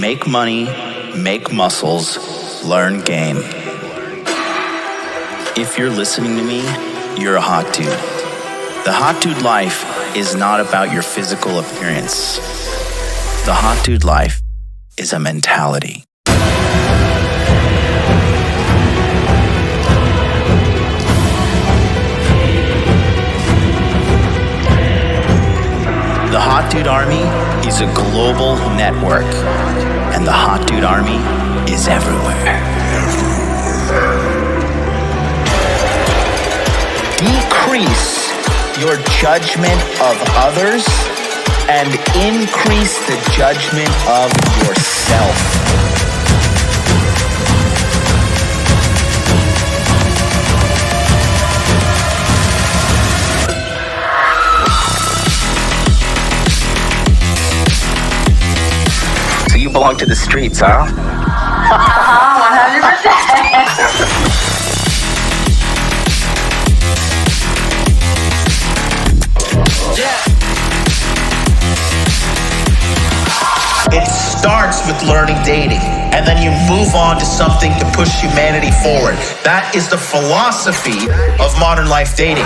Make money, make muscles, learn game. If you're listening to me, you're a hot dude. The hot dude life is not about your physical appearance. The hot dude life is a mentality. The Hot Dude Army is a global network, and the Hot Dude Army is everywhere. Decrease your judgment of others and increase the judgment of yourself. So you belong to the streets, huh? 100%. It starts with learning dating, and then you move on to something to push humanity forward. That is the philosophy of modern life dating.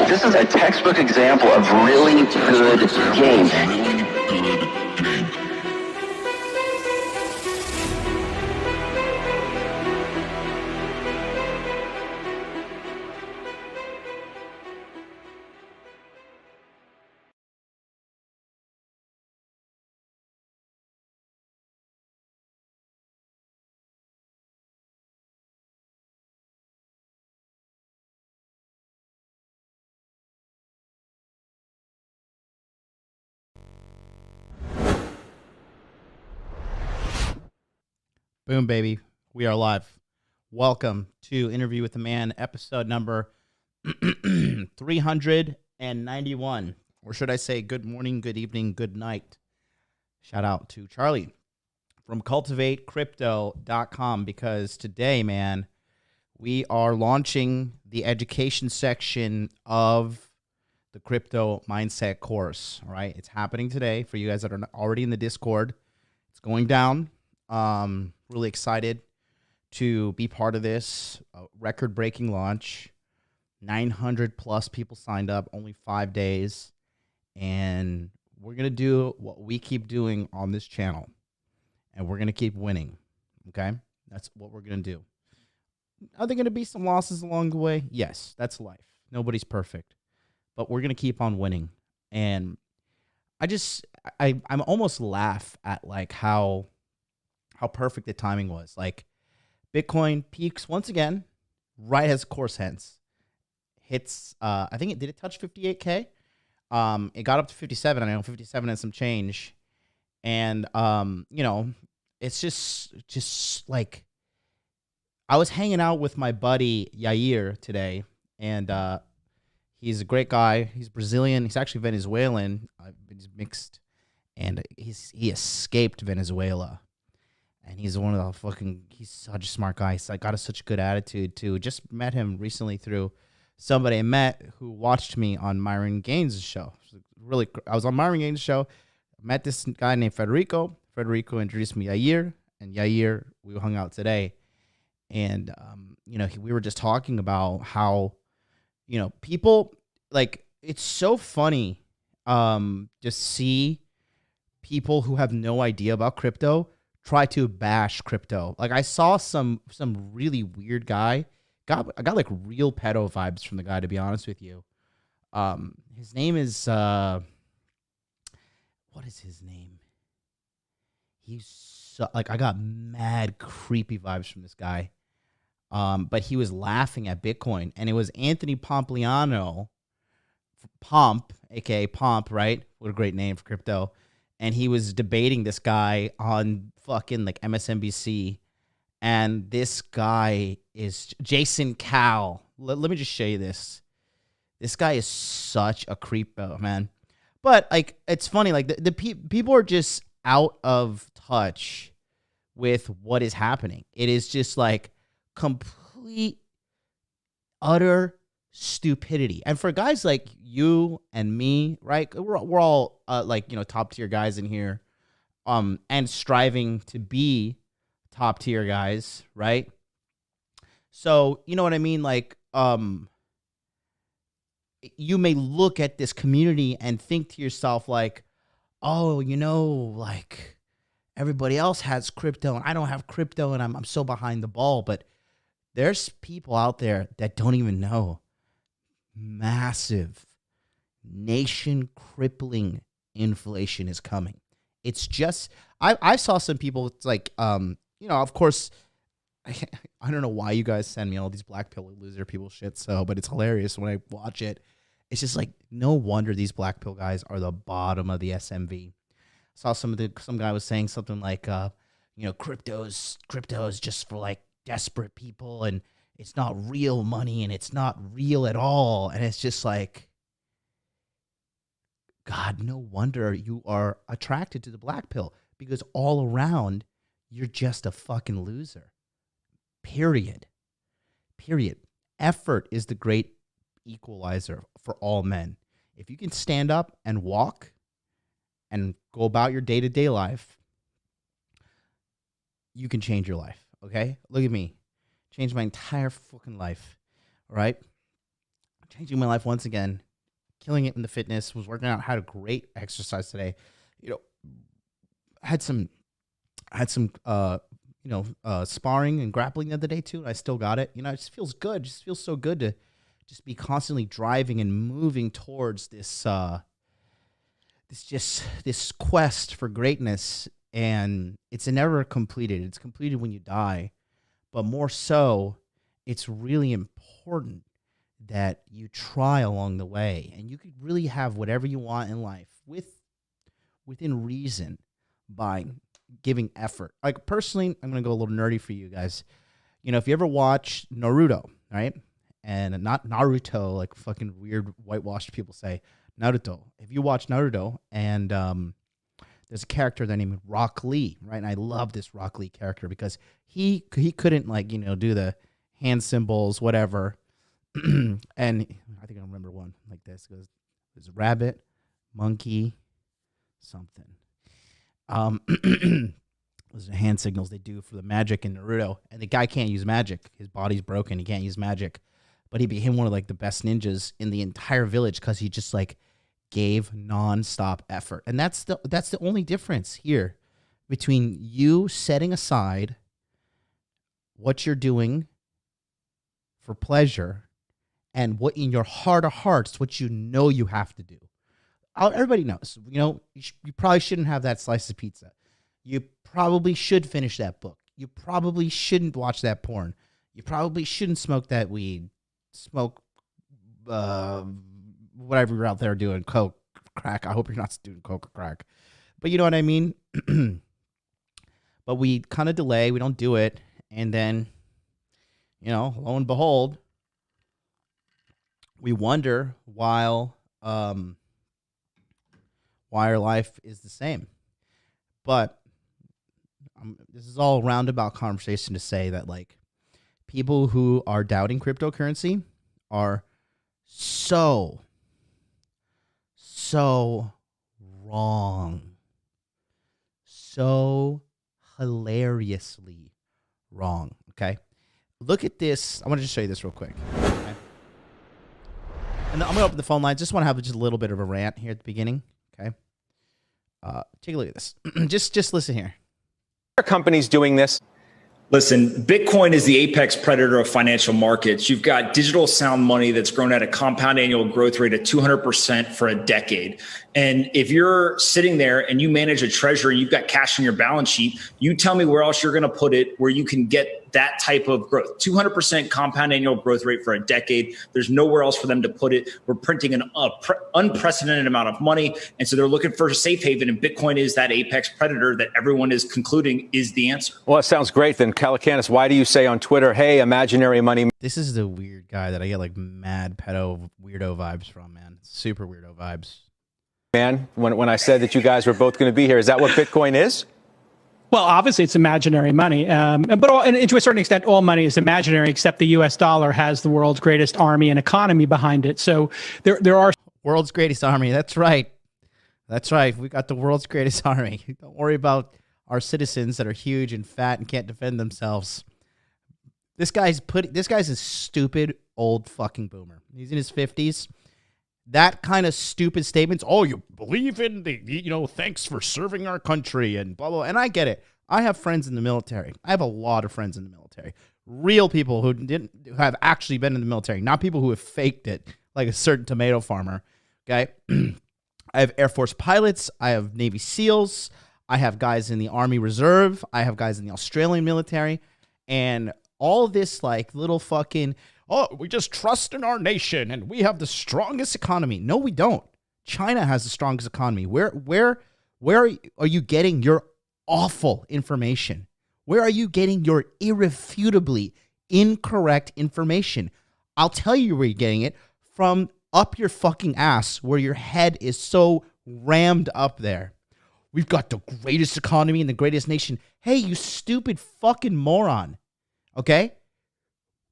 This is a textbook example of really good game. Boom, baby. We are live. Welcome to Interview with the Man, episode number 391. Or should I say good morning, good evening, good night. Shout out to Charlie from cultivatecrypto.com because today, man, we are launching the education section of the crypto mindset course. All right. It's happening today for you guys that are already in the Discord. It's going down. Really excited to be part of this record-breaking launch. 900 plus people signed up, only 5 days. And we're going to do what we keep doing on this channel. And we're going to keep winning. Okay? That's what we're going to do. Are there going to be some losses along the way? Yes, that's life. Nobody's perfect. But we're going to keep on winning. And I'm almost laugh at like how perfect the timing was. Like Bitcoin peaks once again, right as course ends. Hits, I think did it touch 58K? It got up to 57. I know 57 and some change. And, it's just like, I was hanging out with my buddy Youre today, and he's a great guy. He's Brazilian. He's actually Venezuelan. He's mixed, and he escaped Venezuela. And he's one of the he's such a smart guy. He's got such a good attitude too. Just met him recently through somebody I met who watched me on Myron Gaines' show. I was on Myron Gaines' show. Met this guy named Federico. Federico introduced me Youre, and Youre, we hung out today. And, we were just talking about how, people, like, it's so funny to see people who have no idea about crypto try to bash crypto. Like I saw some really weird guy. I got like real pedo vibes from the guy, to be honest with you. His name is what is his name? I got mad creepy vibes from this guy. But he was laughing at Bitcoin, and it was Anthony Pompliano, Pomp, aka Pomp, right? What a great name for crypto. And he was debating this guy on fucking like MSNBC. And this guy is Jason Cowell. Let me just show you this. This guy is such a creepo, man. But like, it's funny. Like the people are just out of touch with what is happening. It is just like complete, utter stupidity. And for guys like you and me, right? We're all like, you know, top tier guys in here, and striving to be top tier guys, right? So, you know what I mean? Like, you may look at this community and think to yourself like, oh, you know, like everybody else has crypto and I don't have crypto and I'm so behind the ball. But there's people out there that don't even know massive, nation crippling inflation is coming. It's just, I saw some people, it's like, you know, of course, I don't know why you guys send me all these black pill loser people shit. So, but it's hilarious when I watch it. It's just like, no wonder these black pill guys are the bottom of the SMV. Saw some guy was saying something like, you know, crypto's just for like desperate people and it's not real money and it's not real at all. And it's just like, God, no wonder you are attracted to the black pill, because all around you're just a fucking loser. Period. Effort is the great equalizer for all men. If you can stand up and walk and go about your day-to-day life, you can change your life, okay? Look at me. Changed my entire fucking life, all right? Changing my life once again. Killing it in the fitness. Was working out. Had a great exercise today. You know, had some sparring and grappling the other day too. I still got it. You know, it just feels good. It just feels so good to just be constantly driving and moving towards this quest for greatness. And it's never completed. It's completed when you die. But more so, it's really important that you try along the way. And you could really have whatever you want in life within reason by giving effort. Like personally, I'm going to go a little nerdy for you guys. You know, if you ever watch Naruto, right? And not Naruto, like fucking weird whitewashed people say, Naruto. If you watch Naruto and there's a character there named Rock Lee, right? And I love this Rock Lee character because he couldn't, like, you know, do the hand symbols, whatever. And I think I remember one like this. It goes, there's a rabbit, monkey, something. Those are hand signals they do for the magic in Naruto. And the guy can't use magic. His body's broken. He can't use magic. But he became one of like the best ninjas in the entire village because he just like gave nonstop effort. And that's the only difference here between you setting aside what you're doing for pleasure and what in your heart of hearts, what you know you have to do. Everybody knows, you know, you probably shouldn't have that slice of pizza. You probably should finish that book. You probably shouldn't watch that porn. You probably shouldn't smoke that weed. Smoke whatever you're out there doing, coke, crack. I hope you're not doing coke or crack. But you know what I mean? But we kind of delay. We don't do it. And then, you know, lo and behold, we wonder why our life is the same. But this is all a roundabout conversation to say that, like, people who are doubting cryptocurrency are so wrong. So hilariously wrong, okay? Look at this. I want to just show you this real quick, okay? And I'm going to open the phone line. Just want to have just a little bit of a rant here at the beginning, okay? Take a look at this. just listen here. Are companies doing this? Listen, Bitcoin is the apex predator of financial markets. You've got digital sound money that's grown at a compound annual growth rate of 200% for a decade. And if you're sitting there and you manage a treasury, you've got cash on your balance sheet, you tell me where else you're going to put it where you can get that type of growth. 200% compound annual growth rate for a decade. There's nowhere else for them to put it. We're printing an unprecedented amount of money. And so they're looking for a safe haven. And Bitcoin is that apex predator that everyone is concluding is the answer. Well, it sounds great. Then, Calacanis, why do you say on Twitter, hey, imaginary money? This is the weird guy that I get like mad pedo weirdo vibes from, man. Super weirdo vibes. man, when I said that you guys were both going to be here. Is that what Bitcoin is? Well, obviously, it's imaginary money, and to a certain extent, all money is imaginary, except the U.S. dollar has the world's greatest army and economy behind it. So there are World's greatest army. That's right. That's right. We got the world's greatest army. Don't worry about our citizens that are huge and fat and can't defend themselves. This guy's a stupid old fucking boomer. He's in his 50s. That kind of stupid statements. Oh, you believe in thanks for serving our country and blah, blah. And I get it. I have friends in the military. I have a lot of friends in the military. Real people who have actually been in the military, not people who have faked it like a certain tomato farmer. Okay. I have Air Force pilots. I have Navy SEALs. I have guys in the Army Reserve. I have guys in the Australian military. And all this like little fucking, oh, we just trust in our nation and we have the strongest economy. No, we don't. China has the strongest economy. Where are you getting your awful information? Where are you getting your irrefutably incorrect information? I'll tell you where you're getting it from up your fucking ass, where your head is so rammed up there. We've got the greatest economy and the greatest nation. Hey, you stupid fucking moron. Okay?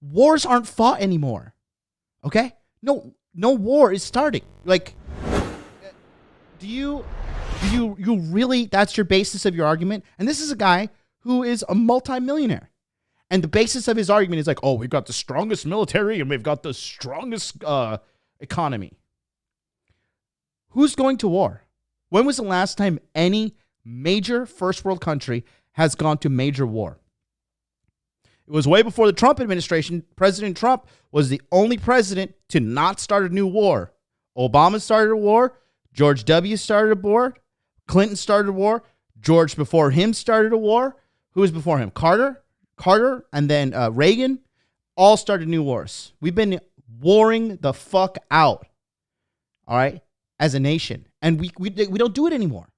Wars aren't fought anymore. Okay? No war is starting. Like, do you really, that's your basis of your argument? And this is a guy who is a multimillionaire. And the basis of his argument is like, oh, we've got the strongest military and we've got the strongest economy. Who's going to war? When was the last time any major first world country has gone to major war? It was way before the Trump administration. President Trump was the only president to not start a new war. Obama started a war. George W. started a war. Clinton started a war. George before him started a war. Who was before him? Carter, and then Reagan. All started new wars. We've been warring the fuck out, all right, as a nation. And we don't do it anymore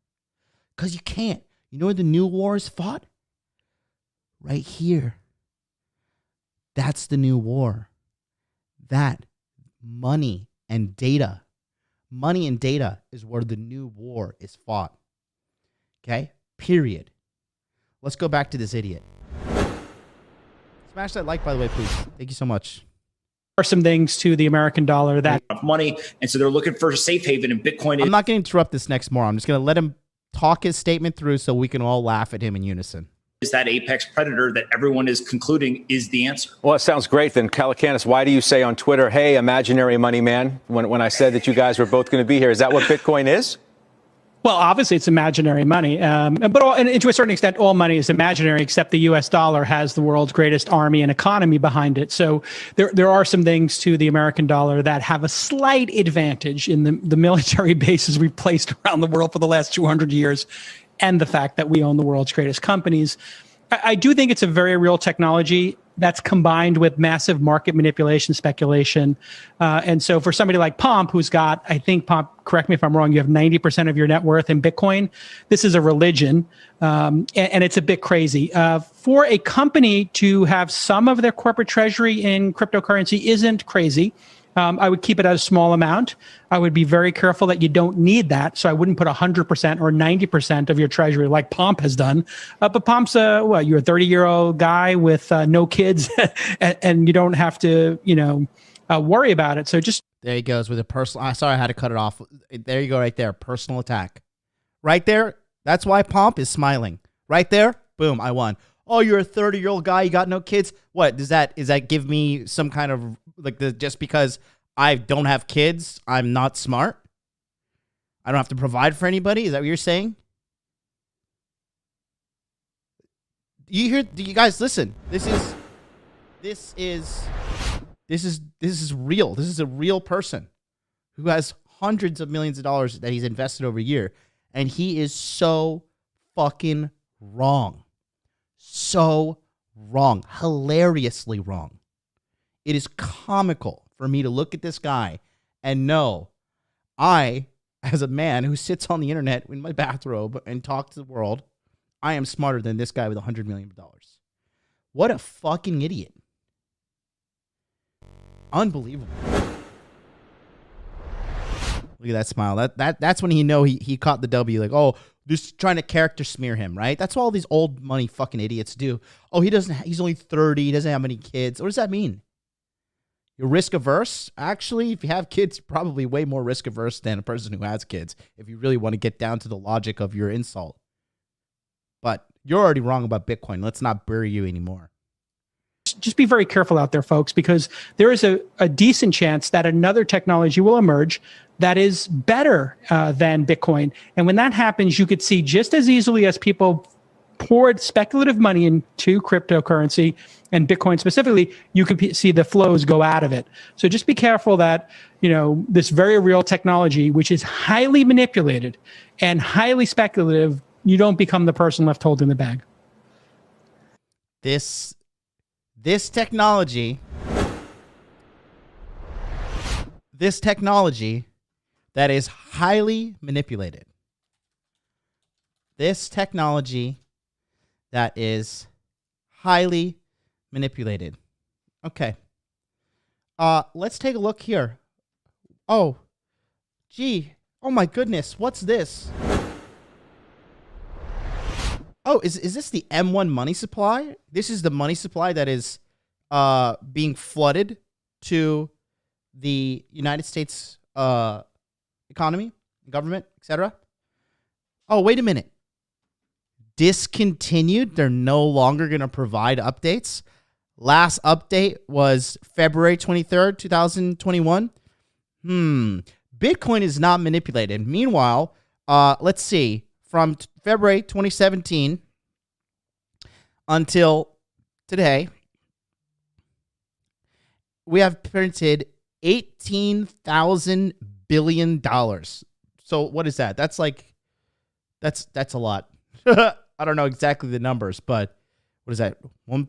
because you can't. You know where the new war is fought? Right here. That's the new war. That money and data is where the new war is fought. Okay? Period. Let's go back to this idiot. Smash that like, by the way, please. Thank you so much. are some things to the American dollar that money, and so they're looking for a safe haven, and Bitcoin. I'm not going to interrupt this next moron. I'm just going to let him talk his statement through so we can all laugh at him in unison. Is that apex predator that everyone is concluding is the answer? Well, it sounds great. Then, Calacanis, why do you say on Twitter, hey, imaginary money man, when I said that you guys were both going to be here? Is that what Bitcoin is? Well, obviously, it's imaginary money, and to a certain extent, all money is imaginary, except the U.S. dollar has the world's greatest army and economy behind it. So there are some things to the American dollar that have a slight advantage in the military bases we've placed around the world for the last 200 years, and the fact that we own the world's greatest companies. I do think it's a very real technology that's combined with massive market manipulation, speculation. And so for somebody like Pomp, who's got, I think, Pomp, correct me if I'm wrong, you have 90% of your net worth in Bitcoin. This is a religion, and it's a bit crazy. For a company to have some of their corporate treasury in cryptocurrency isn't crazy. I would keep it at a small amount. I would be very careful that you don't need that. So I wouldn't put 100% or 90% of your treasury like Pomp has done. But Pomp's you're a 30-year-old guy with no kids and you don't have to, worry about it. So just. There he goes with a personal. Sorry, I had to cut it off. There you go right there. Personal attack. Right there. That's why Pomp is smiling. Right there. Boom. I won. Oh, you're a 30-year-old guy. You got no kids. What does that give me some kind of just because I don't have kids, I'm not smart? I don't have to provide for anybody? Is that what you're saying? Do you guys listen? This is real. This is a real person who has hundreds of millions of dollars that he's invested over a year, and he is so fucking wrong. So wrong. Hilariously wrong. It is comical for me to look at this guy and know I, as a man who sits on the internet in my bathrobe and talks to the world, I am smarter than this guy with $100 million. What a fucking idiot. Unbelievable. Look at that smile. That's when he caught the W. Like, oh, this trying to character smear him, right? That's what all these old money fucking idiots do. Oh, he's only 30. He doesn't have any kids. What does that mean? You're risk averse? Actually, if you have kids, you're probably way more risk averse than a person who has kids, if you really want to get down to the logic of your insult. But you're already wrong about Bitcoin. Let's not bury you anymore. Just be very careful out there, folks, because there is a decent chance that another technology will emerge that is better than Bitcoin. And when that happens, you could see just as easily as people poured speculative money into cryptocurrency and Bitcoin specifically, you could see the flows go out of it. So just be careful that, this very real technology, which is highly manipulated and highly speculative, you don't become the person left holding the bag. This technology that is highly manipulated. This technology that is highly manipulated. Okay. Let's take a look here. Oh, gee. Oh my goodness. What's this? Oh, is this the M1 money supply? This is the money supply that is being flooded to the United States economy, government, etc. Oh, wait a minute. Discontinued? They're no longer going to provide updates? Last update was February 23rd, 2021. Bitcoin is not manipulated. Meanwhile, let's see. From February 2017 until today, we have printed $18,000 billion. So what is that? That's a lot. I don't know exactly the numbers, but what is that? 1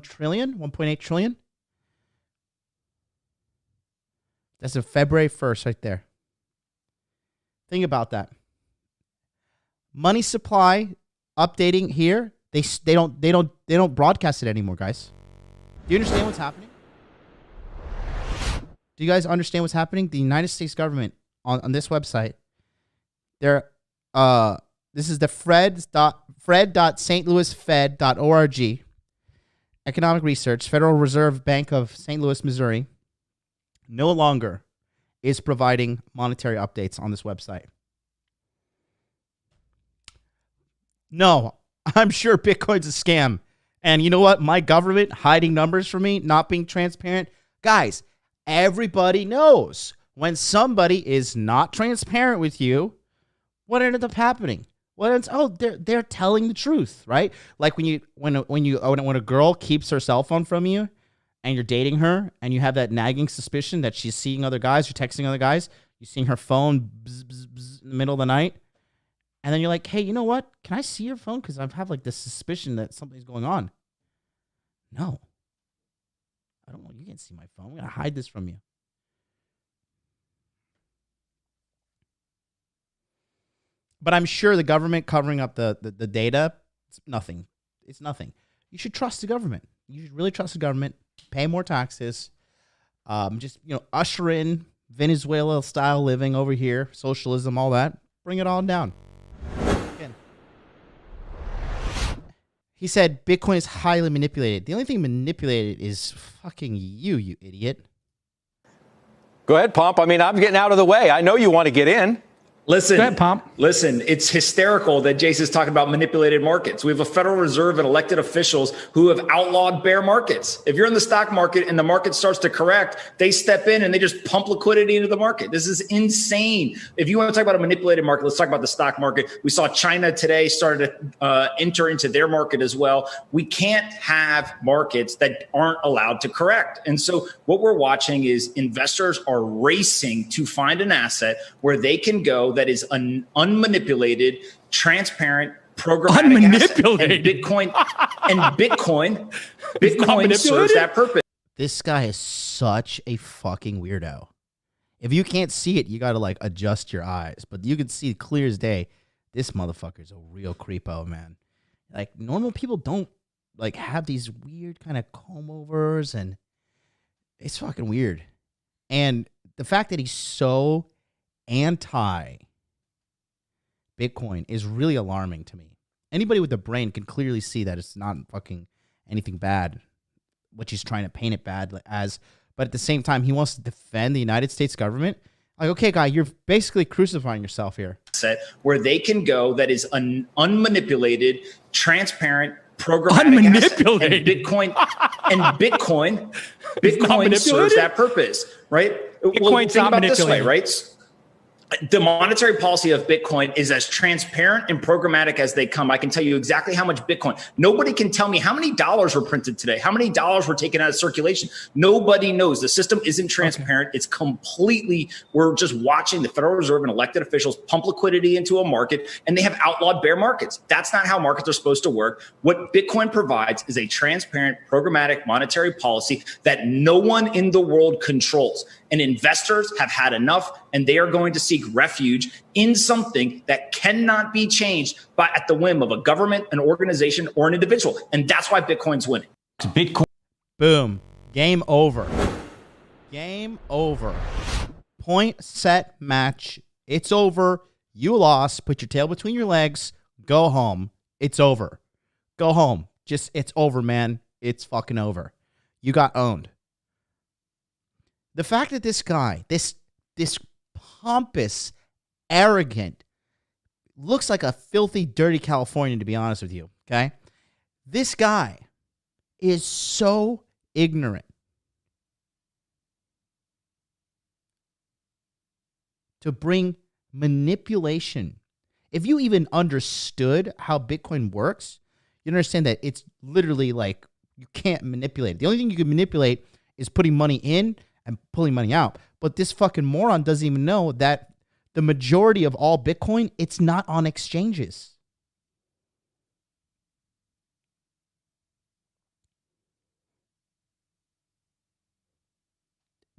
trillion? 1.8 trillion? That's a February 1st right there. Think about that. Money supply updating here. They don't broadcast it anymore, guys. Do you understand what's happening? Do you guys understand what's happening? The United States government on this website, this is the fred.stlouisfed.org. Economic Research, Federal Reserve Bank of St. Louis, Missouri, no longer is providing monetary updates on this website. No, I'm sure Bitcoin's a scam. And you know what? My government hiding numbers from me, not being transparent. Guys, everybody knows when somebody is not transparent with you, what ended up happening? They're telling the truth, right? Like when a girl keeps her cell phone from you and you're dating her and you have that nagging suspicion that she's seeing other guys or texting other guys, you're seeing her phone bzz, bzz, bzz in the middle of the night. And then you're like, hey, you know what? Can I see your phone? Because I have like this suspicion that something's going on. No. I don't want you can't see my phone. I'm going to hide this from you. But I'm sure the government covering up the data, it's nothing. It's nothing. You should trust the government. You should really trust the government. Pay more taxes. Usher in Venezuela-style living over here, socialism, all that. Bring it all down. Again. He said Bitcoin is highly manipulated. The only thing manipulated is fucking you idiot. Go ahead, Pomp. I mean, I'm getting out of the way. I know you want to get in. Listen, Go ahead, Pomp. Listen, it's hysterical that Jason's talking about manipulated markets. We have a Federal Reserve and elected officials who have outlawed bear markets. If you're in the stock market and the market starts to correct, they step in and they just pump liquidity into the market. This is insane. If you want to talk about a manipulated market, let's talk about the stock market. We saw China today started to enter into their market as well. We can't have markets that aren't allowed to correct. And so what we're watching is investors are racing to find an asset where they can go that is an unmanipulated, transparent, programmatic asset. And Bitcoin serves that purpose. This guy is such a fucking weirdo. If you can't see it, you got to like adjust your eyes. But you can see clear as day, this motherfucker's a real creepo, man. Like normal people don't like have these weird kind of comb overs, and it's fucking weird. And the fact that he's so anti-Bitcoin is really alarming to me. Anybody with a brain can clearly see that it's not fucking anything bad, what he's trying to paint it bad as. But at the same time, he wants to defend the United States government. Like, okay, guy, you're basically crucifying yourself here. Where they can go that is unmanipulated, transparent, programmatic, unmanipulated. And Bitcoin serves that purpose, right? Bitcoin's think not about it this way, manipulated. right? The monetary policy of Bitcoin is as transparent and programmatic as they come. I can tell you exactly how much Bitcoin. Nobody can tell me how many dollars were printed today, how many dollars were taken out of circulation. Nobody knows. The system isn't transparent. Okay. It's completely, we're just watching the Federal Reserve and elected officials pump liquidity into a market, and they have outlawed bear markets. That's not how markets are supposed to work. What Bitcoin provides is a transparent, programmatic monetary policy that no one in the world controls. And investors have had enough, and they are going to seek refuge in something that cannot be changed by at the whim of a government, an organization, or an individual. And that's why Bitcoin's winning. Bitcoin. Boom. Game over. Game over. Point, set, match. It's over. You lost. Put your tail between your legs. Go home. It's over. Go home. It's over, man. It's fucking over. You got owned. The fact that this guy, this pompous, arrogant, looks like a filthy, dirty Californian, to be honest with you, okay? This guy is so ignorant to bring manipulation. If you even understood how Bitcoin works, you understand that it's literally like you can't manipulate it. The only thing you can manipulate is putting money in and pulling money out. But this fucking moron doesn't even know that the majority of all Bitcoin, it's not on exchanges.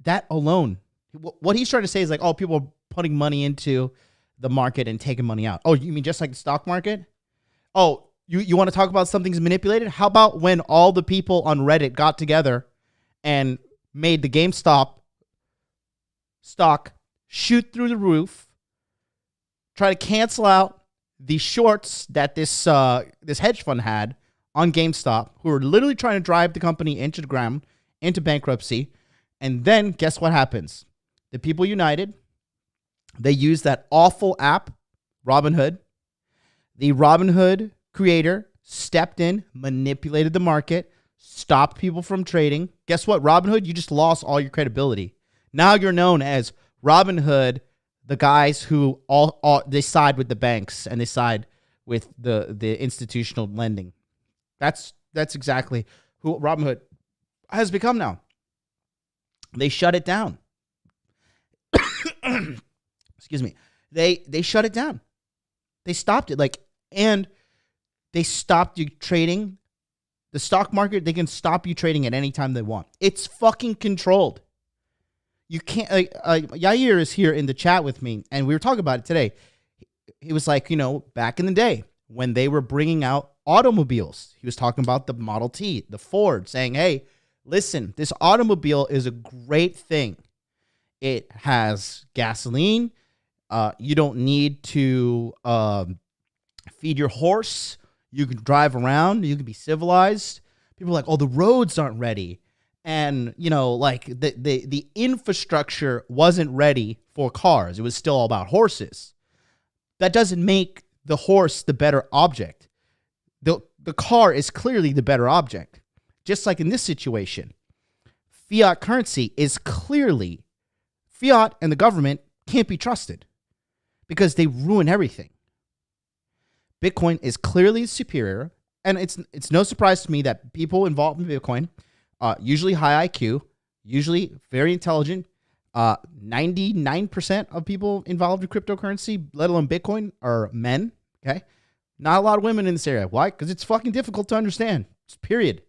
That alone, what he's trying to say is like, oh, people are putting money into the market and taking money out. Oh, you mean just like the stock market? Oh, you want to talk about something's manipulated? How about when all the people on Reddit got together and made the GameStop stock shoot through the roof, try to cancel out the shorts that this hedge fund had on GameStop, who were literally trying to drive the company into the ground, into bankruptcy. And then guess what happens? The people united. They used that awful app, Robinhood. The Robinhood creator stepped in, manipulated the market, stopped people from trading. Guess what, Robinhood? You just lost all your credibility. Now you're known as Robinhood, the guys who all they side with the banks and they side with the institutional lending. That's exactly who Robinhood has become now. They shut it down. Excuse me. They shut it down. They stopped it. And they stopped you trading. The stock market, they can stop you trading at any time they want. It's fucking controlled. You can't. Youre is here in the chat with me, and we were talking about it today. He was like, back in the day when they were bringing out automobiles, he was talking about the Model T, the Ford, saying, hey, listen, this automobile is a great thing. It has gasoline. You don't need to feed your horse. You can drive around. You can be civilized. People are like, oh, the roads aren't ready. And, the infrastructure wasn't ready for cars. It was still all about horses. That doesn't make the horse the better object. The car is clearly the better object. Just like in this situation, fiat currency is clearly, fiat and the government can't be trusted because they ruin everything. Bitcoin is clearly superior, and it's no surprise to me that people involved in Bitcoin, usually high IQ, usually very intelligent, 99% of people involved in cryptocurrency, let alone Bitcoin, are men, okay? Not a lot of women in this area. Why? Because it's fucking difficult to understand. Just period.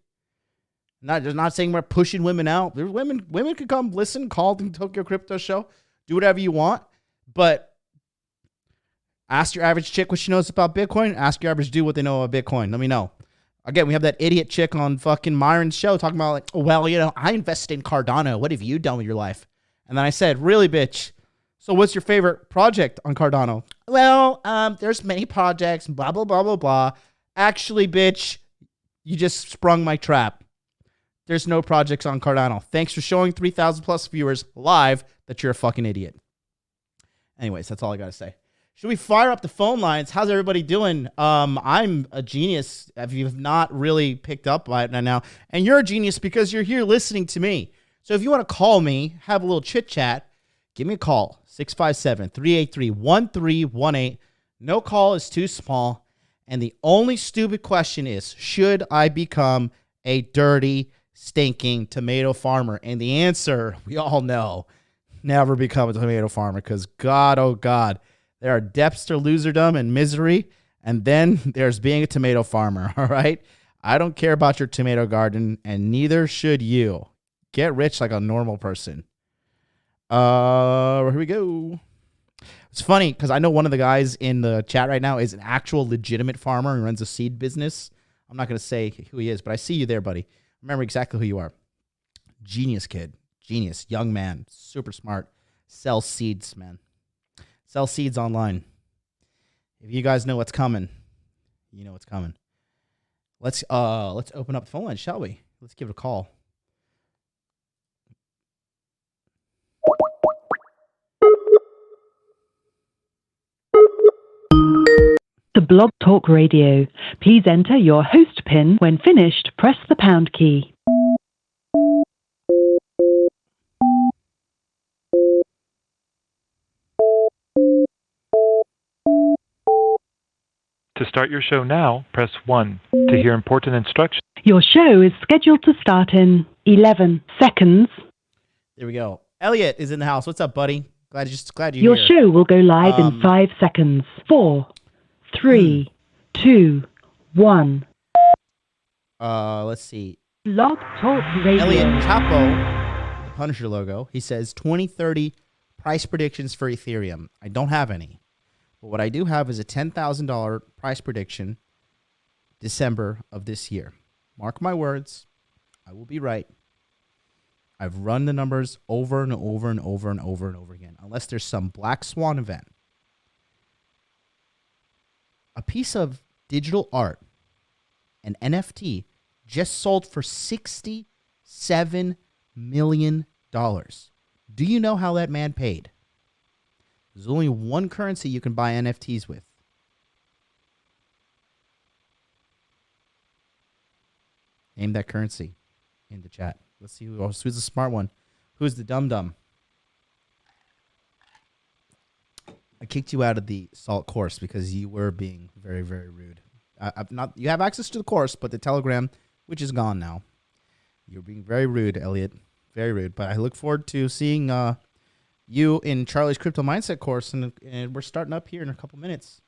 Not saying we're pushing women out. There's women could come listen, call the Tokyo Crypto Show, do whatever you want, but ask your average chick what she knows about Bitcoin. Ask your average dude what they know about Bitcoin. Let me know. Again, we have that idiot chick on fucking Myron's show talking about I invested in Cardano. What have you done with your life? And then I said, really, bitch? So what's your favorite project on Cardano? Well, there's many projects, blah, blah, blah, blah, blah. Actually, bitch, you just sprung my trap. There's no projects on Cardano. Thanks for showing 3,000 plus viewers live that you're a fucking idiot. Anyways, that's all I got to say. Should we fire up the phone lines? How's everybody doing? I'm a genius if you've not really picked up by it now. And you're a genius because you're here listening to me. So if you want to call me, have a little chit chat, give me a call. 657-383-1318. No call is too small. And the only stupid question is, should I become a dirty, stinking tomato farmer? And the answer, we all know, never become a tomato farmer because God, oh God, there are depths to loserdom and misery. And then there's being a tomato farmer, all right? I don't care about your tomato garden, and neither should you. Get rich like a normal person. Here we go. It's funny because I know one of the guys in the chat right now is an actual legitimate farmer who runs a seed business. I'm not going to say who he is, but I see you there, buddy. Remember exactly who you are. Genius kid. Genius. Young man. Super smart. Sell seeds, man. Sell seeds online. If you guys know what's coming, you know what's coming. Let's open up the phone line, shall we? Let's give it a call. To Blog Talk Radio, please enter your host PIN. When finished, press the pound key. To start your show now, press 1. To hear important instructions. Your show is scheduled to start in 11 seconds. There we go. Elliot is in the house. What's up, buddy? Glad you're Your here. show will go live in 5 seconds. 4, 3, 2, 1. Let's see. Blog Talk Radio. Elliot Chapo, the Punisher logo, he says 2030 price predictions for Ethereum. I don't have any. But what I do have is a $10,000 price prediction December of this year. Mark my words, I will be right. I've run the numbers over and over and over and over and over again, unless there's some black swan event. A piece of digital art, an NFT, just sold for $67 million. Do you know how that man paid? There's only one currency you can buy NFTs with. Name that currency in the chat. Let's see who's the smart one. Who's the dum-dum? I kicked you out of the Salt course because you were being very, very rude. You have access to the course, but the Telegram, which is gone now. You're being very rude, Elliot. Very rude. But I look forward to seeing you in Charlie's Crypto Mindset course, and we're starting up here in a couple minutes.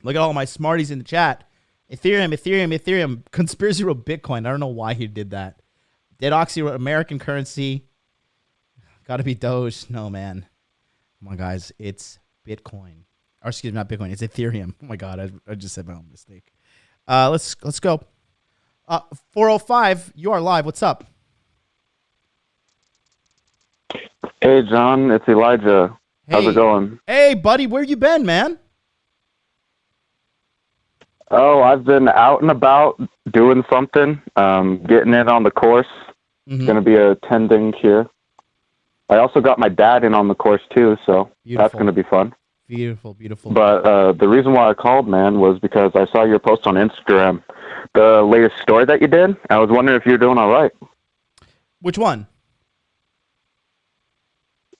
Look at all my smarties in the chat. Ethereum. Conspiracy wrote Bitcoin. I don't know why he did that. Dead Oxy wrote American currency. Got to be Doge. No, man. Come on, guys. It's Bitcoin. Or excuse me, not Bitcoin. It's Ethereum. Oh, my God. I just said my own mistake. Let's go. 405, you are live. What's up? Hey, John, it's Elijah. How's it going? Hey, buddy, where you been, man? Oh, I've been out and about doing something, getting in on the course. Going to be attending here. I also got my dad in on the course, too, so that's going to be fun. Beautiful. But the reason why I called, man, was because I saw your post on Instagram, the latest story that you did. I was wondering if you're doing all right. Which one?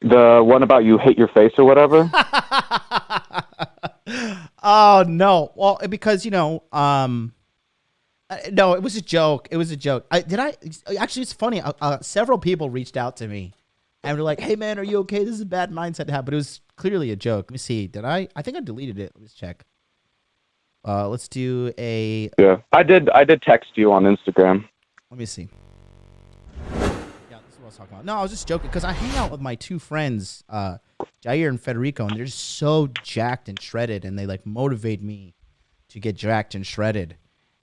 The one about you hate your face or whatever. Oh, no. Well, because, no, it was a joke. Actually, it's funny. Several people reached out to me and were like, hey, man, are you okay? This is a bad mindset to have. But it was clearly a joke. Let me see. I think I deleted it. Let's check. Let's do a... Yeah, I did text you on Instagram. Let me see. Yeah, this is what I was talking about. No, I was just joking because I hang out with my two friends, Youre and Federico, and they're just so jacked and shredded, and they like motivate me to get jacked and shredded.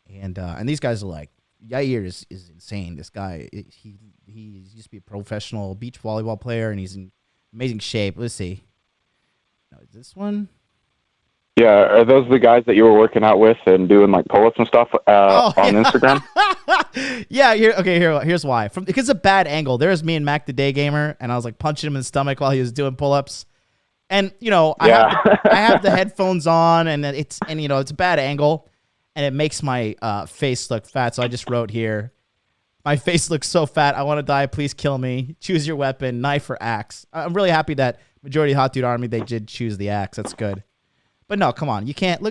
And these guys are like, Youre is insane. This guy, he used to be a professional beach volleyball player, and he's in amazing shape. Let's see. No, is this one? Yeah, are those the guys that you were working out with and doing like pull-ups and stuff on Instagram? Yeah, here's why. Because of bad angle. There's me and Mac the Day Gamer, and I was like punching him in the stomach while he was doing pull-ups. And I have the headphones on, and it's a bad angle, and it makes my face look fat. So I just wrote here, my face looks so fat. I want to die. Please kill me. Choose your weapon, knife or axe. I'm really happy that majority of Hot Dude Army, they did choose the axe. That's good. But no, come on. You can't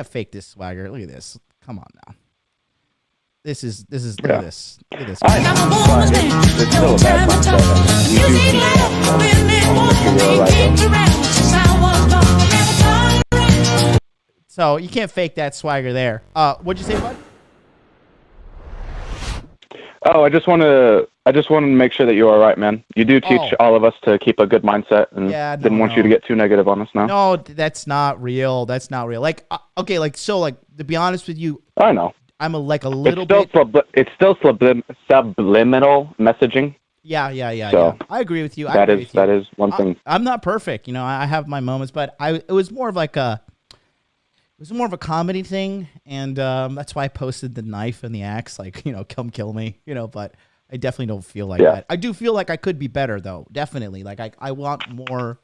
fake this swagger. Look at this. Come on now. This is look at this. Look at this. It's still a bad mindset. So you can't fake that swagger there. What'd you say, bud? Oh, I just want to make sure that you're all right, man. You do teach all of us to keep a good mindset, and didn't want you to get too negative on us now. No, that's not real. That's not real. Like, okay, to be honest with you, I know. I'm a little bit. It's still subliminal messaging. Yeah. So I agree with you. That is one thing. I'm not perfect. I have my moments, but it was more of a comedy thing, and that's why I posted the knife and the axe, come kill me, but I definitely don't feel like that. I do feel like I could be better, though, definitely. Like, I want more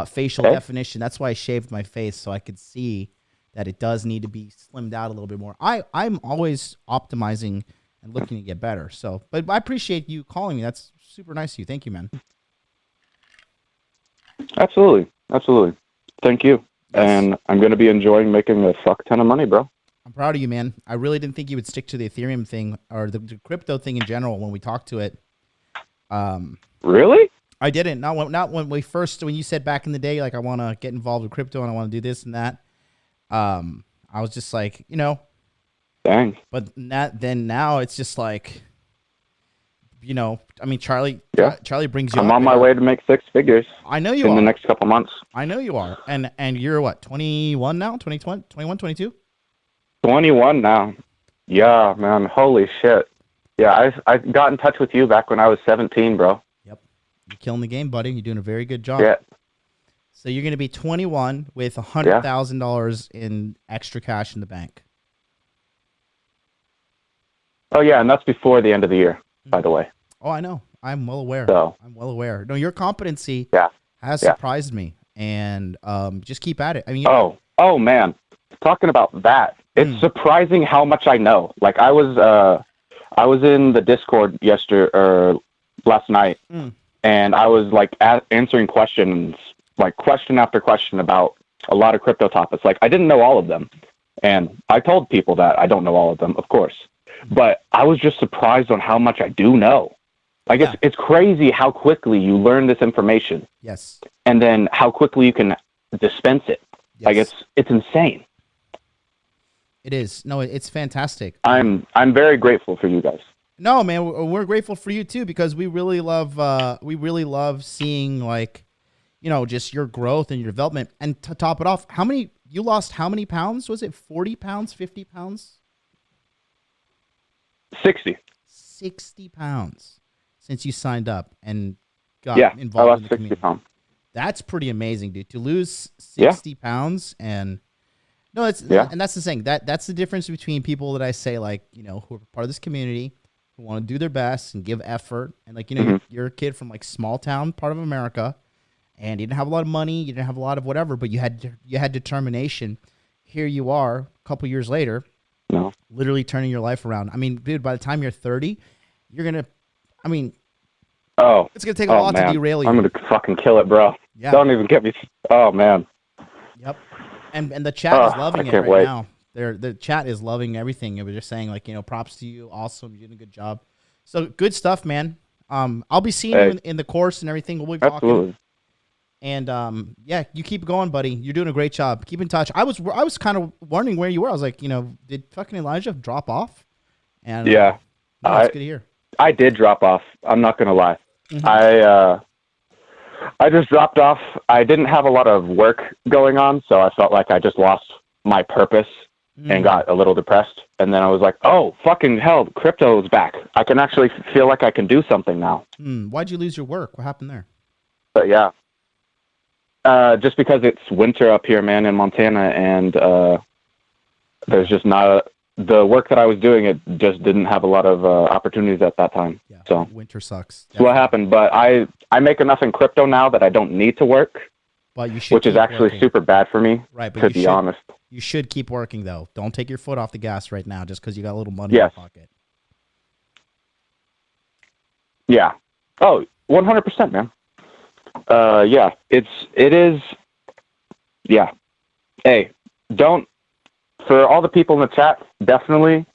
facial definition. That's why I shaved my face, so I could see that it does need to be slimmed out a little bit more. I'm always optimizing and looking to get better. So, but I appreciate you calling me. That's super nice of you. Thank you, man. Absolutely. Thank you. Yes. And I'm going to be enjoying making a fuck ton of money, bro. I'm proud of you, man. I really didn't think you would stick to the Ethereum thing or the crypto thing in general when we talked to it. Really? I didn't. Not when you said back in the day, like, I want to get involved with crypto and I want to do this and that. I was just like, dang. But now it's just like, Charlie brings you. I'm on my way to make six figures. I know you in are. the next couple months. I know you are. And you're what, 21 now? 21, 22? 21 now. Yeah, man. Holy shit. Yeah, I got in touch with you back when I was 17, bro. Yep. You're killing the game, buddy. You're doing a very good job. Yeah. So you're going to be 21 with $100,000 in extra cash in the bank. Oh, yeah, and that's before the end of the year, by the way. Oh, I know. I'm well aware. So, I'm well aware. No, your competency has surprised me, and just keep at it. I mean, oh man, talking about that, it's surprising how much I know. Like, I was in the Discord last night, and I was like answering questions, like question after question about a lot of crypto topics. Like, I didn't know all of them, and I told people that I don't know all of them, of course. But I was just surprised on how much I do know. Like, it's crazy how quickly you learn this information. Yes. And then how quickly you can dispense it. Yes. Like, it's insane. It is. No, it's fantastic. I'm very grateful for you guys. No, man, we're grateful for you too, because we really love seeing, like, just your growth and your development. And to top it off, you lost how many pounds? Was it 40 pounds, 50 pounds? 60 pounds since you signed up and got involved. I lost in the 60 community. pounds. That's pretty amazing, dude. To lose 60 pounds and and that's the thing. That's the difference between people that I say, like, who are part of this community, who want to do their best and give effort, and, like, you're a kid from, like, small town part of America, and you didn't have a lot of money, you didn't have a lot of whatever, but you had determination. Here you are, a couple years later. No. Literally turning your life around. I mean, dude, by the time you're 30, you're going to, it's going to take a lot to derail you. I'm going to fucking kill it, bro. Yeah. Don't even get me. Oh, man. Yep. And the chat is loving it right now. The chat is loving everything. It was just saying, like, props to you. Awesome. You're doing a good job. So good stuff, man. I'll be seeing you in the course and everything. We'll be talking. Absolutely. And you keep going, buddy. You're doing a great job. Keep in touch. I was kind of wondering where you were. I was like, did fucking Elijah drop off? And yeah, it's good to hear. I did drop off. I'm not gonna lie. I just dropped off. I didn't have a lot of work going on, so I felt like I just lost my purpose and got a little depressed. And then I was like, oh, fucking hell, crypto is back. I can actually feel like I can do something now. Why'd you lose your work? What happened there? But yeah. Just because it's winter up here, man, in Montana, and there's just not the work that I was doing. It just didn't have a lot of opportunities at that time. Yeah, so winter sucks. That's what happened. But I make enough in crypto now that I don't need to work. But you should, which is actually super bad for me. Right, but to be honest, you should keep working though. Don't take your foot off the gas right now just because you got a little money in your pocket. Yeah. Oh, 100%, man. Yeah, it is. Yeah. Hey, for all the people in the chat, definitely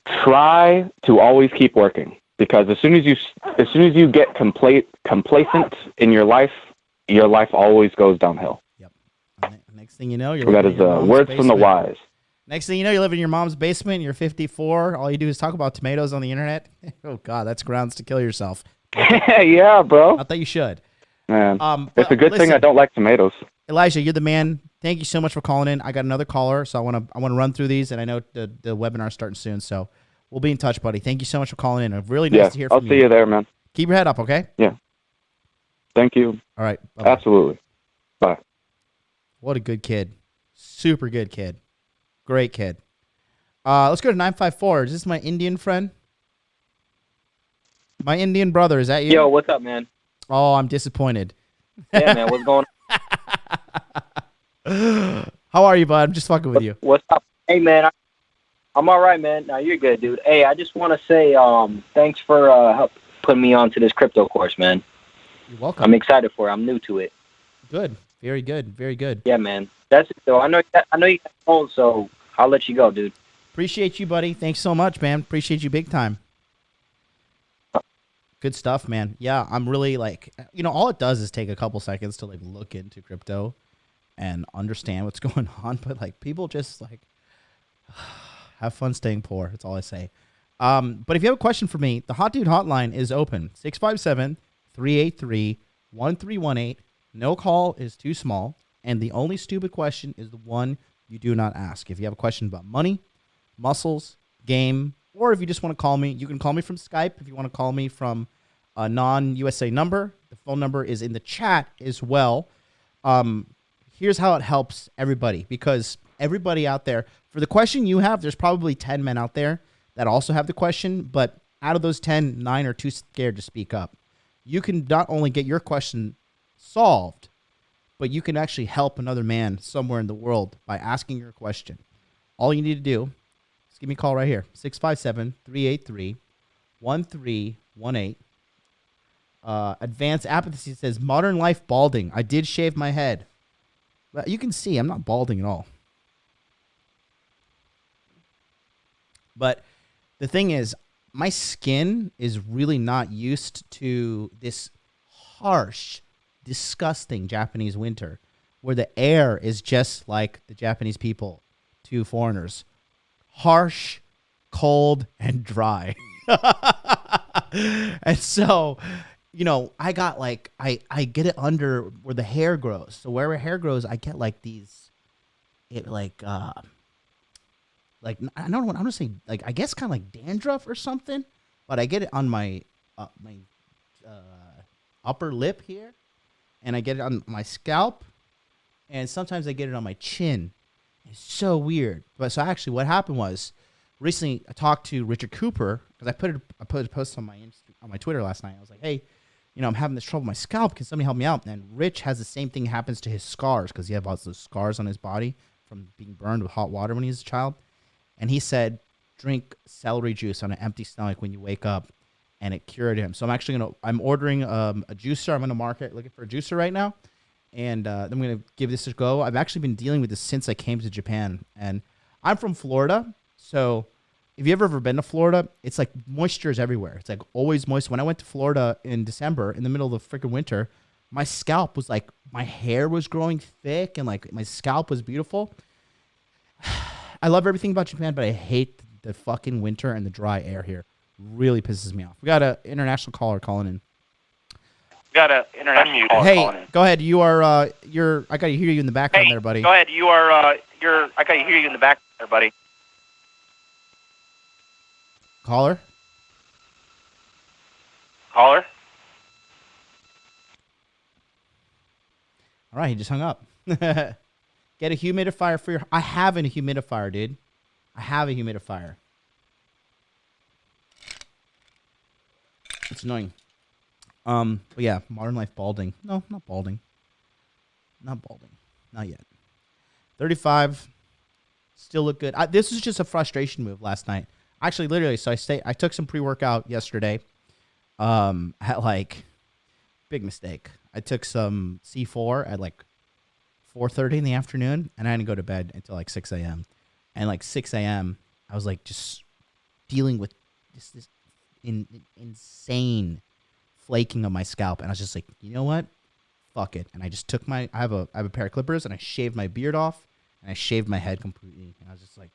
try to always keep working, because as soon as you get complacent in your life always goes downhill. Yep. Next thing you know, you're that is words from the wise. Next thing you know, you live in your mom's basement. You're 54. All you do is talk about tomatoes on the internet. Oh God, that's grounds to kill yourself. Yeah, bro. Not that you should. Man, it's a good thing I don't like tomatoes. Elijah, you're the man. Thank you so much for calling in. I got another caller, so I want to run through these, and I know the webinar's starting soon, so we'll be in touch, buddy. Thank you so much for calling in. Really nice to hear from you. I'll see you there, man. Keep your head up, okay? Yeah. Thank you. All right. Bye-bye. Absolutely. Bye. What a good kid. Super good kid. Great kid. Let's go to 954. Is this my Indian friend? My Indian brother, is that you? Yo, what's up, man? Oh, I'm disappointed. Yeah, man, what's going on? How are you, bud? I'm just fucking with you. What's up? Hey, man, I'm all right, man. No, you're good, dude. Hey, I just want to say thanks for help putting me onto this crypto course, man. You're welcome. I'm excited for it. I'm new to it. Good. Very good. Very good. Yeah, man. That's it, though. I know you got phone, so I'll let you go, dude. Appreciate you, buddy. Thanks so much, man. Appreciate you big time. Good stuff, man. Yeah, I'm really all it does is take a couple seconds to look into crypto and understand what's going on. But people just have fun staying poor. That's all I say. But if you have a question for me, the Hot Dude Hotline is open. 657-383-1318. No call is too small. And the only stupid question is the one you do not ask. If you have a question about money, muscles, game, or if you just want to call me, you can call me from Skype. If you want to call me from a non-USA number, the phone number is in the chat as well. Here's how it helps everybody, because everybody out there, for the question you have, there's probably 10 men out there that also have the question, but out of those 10, 9 are too scared to speak up. You can not only get your question solved, but you can actually help another man somewhere in the world by asking your question. All you need to do is give me a call right here, 657-383-1318. Advanced Apathy says, modern life balding. I did shave my head. But you can see I'm not balding at all. But the thing is, my skin is really not used to this harsh, disgusting Japanese winter where the air is just like the Japanese people to foreigners. Harsh, cold, and dry. And so, I got I get it under where the hair grows. So wherever hair grows, I get these, I don't know what I'm gonna say, I guess kind of like dandruff or something, but I get it on my upper lip here, and I get it on my scalp, and sometimes I get it on my chin. It's so weird. But so actually, what happened was, recently I talked to Richard Cooper because I put a post on my Twitter last night. I was like, hey, I'm having this trouble with my scalp. Can somebody help me out? And Rich has the same thing happens to his scars because he has lots of scars on his body from being burned with hot water when he was a child. And he said, drink celery juice on an empty stomach when you wake up, and it cured him. So I'm ordering a juicer. I'm going to market looking for a juicer right now. And then I'm going to give this a go. I've actually been dealing with this since I came to Japan. And I'm from Florida. So if you've ever been to Florida, it's moisture is everywhere. It's always moist. When I went to Florida in December, in the middle of the freaking winter, my scalp was my hair was growing thick and my scalp was beautiful. I love everything about Japan, but I hate the fucking winter and the dry air here. Really pisses me off. We got an international caller calling in. Hey, go ahead. You are I gotta hear you in the background there, buddy. Go ahead. I gotta hear you in the background there, buddy. Caller? All right, he just hung up. Get a humidifier for your... I have a humidifier, dude. I have a humidifier. It's annoying. But yeah, modern life balding. No, not balding. Not balding. Not yet. 35. Still look good. This was just a frustration move last night. Actually, literally, so I took some pre-workout yesterday. At like, big mistake. I took some C4 at like 4:30 in the afternoon, and I didn't go to bed until like 6 a.m. And like 6 a.m., I was like just dealing with this insane flaking of my scalp, and I was just like, you know what? Fuck it. And I just took I have a pair of clippers, and I shaved my beard off, and I shaved my head completely. And I was just like,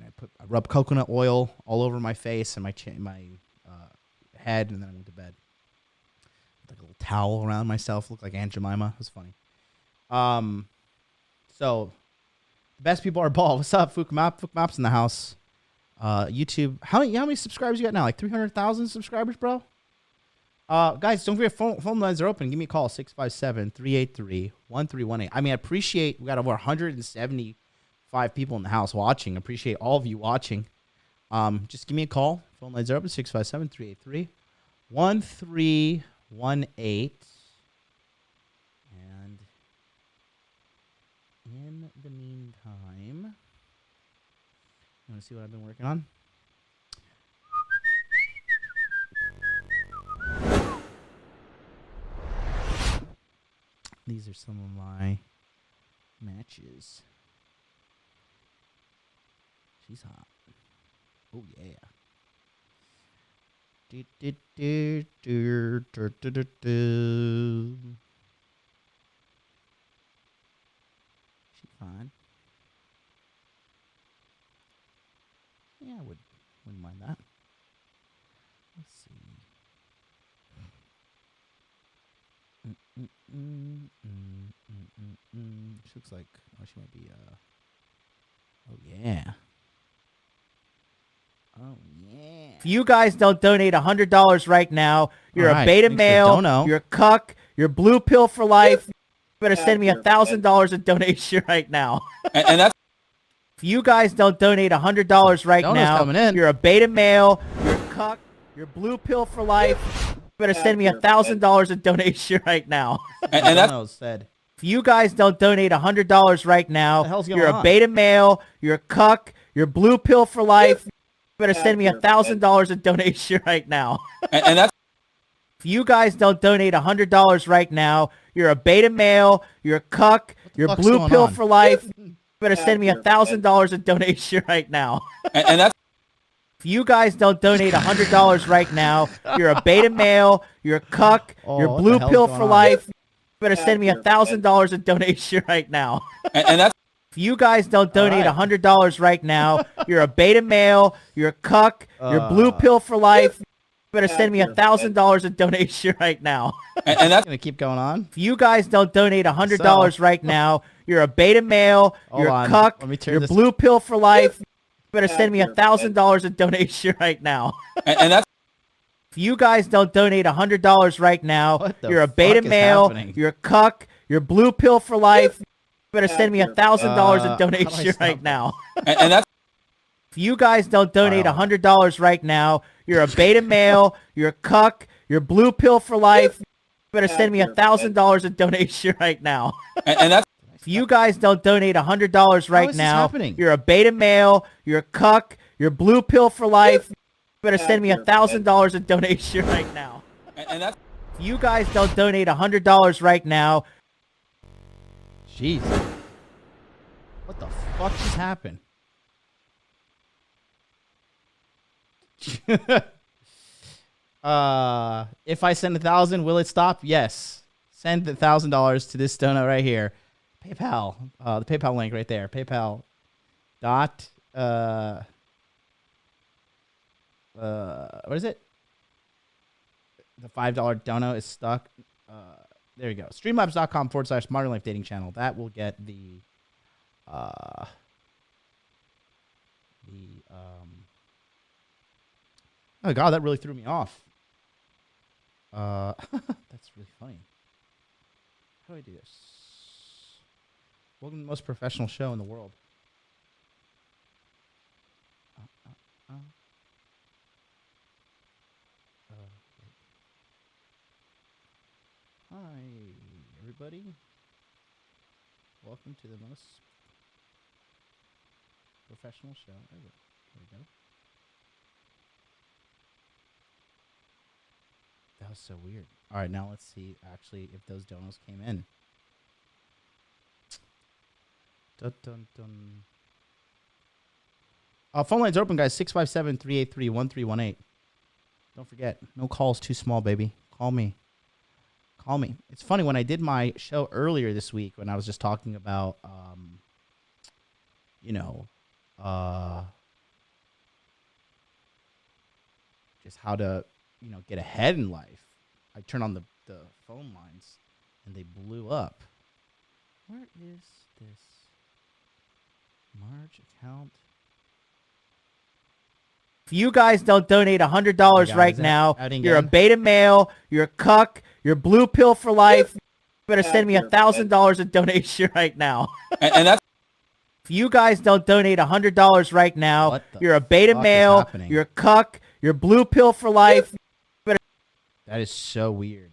I rubbed coconut oil all over my face and my head, and then I went to bed. With like a little towel around myself, looked like Aunt Jemima. It was funny. So the best people are bald. What's up, Fook Map's in the house. YouTube. How many subscribers you got now? Like 300,000 subscribers, bro? Guys, don't forget, phone lines are open. Give me a call, 657-383-1318. I mean, I appreciate, we got over 175 people in the house watching. Appreciate all of you watching. Just give me a call. Phone lines are open, 657-383-1318. And in the meantime, you want to see what I've been working on? These are some of my matches. She's hot. Oh, yeah. She's fine. Yeah, I wouldn't mind that. Let's see. She looks like, she might be, oh yeah. Oh yeah. If you guys don't donate $100 right now, you're a beta male, you're a cuck, you're blue pill for life. You better send me $1,000 in donation right now. And that's... If you guys don't donate $100 right now, you're a beta male, you're a cuck, you're blue pill for life. Better send me $1,000 in donation right now. And that's said. If you guys don't donate $100 right now, you're a beta male, you're a cuck, you're blue pill for life. Better send me $1,000 in donation right now. And that's... If you guys don't donate $100 right now, you're a beta male, you're a cuck, you're blue pill for life. Better send me $1,000 in donation right now. And that's... If you guys don't donate $100 right now, you're a beta male, you're a cuck, you're blue pill for life. Better send me $1,000 in donation right now. And that's... If you guys don't donate $100 right now, you're a beta male, you're a cuck, you're blue pill for life. Better send me $1,000 in donation right now. And that's gonna keep going on. If you guys don't donate $100 right now, you're a beta male, you're a cuck, you're blue pill for life. Better send me $1,000 in donation right now. And that's... If you guys don't donate $100 right now, you're a beta male, you're a cuck, you're blue pill for life. Better send me $1,000 in donation right now. And that's... If you guys don't donate $100 right now, you're a beta male, you're a cuck, you're blue pill for life. Better send me $1,000 in donation right now. And that's... If you guys don't donate $100 right now, you're a beta male, you're a cuck, you're blue pill for life. Better send me $1,000 in donation right now. And that's... If you guys don't donate $100 right now. Jeez. What the fuck just happened? If I send 1,000, will it stop? Yes. Send $1,000 to this donut right here. PayPal. The PayPal link right there. PayPal. What is it? The $5 dono is stuck. There you go. Streamlabs.com/Modern Life Dating Channel. That will get the oh god, that really threw me off. That's really funny. How do I do this? Welcome to the most professional show in the world. Hi, everybody. Welcome to the most professional show ever. There we go. That was so weird. All right, now let's see actually if those donos came in. Dun, dun, dun. Phone lines are open, guys. 657-383-1318. Don't forget, no calls too small, baby. Call me. Call me. It's funny, when I did my show earlier this week, when I was just talking about, just how to, get ahead in life, I turned on the phone lines, and they blew up. Where is this Marge account? If you guys don't donate $100 right now, you're a beta male, you're a cuck, you're blue pill for life. You better send me $1,000 in donation right now. And that's if you guys don't donate $100 right now, you're a beta male, you're a cuck, you're blue pill for life. That is so weird.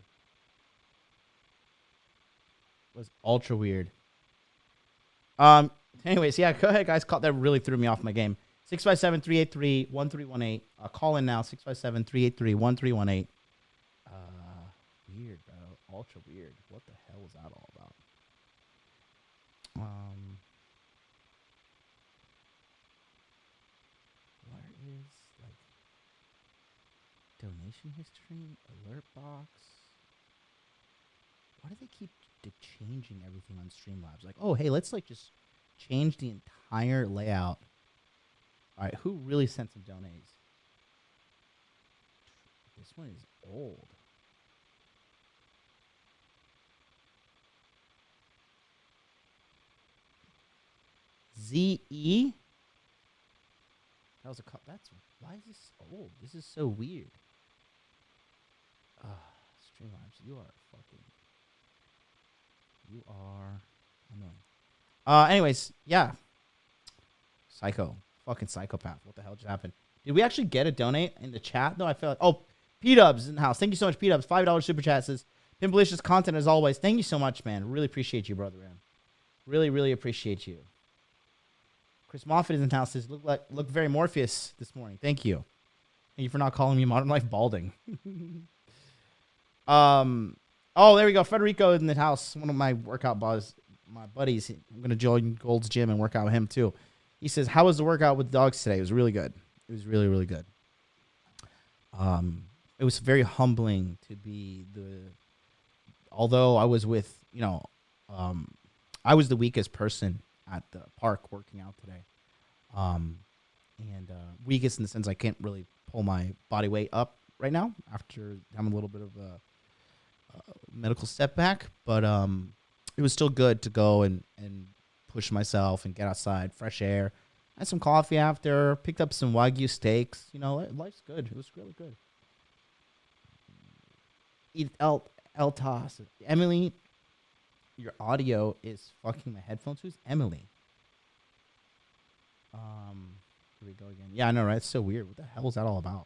It was ultra weird. Anyways, yeah, go ahead, guys. That really threw me off my game. 657-383-1318. Call in now. 657-383-1318. Weird, bro. Ultra weird. What the hell is that all about? Where is donation history, alert box? Why do they keep changing everything on Streamlabs? Like, oh, hey, let's just change the entire layout. All right, who really sent some donates? This one is old. ZE? That was why is this old? This is so weird. Streamlabs, you are annoying. Anyways, yeah. Psycho. Fucking psychopath. What the hell just happened? Did we actually get a donate in the chat? No, I feel like... Oh, P-Dubs in the house. Thank you so much, P-Dubs. $5 super chat says, Pimplicious content as always. Thank you so much, man. Really appreciate you, brother, man. Really, really appreciate you. Chris Moffitt is in the house. Says, look very Morpheus this morning. Thank you. Thank you for not calling me Modern Life Balding. Oh, there we go. Federico in the house. One of my workout buddies. I'm going to join Gold's Gym and work out with him, too. He says, how was the workout with the dogs today? It was really good. It was really, really good. It was very humbling to be although I was with, I was the weakest person at the park working out today. Weakest in the sense I can't really pull my body weight up right now after having a little bit of a medical setback. But it was still good to go and push myself and get outside, fresh air. I had some coffee after, picked up some Wagyu steaks. Life's good. It was really good. El Toss. Emily, your audio is fucking my headphones. Who's Emily? Here we go again. Yeah, I know, right? It's so weird. What the hell is that all about?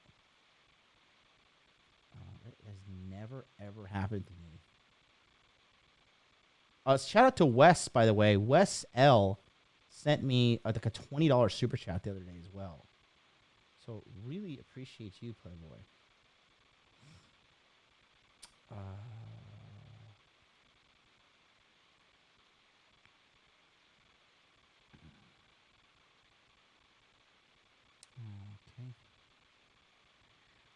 That has never, ever happened to me. Shout out to Wes, by the way. Wes L sent me like a $20 super chat the other day as well. So really appreciate you, Playboy. Okay.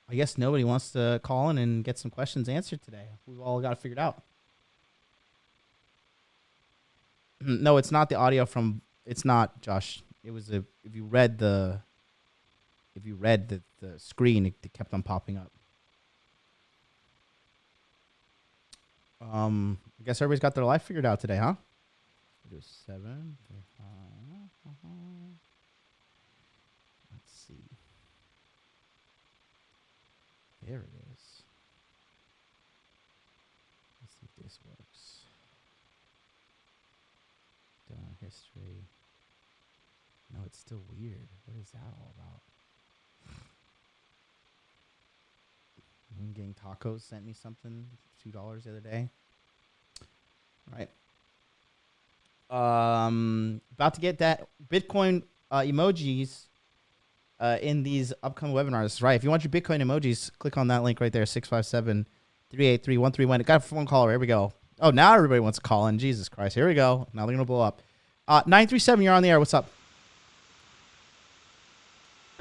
I guess nobody wants to call in and get some questions answered today. We've all got it figured out. No, it's not the audio from. It's not, Josh. It was if you read the screen, it kept on popping up. I guess everybody's got their life figured out today, huh? Do 7. Let's see. There it is. Let's see if this works. history. No, it's still weird. What is that all about? Gang Tacos sent me something, $2 the other day. All right. About to get that Bitcoin emojis in these upcoming webinars. Right. If you want your Bitcoin emojis, click on that link right there, 657-383-131. Got a phone caller. Here we go. Oh, now everybody wants to call in. Jesus Christ. Here we go. Now they're going to blow up. 937, you're on the air. What's up?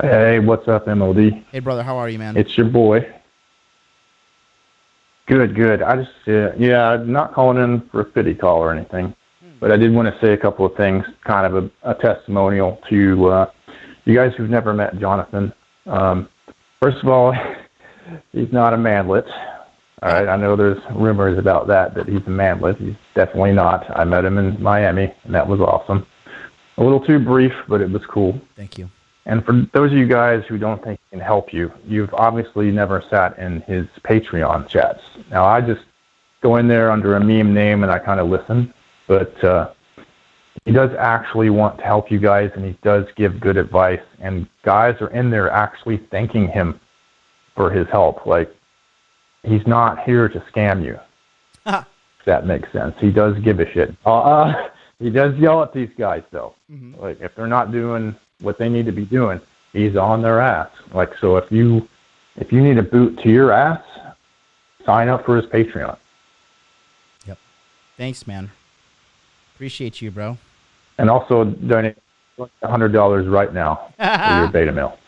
Hey, what's up, MLD? Hey, brother. How are you, man? It's your boy. Good. I just, I'm not calling in for a pity call or anything, but I did want to say a couple of things, kind of a testimonial to you guys who've never met Jonathan. First of all, he's not a manlet. All right, I know there's rumors about that he's a manlet. He's definitely not. I met him in Miami, and that was awesome. A little too brief, but it was cool. Thank you. And for those of you guys who don't think he can help you, you've obviously never sat in his Patreon chats. Now, I just go in there under a meme name and I kind of listen, but he does actually want to help you guys, and he does give good advice, and guys are in there actually thanking him for his help. Like, he's not here to scam you, if that makes sense. He does give a shit. He does yell at these guys, though. Mm-hmm. Like, if they're not doing what they need to be doing, he's on their ass. Like, so if you need a boot to your ass, sign up for his Patreon. Yep. Thanks, man. Appreciate you, bro. And also donate $100 right now for your beta mail.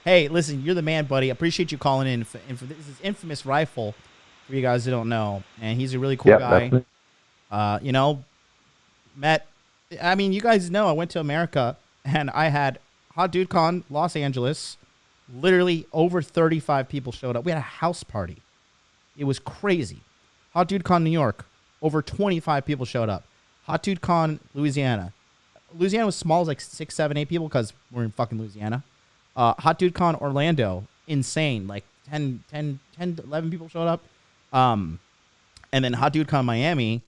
Hey, listen, you're the man, buddy. Appreciate you calling in. This is Infamous Rifle, for you guys who don't know, and he's a really cool guy. You guys know I went to America, and I had Hot Dude Con Los Angeles. Literally over 35 people showed up. We had a house party. It was crazy. Hot Dude Con New York, over 25 people showed up. Hot Dude Con Louisiana. Louisiana was small, it was like 6, 7, 8 people because we're in fucking Louisiana. Hot Dude Con Orlando, insane. Like 10, 11 people showed up. And then Hot Dude Con Miami.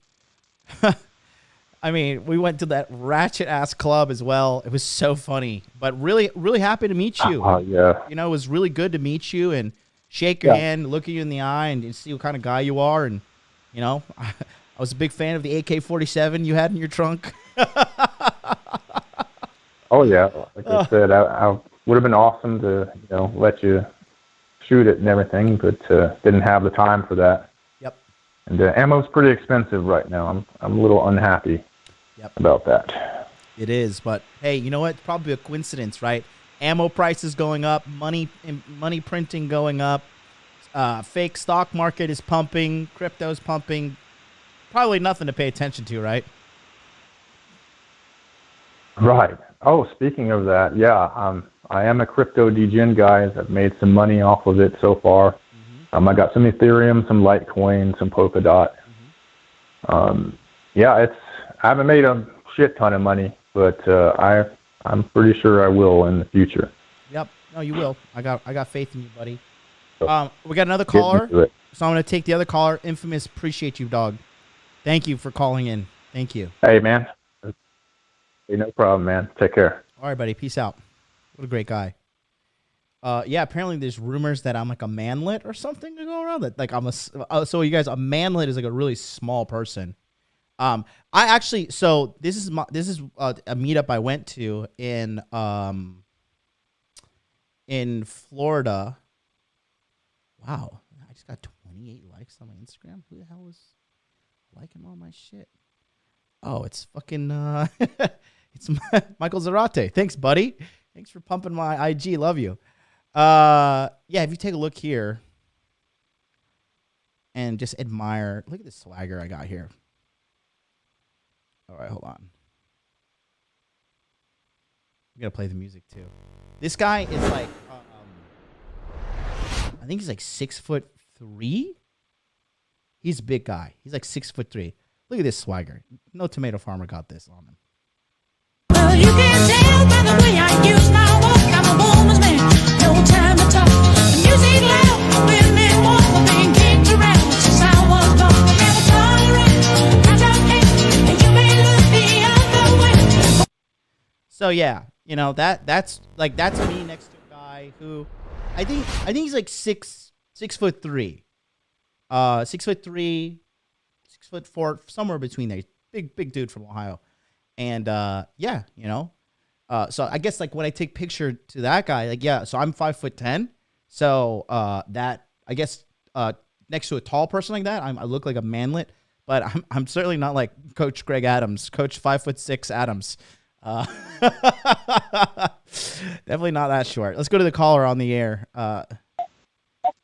I mean, we went to that ratchet ass club as well. It was so funny, but really, really happy to meet you. Yeah. You know, it was really good to meet you and shake your hand, look at you in the eye, and see what kind of guy you are. And you know, I was a big fan of the AK-47 you had in your trunk. Oh yeah, like I said, I would have been awesome to let you shoot it and everything, but didn't have the time for that. Yep. And ammo's pretty expensive right now. I'm a little unhappy. About that. It is, but hey, you know what? It's probably a coincidence, right? Ammo prices going up, money printing going up, fake stock market is pumping, crypto's pumping. Probably nothing to pay attention to, right? Right. Oh, speaking of that, yeah, I am a crypto degen, guys. I've made some money off of it so far. Mm-hmm. I got some Ethereum, some Litecoin, some Polkadot. Mm-hmm. I haven't made a shit ton of money, but I'm pretty sure I will in the future. Yep. No, you will. I got faith in you, buddy. We got another caller, so I'm going to take the other caller. Infamous, appreciate you, dog. Thank you for calling in. Thank you. Hey, man. Hey, no problem, man. Take care. All right, buddy. Peace out. What a great guy. Apparently there's rumors that I'm like a manlet or something to go around. That like I'm so you guys, a manlet is like a really small person. This is a meetup I went to in Florida. Wow, I just got 28 likes on my Instagram. Who the hell is liking all my shit? Oh, it's fucking it's Michael Zarate. Thanks, buddy. Thanks for pumping my IG. Love you. If you take a look here and just admire, look at this swagger I got here. All right, hold on. We gotta play the music too. This guy is like, I think he's like 6'3". He's a big guy. He's like 6'3". Look at this swagger. No tomato farmer got this on him. Well, you can tell by the way I use my walk. I'm a woman's man. No time to talk. The music loud. Women want for being kicked around since I was born. Never tolerate. I don't hate. And you may look me So yeah, you know, that's me next to a guy who I think he's like 6'3", 6'3", 6'4", somewhere between there. Big dude from Ohio, and yeah, you know, so I guess like when I take picture to that guy, like yeah, so I'm 5'10", so that I guess next to a tall person like that, I look like a manlet, but I'm certainly not like Coach Greg Adams, Coach 5'6" Adams. Definitely not that short. Let's go to the caller on the air.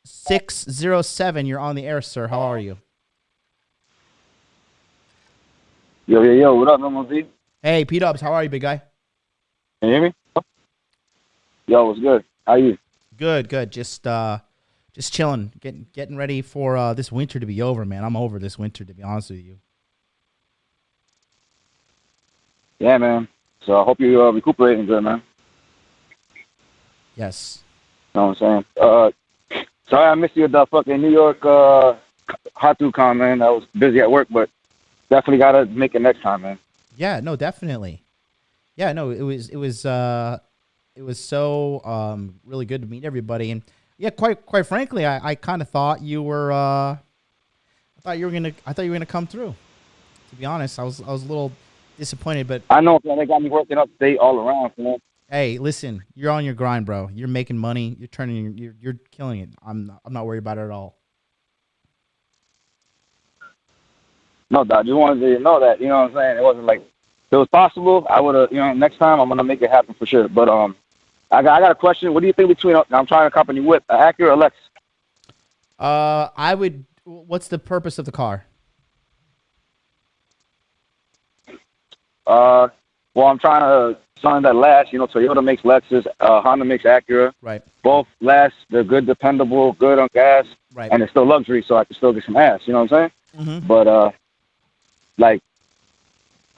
607, you're on the air, sir. How are you? Yo, what up, MLZ? Hey, P-Dubs, how are you, big guy? Can you hear me? Yo, what's good? How you? Good. Just chilling, getting ready for this winter to be over, man. I'm over this winter, to be honest with you. Yeah, man. So I hope you're recuperating good, man. Yes. Know what I'm saying? Sorry I missed you at the fucking New York hot dog con, man. I was busy at work, but definitely gotta make it next time, man. Yeah, no, definitely. Yeah, no, it was so really good to meet everybody, and yeah, quite frankly, I kind of thought you were I thought you were gonna come through. To be honest, I was a little disappointed, but I know, man, they got me working upstate all around, man. Hey, listen, you're on your grind, bro. You're making money. You're killing it. I'm not worried about it at all. No, I just wanted you to know that, you know what I'm saying? It wasn't like, if it was possible, I would have, you know, next time I'm going to make it happen for sure. But I got a question. What do you think between, I'm trying to accompany with, an Acura or Lexus? What's the purpose of the car? Well, I'm trying to something that lasts. You know, Toyota makes Lexus, Honda makes Acura. Right. Both last. They're good, dependable, good on gas. Right. And it's still luxury, so I can still get some ass. You know what I'm saying? Mm-hmm. But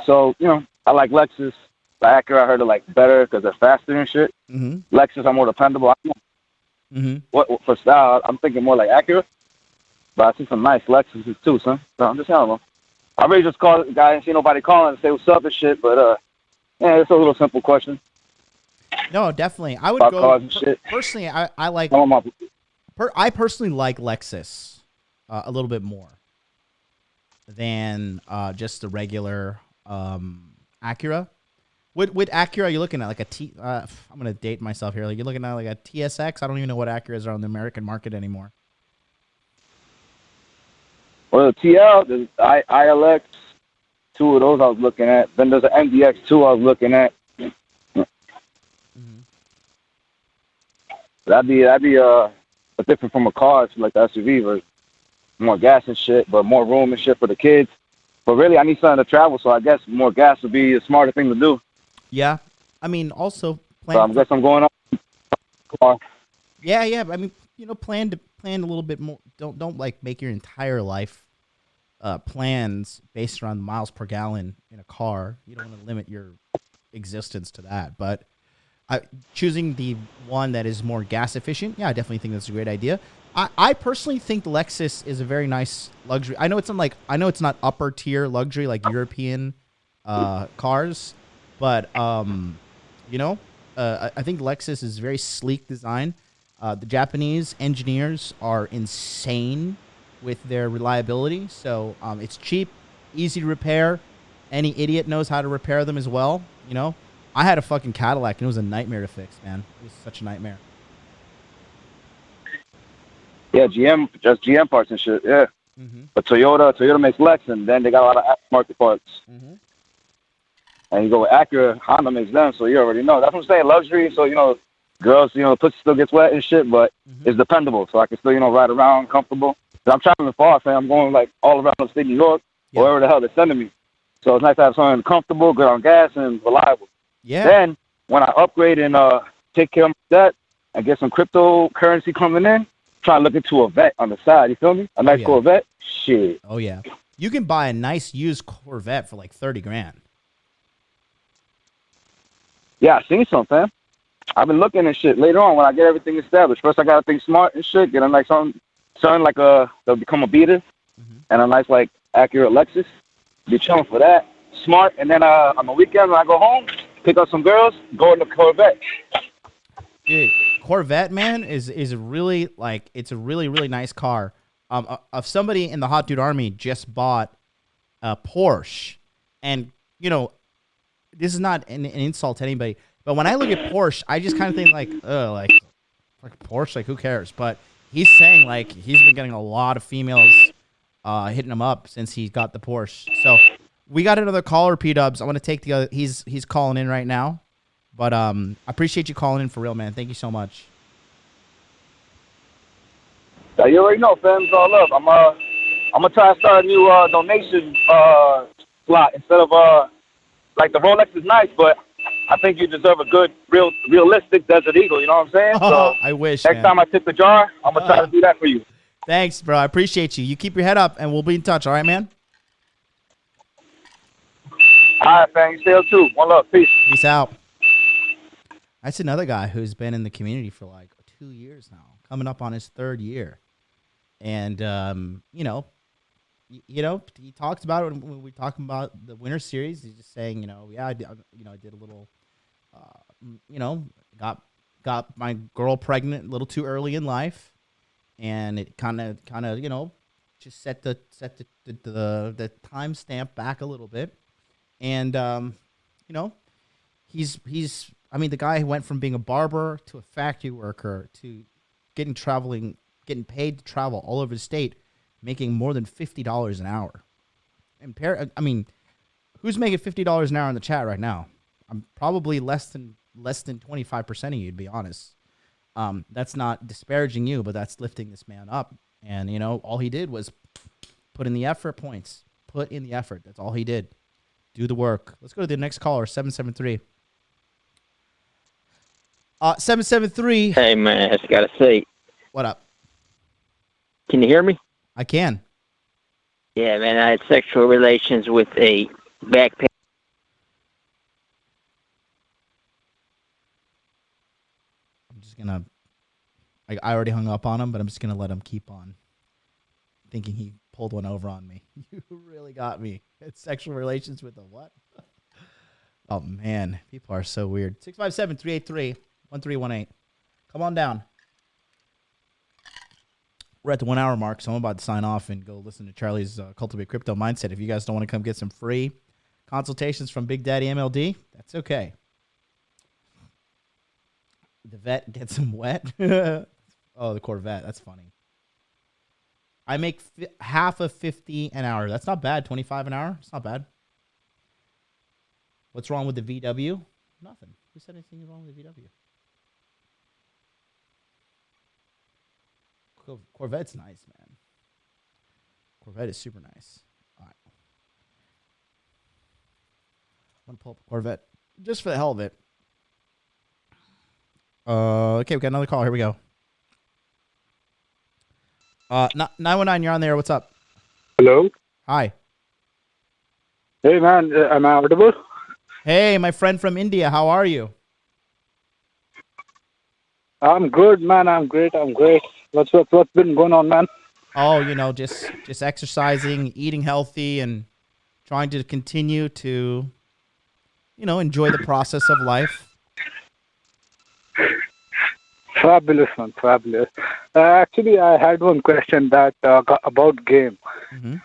so you know, I like Lexus. The Acura I heard are like better because they're faster and shit. Mm-hmm. Lexus are more dependable. Mm-hmm. What for style? I'm thinking more like Acura, but I see some nice Lexuses too, son. So I'm just telling them. I really just called the guy and see nobody calling and say what's up and shit, but yeah, it's a little simple question. No, definitely. I would about go cars and shit. Personally. I like. I personally like Lexus a little bit more than just the regular Acura. What Acura are you looking at? Like a T? I'm gonna date myself here. Like you're looking at like a TSX. I don't even know what Acuras are on the American market anymore. Well, the TL, the ILX, two of those I was looking at. Then there's an MDX2 I was looking at. Mm-hmm. That'd be different from a car. It's like the SUV version. More gas and shit, but more room and shit for the kids. But really, I need something to travel, so I guess more gas would be a smarter thing to do. Yeah, I mean, also plan. So I guess I'm going on. Yeah. I mean, you know, plan a little bit more. Don't like make your entire life plans based around miles per gallon in a car. You don't want to limit your existence to that. But choosing the one that is more gas efficient, yeah, I definitely think that's a great idea. I personally think the Lexus is a very nice luxury. I know it's not upper tier luxury like European cars, but you know, I think Lexus is very sleek design. The Japanese engineers are insane with their reliability, so it's cheap, easy to repair. Any idiot knows how to repair them as well. You know, I had a fucking Cadillac and it was a nightmare to fix, man. It was such a nightmare. Yeah, GM parts and shit. Yeah, but Toyota makes Lex, and then they got a lot of aftermarket parts. Mm-hmm. And you go with Acura, Honda makes them, so you already know. That's what I'm saying, luxury. So you know, girls, you know, the pussy still gets wet and shit, but it's dependable, so I can still, you know, ride around comfortable. I'm traveling far, fam. I'm going like all around the state of New York, wherever the hell they're sending me. So it's nice to have something comfortable, good on gas, and reliable. Yeah. Then when I upgrade and take care of that and get some cryptocurrency coming in, try to look into a Vet on the side. You feel me? A nice Corvette. Shit. Oh yeah. You can buy a nice used Corvette for like $30,000. Yeah, I seen some, fam. I've been looking at shit later on when I get everything established. First, I gotta think smart and shit. Get a nice something like they'll become a beater, and a nice like Acura Lexus. Be chilling for that. Smart, and then on the weekend when I go home, pick up some girls, go in the Corvette. Dude, Corvette, man, is really like, it's a really, really nice car. Of somebody in the Hot Dude Army just bought a Porsche, and you know, this is not an insult to anybody, but when I look at Porsche, I just kind of think like Porsche, like who cares? But he's saying like he's been getting a lot of females hitting him up since he got the Porsche. So we got another caller, P-Dubs. I want to take the other. He's calling in right now. But I appreciate you calling in for real, man. Thank you so much. Yeah, you already know, fam. It's all love. I'm gonna try to start a new donation slot instead of like the Rolex is nice, but I think you deserve a good, realistic Desert Eagle. You know what I'm saying? So I wish. Next time I tip the jar, I'm gonna try to do that for you. Thanks, bro. I appreciate you. You keep your head up, and we'll be in touch. All right, man. All right, fam. You stay too. One love. Peace. Peace out. That's another guy who's been in the community for like 2 years now, coming up on his 3rd year. And, you know, he talks about it when we talk about the winter series. He's just saying, I did a little, got my girl pregnant a little too early in life. And it kind of, just set the time stamp back a little bit. And, he's the guy who went from being a barber to a factory worker to getting paid to travel all over the state, making more than $50 an hour. And who's making $50 an hour in the chat right now? I'm probably less than 25% of you, to be honest. That's not disparaging you, but that's lifting this man up. And all he did was put in the effort points. Put in the effort. That's all he did. Do the work. Let's go to the next caller, 773. 773. Hey, man, I just got to say. What up? Can you hear me? I can. Yeah, man, I had sexual relations with a backpack. I'm just going to... I already hung up on him, but I'm just going to let him keep on thinking he pulled one over on me. You really got me. It's sexual relations with a what? Oh, man. People are so weird. 657-383-1318. Come on down. We're at the 1 hour mark, so I'm about to sign off and go listen to Charlie's Cultivate Crypto Mindset. If you guys don't want to come get some free consultations from Big Daddy MLD, that's okay. The vet gets him wet. Oh, the Corvette. That's funny. I make half of 50 an hour. That's not bad. 25 an hour. It's not bad. What's wrong with the VW? Nothing. Who said anything is wrong with the VW? Corvette's nice, man. Corvette is super nice. All right. I'm going to pull up a Corvette just for the hell of it. Okay, we got another call. Here we go. 919, you're on there. What's up? Hello. Hi. Hey, man. Am I audible? Hey, my friend from India. How are you? I'm good, man. I'm great. What's been going on, man? Oh, just exercising, eating healthy, and trying to continue to, enjoy the process of life. Fabulous, man. Fabulous. Actually, I had one question that about game. Mm-hmm.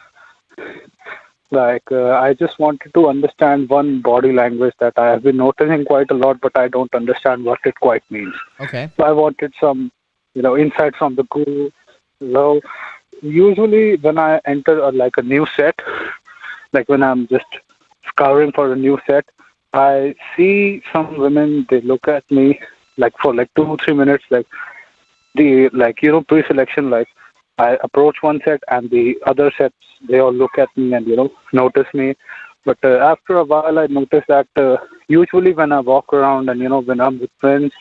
I just wanted to understand one body language that I have been noticing quite a lot, but I don't understand what it quite means. Okay. So I wanted some, insight from the guru. So usually when I enter a new set, like when I'm just scouring for a new set, I see some women, they look at me for 2-3 minutes, pre-selection, I approach one set and the other sets, they all look at me and, notice me. But after a while, I notice that usually when I walk around and, when I'm with friends,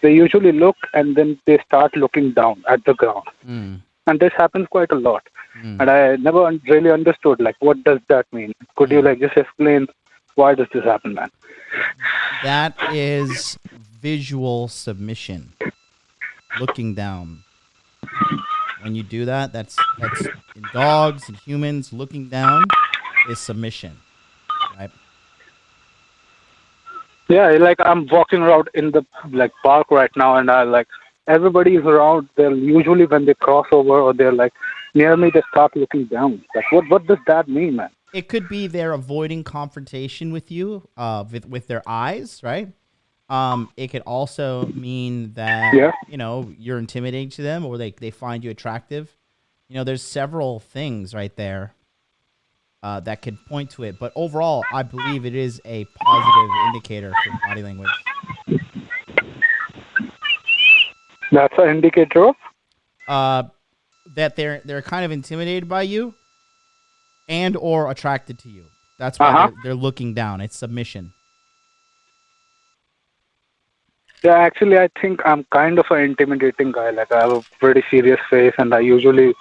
they usually look and then they start looking down at the ground. Mm. And this happens quite a lot. And I never really understood, what does that mean? Could you, just explain why does this happen, man? That is visual submission. Looking down. When you do that, that's in dogs and humans. Looking down is submission, right? Yeah, like I'm walking around in the like park right now, and I like everybody is around. They're usually when they cross over or they're like near me, they start looking down. Like, what does that mean, man? It could be they're avoiding confrontation with you, with their eyes, right? It could also mean that you're intimidating to them, or they find you attractive. There's several things right there that could point to it. But overall, I believe it is a positive indicator for body language. That's an indicator of that they're kind of intimidated by you and or attracted to you. That's why they're looking down. It's submission. Yeah, actually, I think I'm kind of an intimidating guy. Like, I have a pretty serious face, and I usually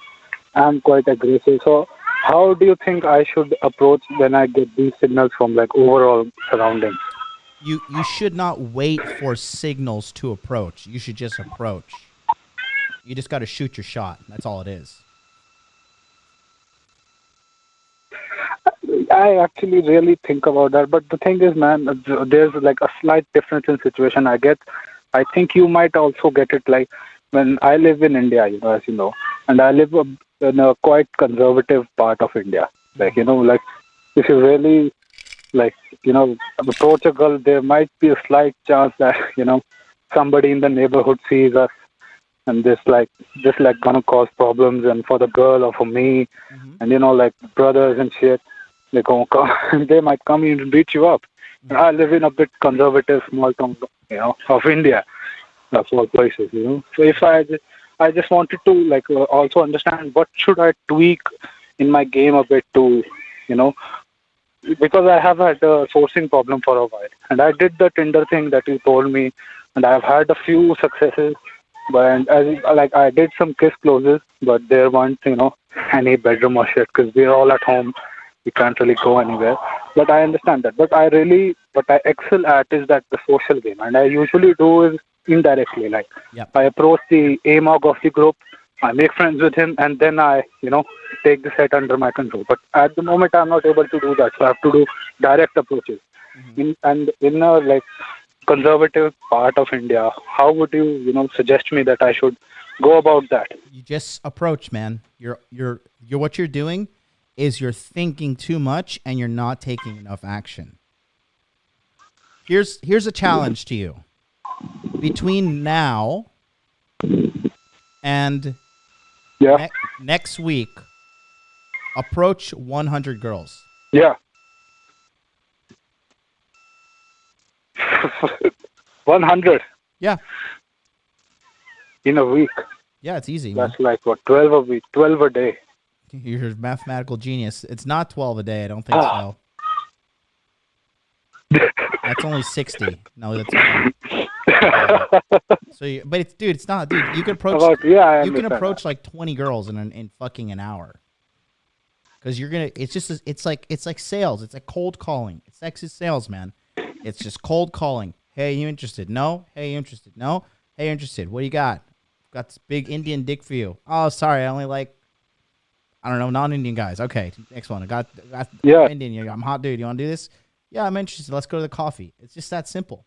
am quite aggressive. So, how do you think I should approach when I get these signals from like overall surroundings? You should not wait for signals to approach. You should just approach. You just got to shoot your shot. That's all it is. I actually really think about that, but the thing is, man, there's like a slight difference in situation. I think you might also get it. Like when I live in India, as you know, and I live in a quite conservative part of India. Like like if you really like approach a girl, there might be a slight chance that somebody in the neighborhood sees us, and this gonna cause problems, and for the girl or for me, and like brothers and shit. They might come in and beat you up. And I live in a bit conservative small town, of India, of all places, So if I just wanted to like also understand what should I tweak in my game a bit to, because I have had a sourcing problem for a while, and I did the Tinder thing that you told me, and I've had a few successes, but I did some kiss closes, but there weren't any bedroom or shit because we're all at home. We can't really go anywhere. But I understand that. What I excel at is that the social game. And I usually do is indirectly. Like I approach the AMOG of the group, I make friends with him, and then I, take the set under my control. But at the moment, I'm not able to do that. So I have to do direct approaches. In a like conservative part of India, how would you, suggest me that I should go about that? You just approach, man. You're what you're doing is you're thinking too much and you're not taking enough action. Here's a challenge to you. Between now and next week, approach 100 girls. Yeah. 100? Yeah. In a week? Yeah, it's easy. That's like, what, 12 a week, 12 a day. You're a mathematical genius. It's not 12 a day. I don't think so. That's only 60. No, that's but it's not, dude. You can approach. You can approach like 20 girls in fucking an hour. Because it's like sales. It's like cold calling. It's sexist sales, man. It's just cold calling. Hey, you interested? No. Hey, you interested? No. Hey, you interested? What do you got? Got this big Indian dick for you. Oh, sorry, I only like. I don't know, non-Indian guys. Okay, next one. I got Indian. I'm hot dude. You want to do this? Yeah, I'm interested. Let's go to the coffee. It's just that simple.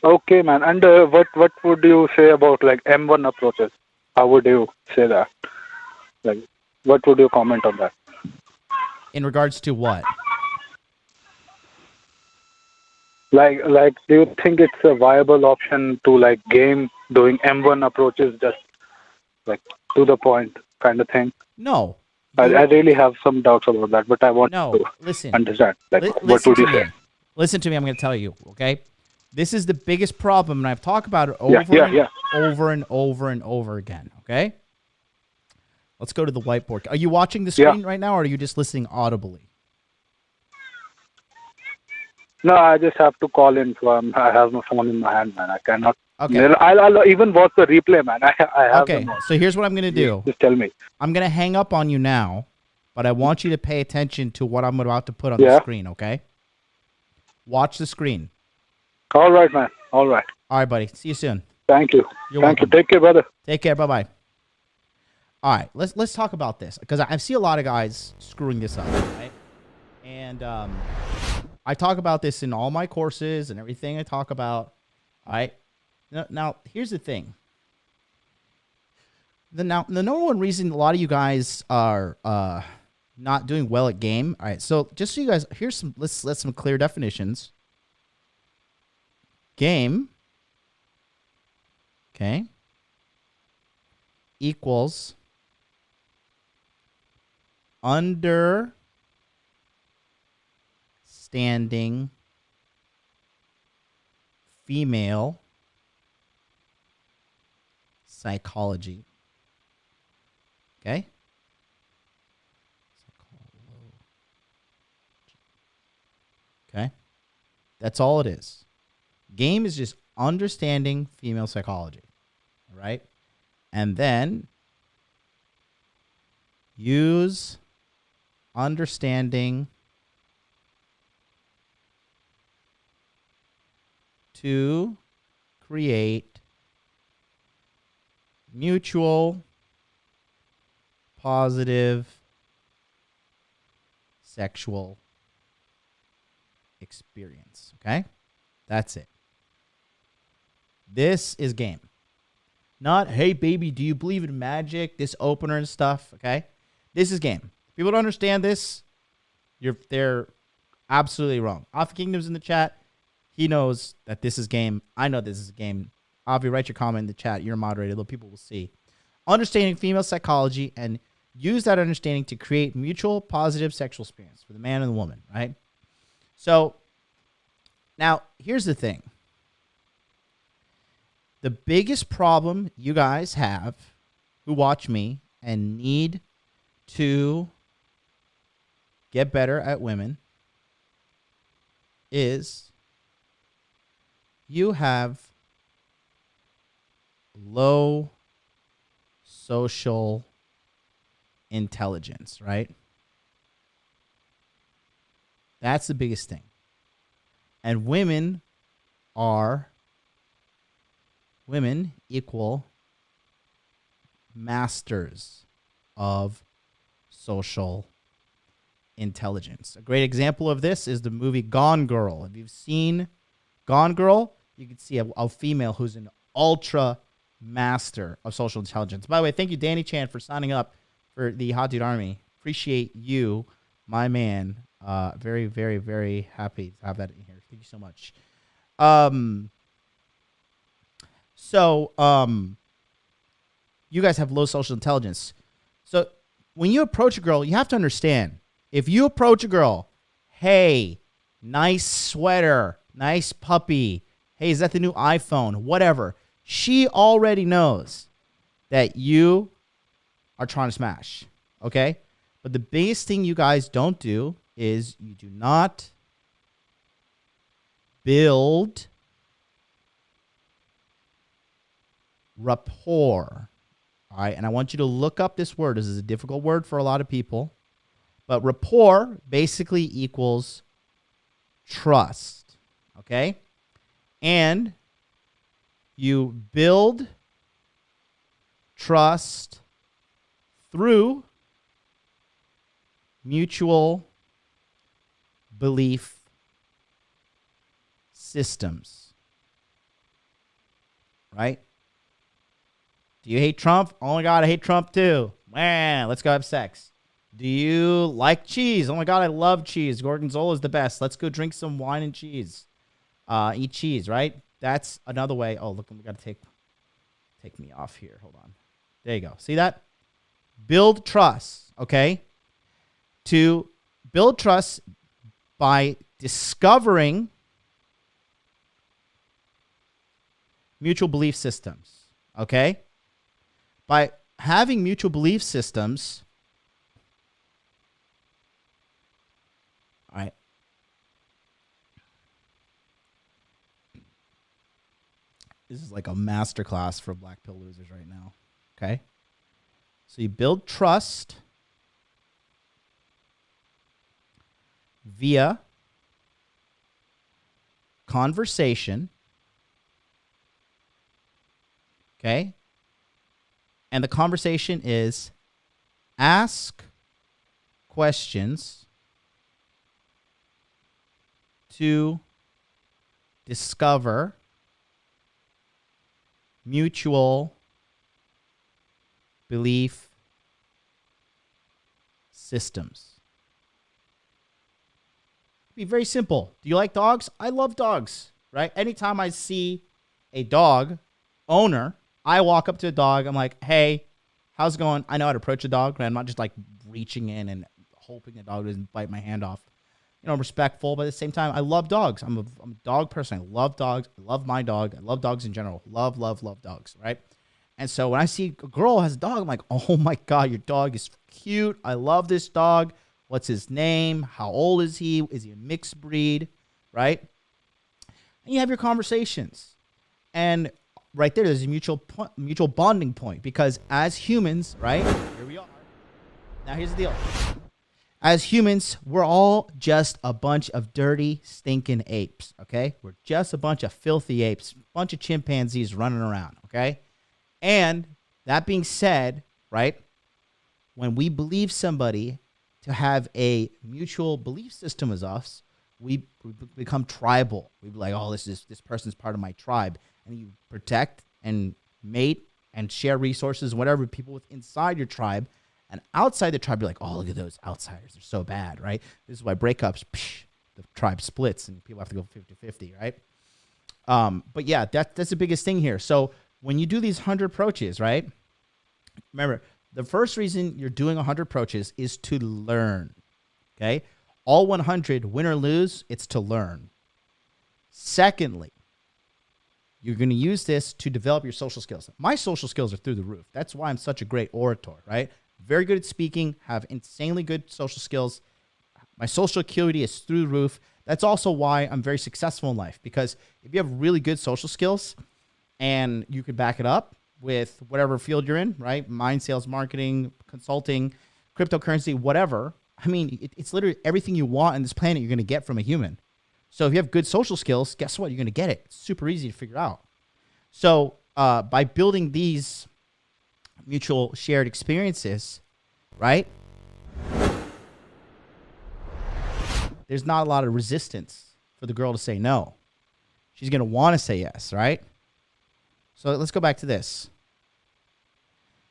Okay, man. And what would you say about like M1 approaches? How would you say that? Like, what would you comment on that? In regards to what? Like, do you think it's a viable option to like game doing M1 approaches just like to the point kind of thing? No. I really have some doubts about that, but I want to understand. Like, what would you say? Listen to me. I'm going to tell you, okay? This is the biggest problem, and I've talked about it over and over again, okay? Let's go to the whiteboard. Are you watching the screen right now, or are you just listening audibly? No, I just have to call in. So I have my phone in my hand, man. I cannot. Okay. I'll even watch the replay, man. I have. Okay, so here's what I'm going to do. Just tell me. I'm going to hang up on you now, but I want you to pay attention to what I'm about to put on the screen, okay? Watch the screen. All right, man. All right. All right, buddy. See you soon. Thank you. You're welcome. Take care, brother. Take care. Bye-bye. All right, let's talk about this because I see a lot of guys screwing this up, right? And I talk about this in all my courses and everything I talk about. All right. Now here's the thing. The number one reason a lot of you guys are not doing well at game. All right. So just so you guys, let's some clear definitions. Game. Okay. Equals understanding female psychology. Okay? Okay? That's all it is. Game is just understanding female psychology. All right? And then use understanding to create mutual positive sexual experience. Okay? That's it. This is game. Not, hey, baby, do you believe in magic? This opener and stuff. Okay? This is game. If people don't understand this, they're absolutely wrong. Alpha Kingdom's in the chat. He knows that this is game. I know this is a game. Avi, write your comment in the chat. You're a moderator. Little people will see. Understanding female psychology and use that understanding to create mutual positive sexual experience for the man and the woman, right? So now here's the thing. The biggest problem you guys have who watch me and need to get better at women is you have low social intelligence, right? That's the biggest thing. And women equal masters of social intelligence. A great example of this is the movie Gone Girl. If you've seen Gone Girl, you can see a female who's an ultra master of social intelligence. By the way, thank you, Danny Chan, for signing up for the Hot Dude Army. Appreciate you, my man. Very, very, very happy to have that in here. Thank you so much. You guys have low social intelligence. So when you approach a girl, you have to understand, if you approach a girl, hey, nice sweater, nice puppy, hey, is that the new iPhone? Whatever. She already knows that you are trying to smash, okay? But the biggest thing you guys don't do is you do not build rapport, all right? And I want you to look up this word. This is a difficult word for a lot of people. But rapport basically equals trust, okay? And you build trust through mutual belief systems, right? Do you hate Trump? Oh my God, I hate Trump too. Man, let's go have sex. Do you like cheese? Oh my God, I love cheese. Gorgonzola is the best. Let's go drink some wine and cheese. Eat cheese, right? That's another way. Oh, look, we got to take me off here. Hold on. There you go. See that? Build trust, okay? To build trust by discovering mutual belief systems, okay? By having mutual belief systems, all right. This is like a masterclass for black pill losers right now, okay? So you build trust via conversation, okay? And the conversation is ask questions to discover mutual belief systems. Be very simple. Do you like dogs? I love dogs, right? Anytime I see a dog owner, I walk up to a dog. I'm like, hey, how's it going? I know how to approach a dog, but I'm not just like reaching in and hoping the dog doesn't bite my hand off. You know, I'm respectful, but at the same time, I love dogs. I'm a dog person. I love dogs. I love my dog. I love dogs in general. Love dogs, right? And so when I see a girl has a dog, I'm like, oh my God, your dog is cute. I love this dog. What's his name? How old is he? Is he a mixed breed? Right? And you have your conversations. And right there's a mutual bonding point, because as humans, right? Here we are. Now here's the deal. As humans, we're all just a bunch of dirty, stinking apes, okay? We're just a bunch of filthy apes, a bunch of chimpanzees running around, okay? And that being said, right, when we believe somebody to have a mutual belief system as us, we become tribal. We be like, oh, this person's part of my tribe. And you protect and mate and share resources, whatever, people with inside your tribe. And outside the tribe, you're like, oh, look at those outsiders. They're so bad, right? This is why breakups, the tribe splits and people have to go 50-50, right? But yeah, that's the biggest thing here. So when you do these 100 approaches, right? Remember, the first reason you're doing 100 approaches is to learn, okay? All 100, win or lose, it's to learn. Secondly, you're going to use this to develop your social skills. My social skills are through the roof. That's why I'm such a great orator, right? Very good at speaking, have insanely good social skills. My social acuity is through the roof. That's also why I'm very successful in life, because if you have really good social skills and you can back it up with whatever field you're in, right? Mind, sales, marketing, consulting, cryptocurrency, whatever. I mean, it's literally everything you want on this planet you're going to get from a human. So if you have good social skills, guess what? You're going to get it. It's super easy to figure out. So by building these mutual shared experiences, right? There's not a lot of resistance for the girl to say no. She's going to want to say yes, right? So let's go back to this.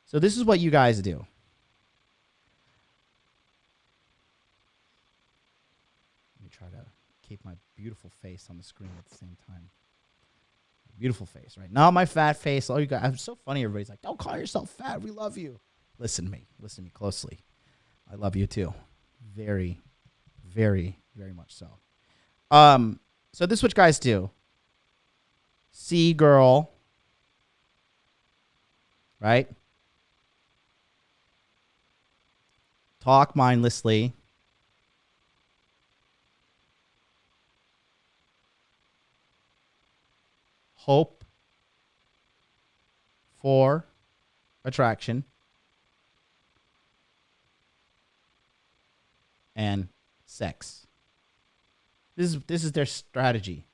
So this is what you guys do. Let me try to keep my beautiful face on the screen at the same time. Beautiful face, right? Not my fat face. All you guys, I'm so funny. Everybody's like, don't call yourself fat. We love you. Listen to me closely. I love you too. Very, very, very much so. So this is what guys do. See girl, right? Talk mindlessly. Hope for attraction. And sex. This is their strategy.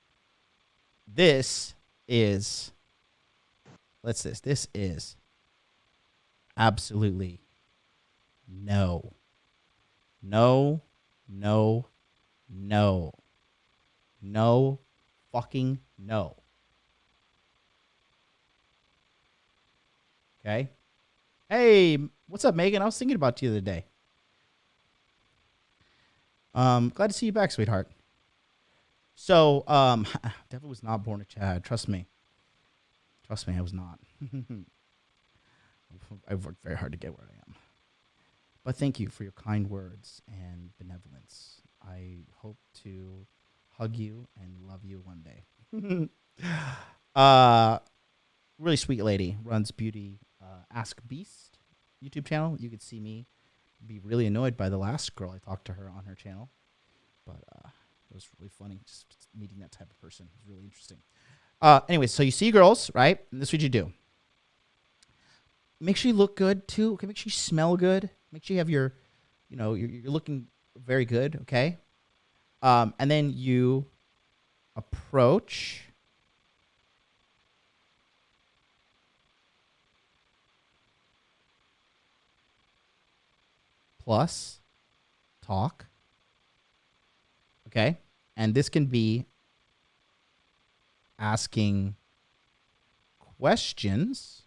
This is absolutely no. No, no, no. No fucking no. Okay? Hey, what's up, Megan? I was thinking about you the other day. Glad to see you back, sweetheart. So, Devil was not born a Chad. Trust me. Trust me, I was not. I've worked very hard to get where I am. But thank you for your kind words and benevolence. I hope to hug you and love you one day. Really sweet lady. Runs Beauty Ask Beast YouTube channel. You could see me be really annoyed by the last girl I talked to her on her channel. But it was really funny just meeting that type of person. It was really interesting. Anyway, so you see girls, right? And this is what you do. Make sure you look good too. Okay, make sure you smell good. Make sure you have your, you're looking very good. Okay. And then you approach. Plus talk. Okay. And this can be asking questions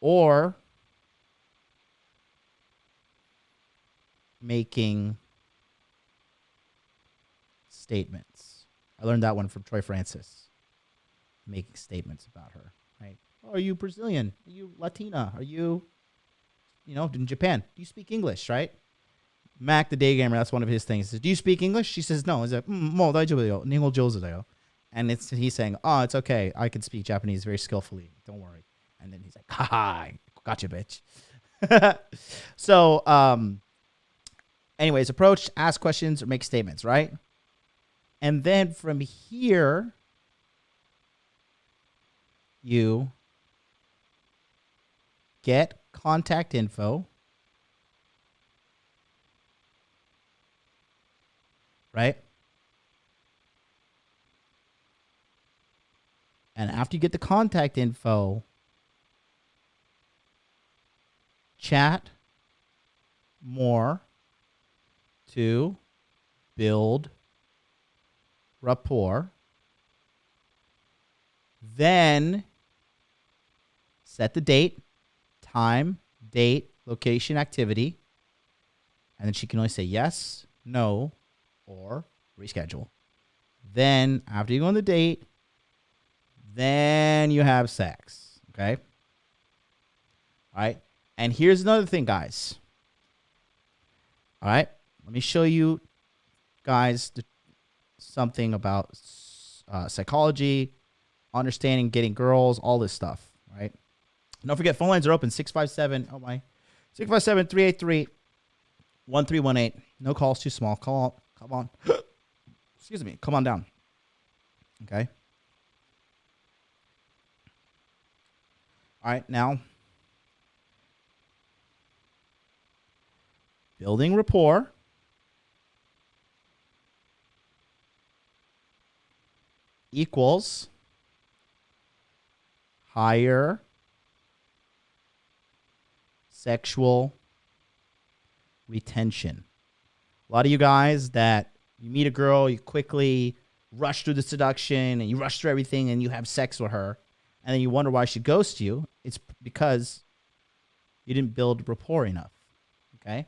or making statements. I learned that one from Troy Francis. Making statements about her, right? Oh, are you Brazilian? Are you Latina? Are you, in Japan? Do you speak English, right? Mac, the day gamer, that's one of his things. He says, do you speak English? She says, no. He's like, mo daijoubu nihongo jouzu da yo. And he's saying, oh, it's okay. I can speak Japanese very skillfully. Don't worry. And then he's like, ha, gotcha, bitch. So, anyways, approach, ask questions, or make statements, right? And then from here, you get contact info, right? And after you get the contact info, chat more to build rapport. Then set the date, time, date, location, activity. And then she can only say yes, no, or reschedule. Then after you go on the date, then you have sex. Okay? All right? And here's another thing, guys. All right? Let me show you guys something about psychology, understanding getting girls, all this stuff, right? Don't forget, phone lines are open, 657-383-1318. No calls too small. Come on. Excuse me. Come on down. Okay? All right, now, building rapport equals higher sexual retention. A lot of you guys that you meet a girl, you quickly rush through the seduction and you rush through everything and you have sex with her, and then you wonder why she ghosts you. It's because you didn't build rapport enough. Okay?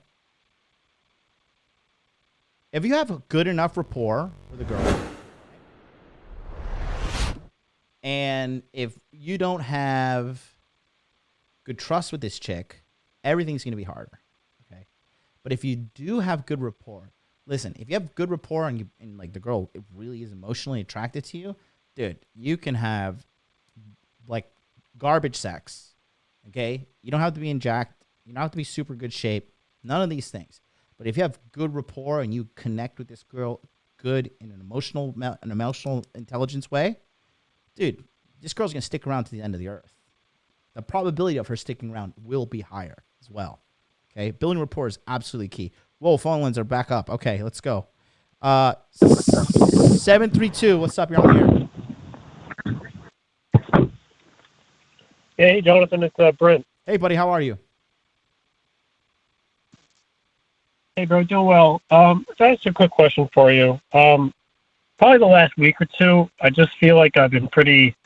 If you have a good enough rapport with a girl, and if you don't have good trust with this chick, everything's going to be harder. Okay? But if you do have good rapport, listen, if you have good rapport and like the girl it really is emotionally attracted to you, dude, you can have like garbage sex. Okay? You don't have to be jacked. You don't have to be super good shape. None of these things. But if you have good rapport and you connect with this girl good in an emotional intelligence way, dude, this girl's going to stick around to the end of the earth. The probability of her sticking around will be higher as well. Okay? Building rapport is absolutely key. Whoa, phone lines are back up. Okay, let's go. 732, what's up? You're on here. Hey, Jonathan, it's Brent. Hey, buddy, how are you? Hey, bro, doing well. That's a quick question for you. Probably the last week or two, I just feel like I've been pretty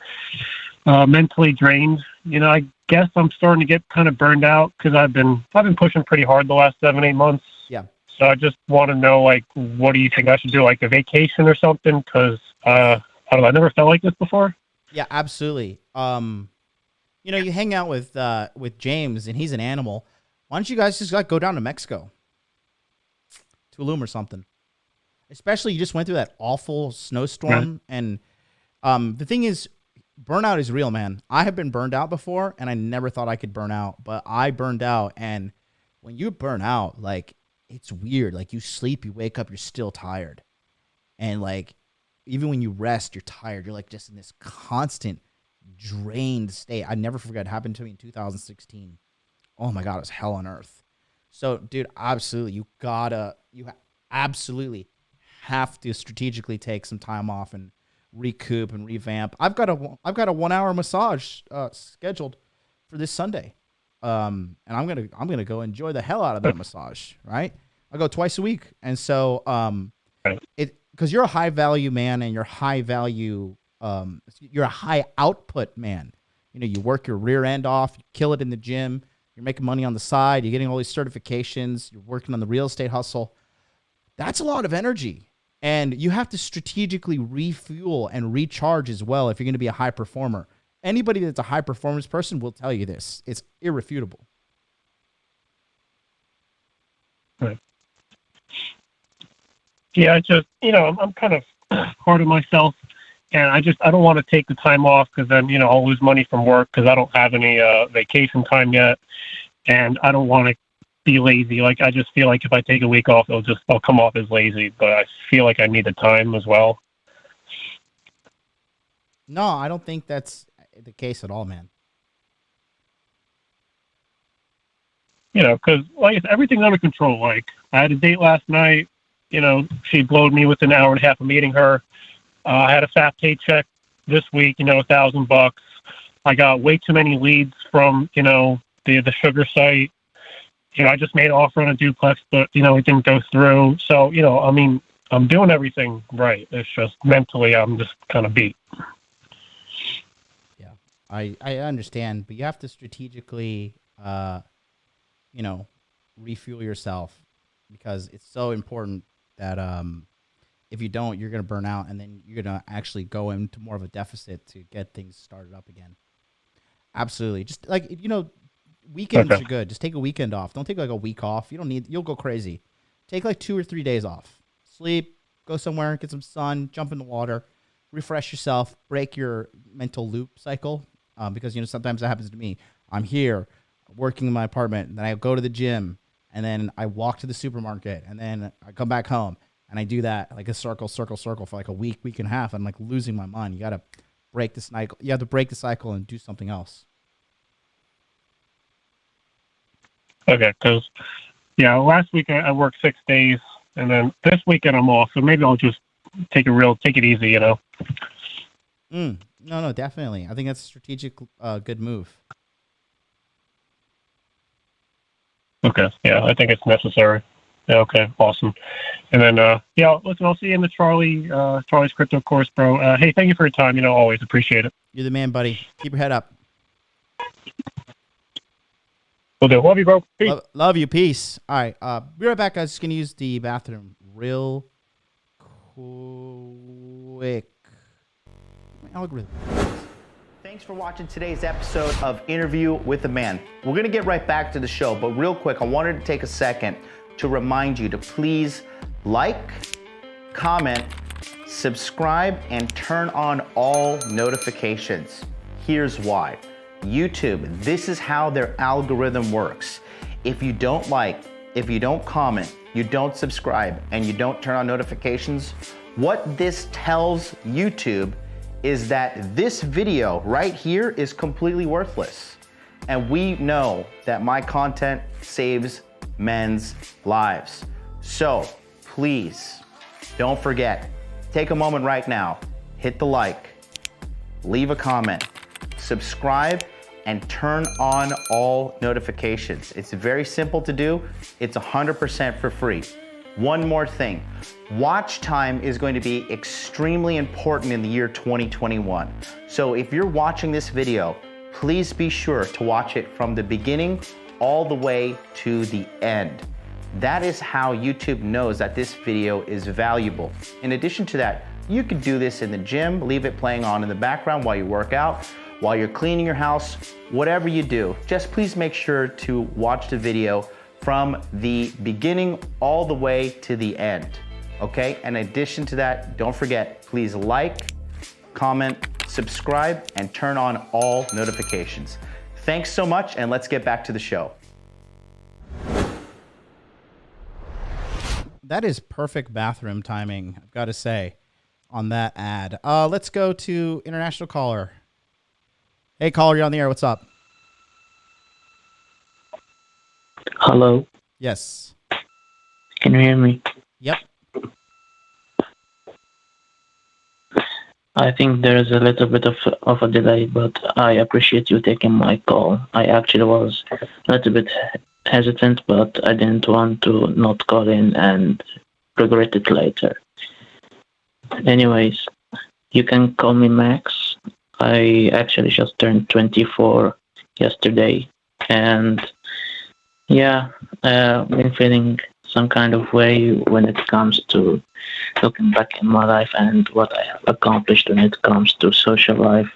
mentally drained. I guess I'm starting to get kind of burned out because I've been pushing pretty hard the last 7-8 months. Yeah. So I just want to know, like, what do you think I should do, like a vacation or something? Because I don't know, I never felt like this before. Yeah, absolutely. You hang out with James, and he's an animal. Why don't you guys just go down to Mexico, Tulum or something? Especially you just went through that awful snowstorm, and the thing is, burnout is real, man. I have been burned out before, and I never thought I could burn out, but I burned out, and when you burn out, like, it's weird. Like, you sleep, you wake up, you're still tired, and like, even when you rest, you're tired. You're like just in this constant drained state. I never forget it happened to me in 2016. Oh my God, it was hell on earth. So, dude, absolutely, you absolutely have to strategically take some time off and recoup and revamp. I've got a 1 hour massage scheduled for this Sunday. and I'm gonna go enjoy the hell out of that massage, right? I go twice a week, and so because you're a high value man and you're high value, you're a high output man. You know, you work your rear end off, you kill it in the gym, you're making money on the side, you're getting all these certifications, you're working on the real estate hustle. That's a lot of energy, and you have to strategically refuel and recharge as well if you're going to be a high performer. Anybody that's a high performance person will tell you this. It's irrefutable. Right. Yeah, I just, I'm kind of hard on myself, and I don't want to take the time off because then, I'll lose money from work because I don't have any vacation time yet, and I don't want to be lazy. Like, I just feel like if I take a week off, I'll come off as lazy, but I feel like I need the time as well. No, I don't think that's the case at all, man. Because everything's under control. Like, I had a date last night. She blowed me within an hour and a half of meeting her. I had a fat paycheck this week, $1,000. I got way too many leads from, the sugar site. I just made an offer on a duplex, but, it didn't go through. So, I'm doing everything right. It's just mentally, I'm just kind of beat. Yeah, I understand, but you have to strategically, refuel yourself because it's so important that if you don't, you're going to burn out, and then you're going to actually go into more of a deficit to get things started up again. Absolutely. Just like, weekends are good. Just take a weekend off. Don't take like a week off. You'll go crazy. Take like 2 or 3 days off. Sleep, go somewhere, get some sun, jump in the water, refresh yourself, break your mental loop cycle. Because, sometimes that happens to me. I'm here working in my apartment, and then I go to the gym, and then I walk to the supermarket, and then I come back home, and I do that like a circle for like a week and a half. I'm like losing my mind. You got to break the cycle. You have to break the cycle and do something else. Okay, because, last week I worked 6 days, and then this weekend I'm off, so maybe I'll just take it easy, No, definitely. I think that's a strategic, good move. Okay, yeah, I think it's necessary. Yeah, okay, awesome. And then, listen, I'll see you in the Charlie's crypto course, bro. Hey, thank you for your time. Always appreciate it. You're the man, buddy. Keep your head up. Will do. Love you, bro. Peace. Love you. Peace. All right. Be right back, guys. Just going to use the bathroom real quick. My algorithm. Thanks for watching today's episode of Interview with a Man. We're going to get right back to the show, but real quick, I wanted to take a second to remind you to please like, comment, subscribe, and turn on all notifications. Here's why. YouTube, this is how their algorithm works. If you don't like, if you don't comment, you don't subscribe, and you don't turn on notifications, what this tells YouTube is that this video right here is completely worthless. And we know that my content saves men's lives. So please don't forget, take a moment right now, hit the like, leave a comment, subscribe, and turn on all notifications. It's very simple to do. It's 100% for free. One more thing, watch time is going to be extremely important in the year 2021. So if you're watching this video, please be sure to watch it from the beginning all the way to the end. That is how YouTube knows that this video is valuable. In addition to that, you could do this in the gym, leave it playing on in the background while you work out, while you're cleaning your house, whatever you do. Just please make sure to watch the video from the beginning all the way to the end, okay? In addition to that, don't forget, please like, comment, subscribe, and turn on all notifications. Thanks so much, and let's get back to the show. That is perfect bathroom timing, I've got to say, on that ad. Let's go to international caller. Hey, caller, you're on the air. What's up? Hello. Yes. Can you hear me? Yep. I think there is a little bit of a delay, but I appreciate you taking my call. I actually was a little bit hesitant, but I didn't want to not call in and regret it later. Anyways, you can call me Max. I actually just turned 24 yesterday, and yeah, been feeling some kind of way when it comes to looking back in my life and what I have accomplished when it comes to social life,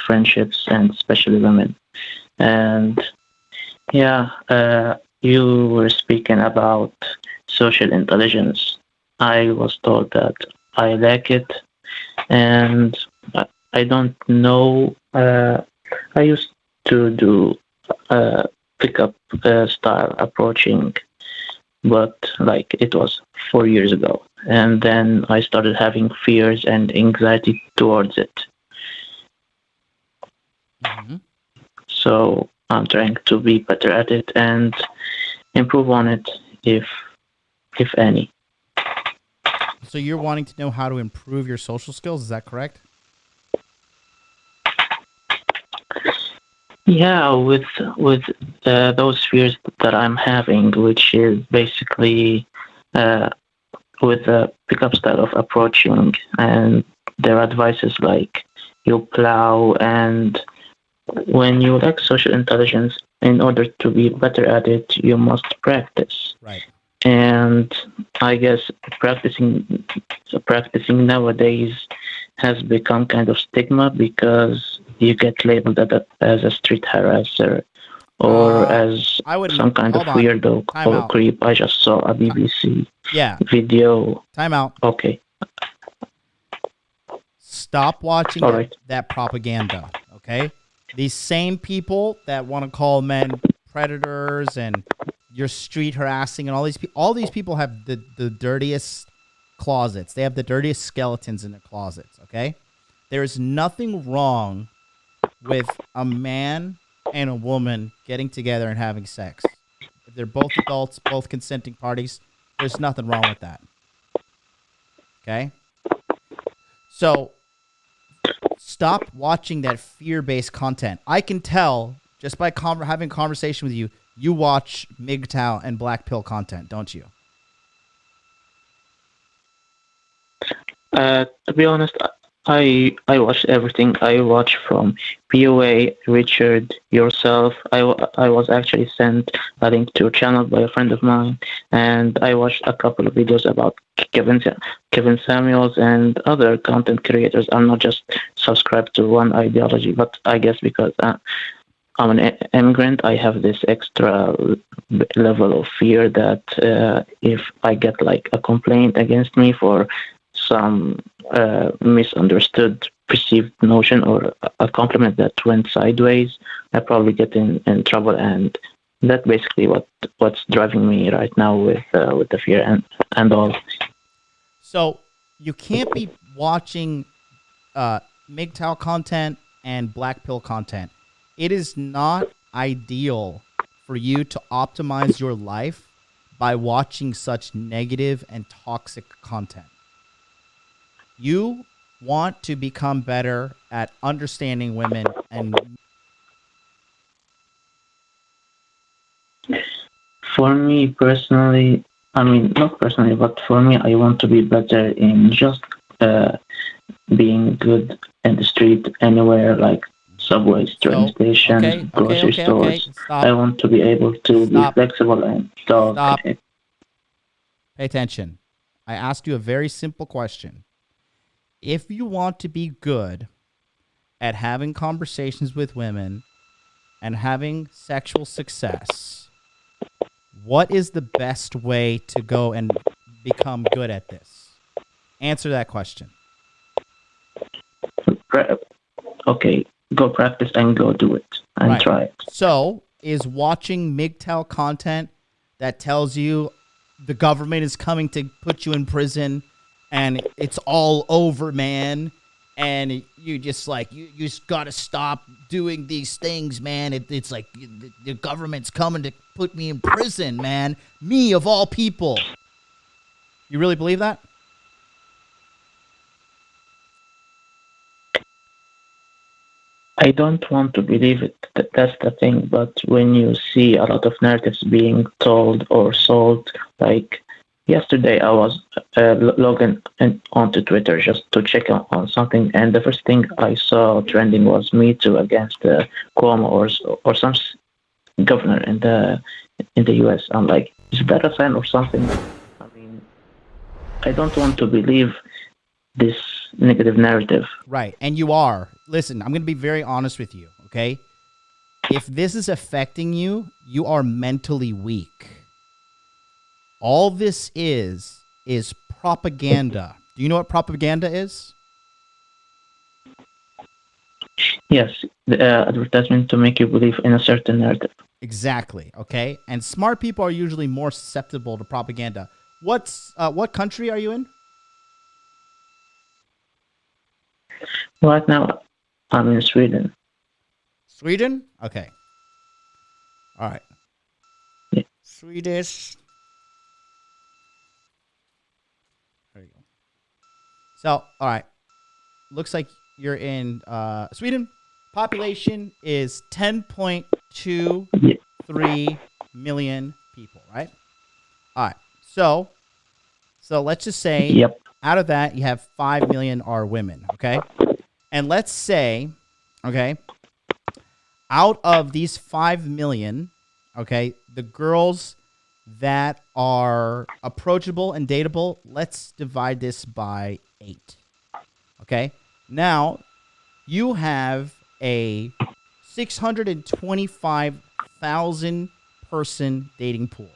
friendships, and especially women. And yeah, you were speaking about social intelligence. I was told that I lack it, and I don't know. I used to do pickup style approaching, but like it was 4 years ago. And then I started having fears and anxiety towards it. Mm-hmm. So I'm trying to be better at it and improve on it if any. So you're wanting to know how to improve your social skills, is that correct? Yeah, with those fears that I'm having, which is basically with the pickup style of approaching, and their advice is like you plow, and when you lack social intelligence, in order to be better at it, you must practice. Right. And I guess practicing nowadays has become kind of stigma because you get labeled as a street harasser or as some kind of weirdo or creep. I just saw a BBC video. Time out. Okay. Stop watching that propaganda, okay? These same people that want to call men predators and you're street harassing and all these people have the dirtiest closets. They have the dirtiest skeletons in their closets, okay? There is nothing wrong with a man and a woman getting together and having sex. If they're both adults, both consenting parties, there's nothing wrong with that. Okay? So stop watching that fear-based content. I can tell just by having a conversation with you, you watch MGTOW and Black Pill content, don't you? To be honest, I watched everything. I watched from POA, Richard, yourself. I was actually sent a link to a channel by a friend of mine, and I watched a couple of videos about Kevin Samuels and other content creators. I'm not just subscribed to one ideology, but I guess because I'm an immigrant, I have this extra level of fear that if I get like a complaint against me for some misunderstood perceived notion or a compliment that went sideways, I probably get in trouble, and that's basically what's driving me right now with the fear and all. So you can't be watching MGTOW content and Black Pill content. It is not ideal for you to optimize your life by watching such negative and toxic content. You want to become better at understanding women and... For me personally, I mean, not personally, but for me, I want to be better in just being good in the street, anywhere, like subways, train stations, grocery stores. I want to be able to be flexible and talk. Stop. Pay attention. I asked you a very simple question. If you want to be good at having conversations with women and having sexual success, what is the best way to go and become good at this? Answer that question. Okay, go practice and go do it and try it. So, is watching MGTOW content that tells you the government is coming to put you in prison and it's all over, man, and you just like, you just got to stop doing these things, man. It's like the government's coming to put me in prison, man. Me, of all people. You really believe that? I don't want to believe it. That's the thing. But when you see a lot of narratives being told or sold, like yesterday, I was logging onto Twitter just to check on something, and the first thing I saw trending was Me Too against Cuomo or some governor in the U.S. I'm like, is that a sign or something? I mean, I don't want to believe this negative narrative. Right. And you are. Listen, I'm going to be very honest with you, okay? If this is affecting you, you are mentally weak. All this is propaganda. Do you know what propaganda is? Yes, the advertisement to make you believe in a certain narrative. Exactly, okay? And smart people are usually more susceptible to propaganda. What country are you in? Right now, I'm in Sweden. Sweden? Okay. All right. Yeah. Swedish. There you go. So, all right. Looks like you're in Sweden. Population is 10.23 million people, right? All right. So let's just say out of that, you have 5 million are women, okay? And let's say, okay, out of these 5 million, okay, the girls that are approachable and dateable, let's divide this by 8, okay? Now, you have a 625,000 person dating pool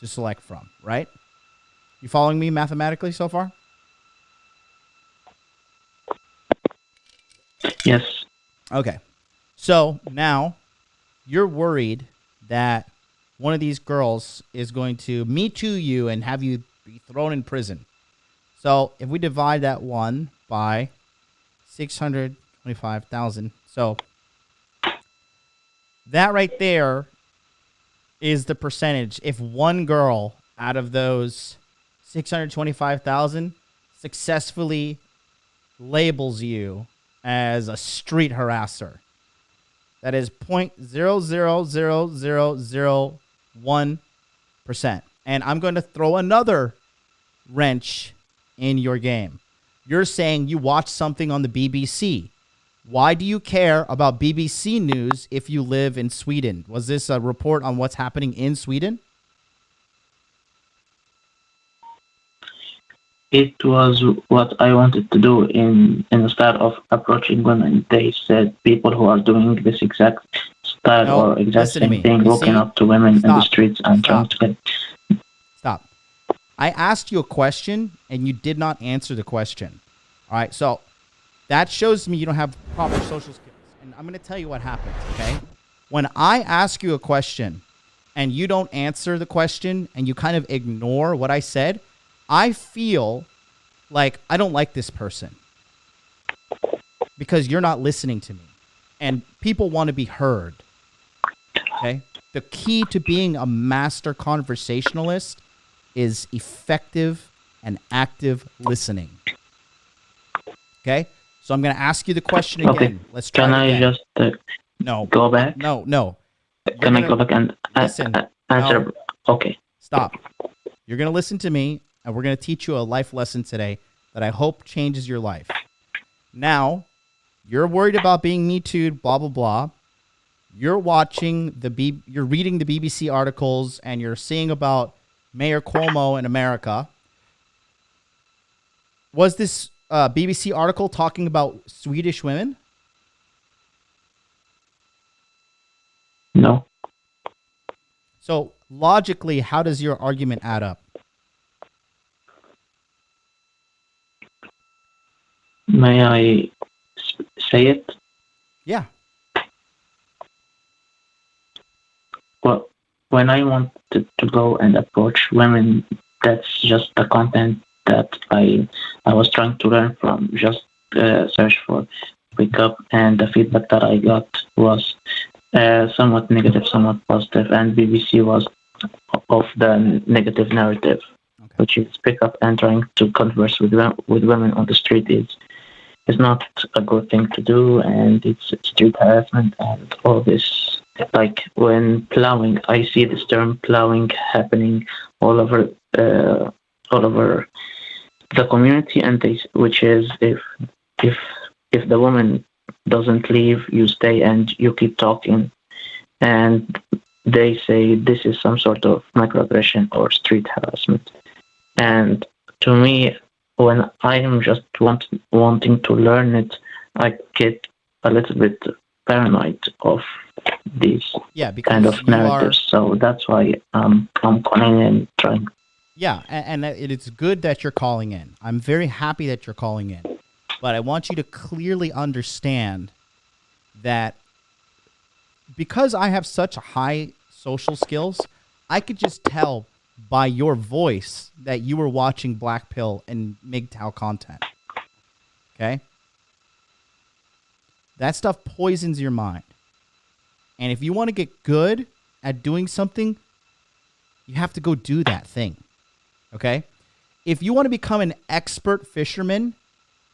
to select from, right? You following me mathematically so far? Yes. Okay. So now you're worried that one of these girls is going to Me Too you and have you be thrown in prison. So if we divide that one by 625,000, so that right there is the percentage. If one girl out of those 625,000 successfully labels you as a street harasser, that is 0.000001%. And I'm going to throw another wrench in your game. You're saying you watch something on the BBC. Why do you care about BBC News if you live in Sweden? Was this a report on what's happening in Sweden? It was what I wanted to do in the style of approaching women. They said people who are doing this exact style or exact same thing, walking up to women in the streets and trying to get... Stop. I asked you a question, and you did not answer the question. All right, so that shows me you don't have proper social skills. And I'm going to tell you what happens, okay? When I ask you a question, and you don't answer the question, and you kind of ignore what I said, I feel like I don't like this person because you're not listening to me. And people want to be heard, okay? The key to being a master conversationalist is effective and active listening. Okay? So I'm going to ask you the question again. Okay. Let's try Can it I again. just go back? No. Can I go back and listen. answer? No. Okay. Stop. You're going to listen to me, and we're going to teach you a life lesson today that I hope changes your life. Now, you're worried about being Me Too'd, blah, blah, blah. You're watching you're reading the BBC articles, and you're seeing about Mayor Cuomo in America. Was this BBC article talking about Swedish women? No. So logically, how does your argument add up? May I say it? Yeah. Well, when I want to go and approach women, that's just the content that I was trying to learn from. Just search for pickup, and the feedback that I got was somewhat negative, somewhat positive, and BBC was of the negative narrative, which is pickup and trying to converse with women on the street is is not a good thing to do, and it's street harassment and all this. Like when plowing, I see this term plowing happening all over the community, and which is if the woman doesn't leave, you stay and you keep talking, and they say this is some sort of microaggression or street harassment. And to me, when I am just wanting to learn it, I get a little bit paranoid of these kind of narratives. So that's why I'm calling and trying. Yeah, and it's good that you're calling in. I'm very happy that you're calling in. But I want you to clearly understand that because I have such high social skills, I could just tell by your voice that you were watching Black Pill and MGTOW content. Okay? That stuff poisons your mind. And if you want to get good at doing something, you have to go do that thing. Okay? If you want to become an expert fisherman,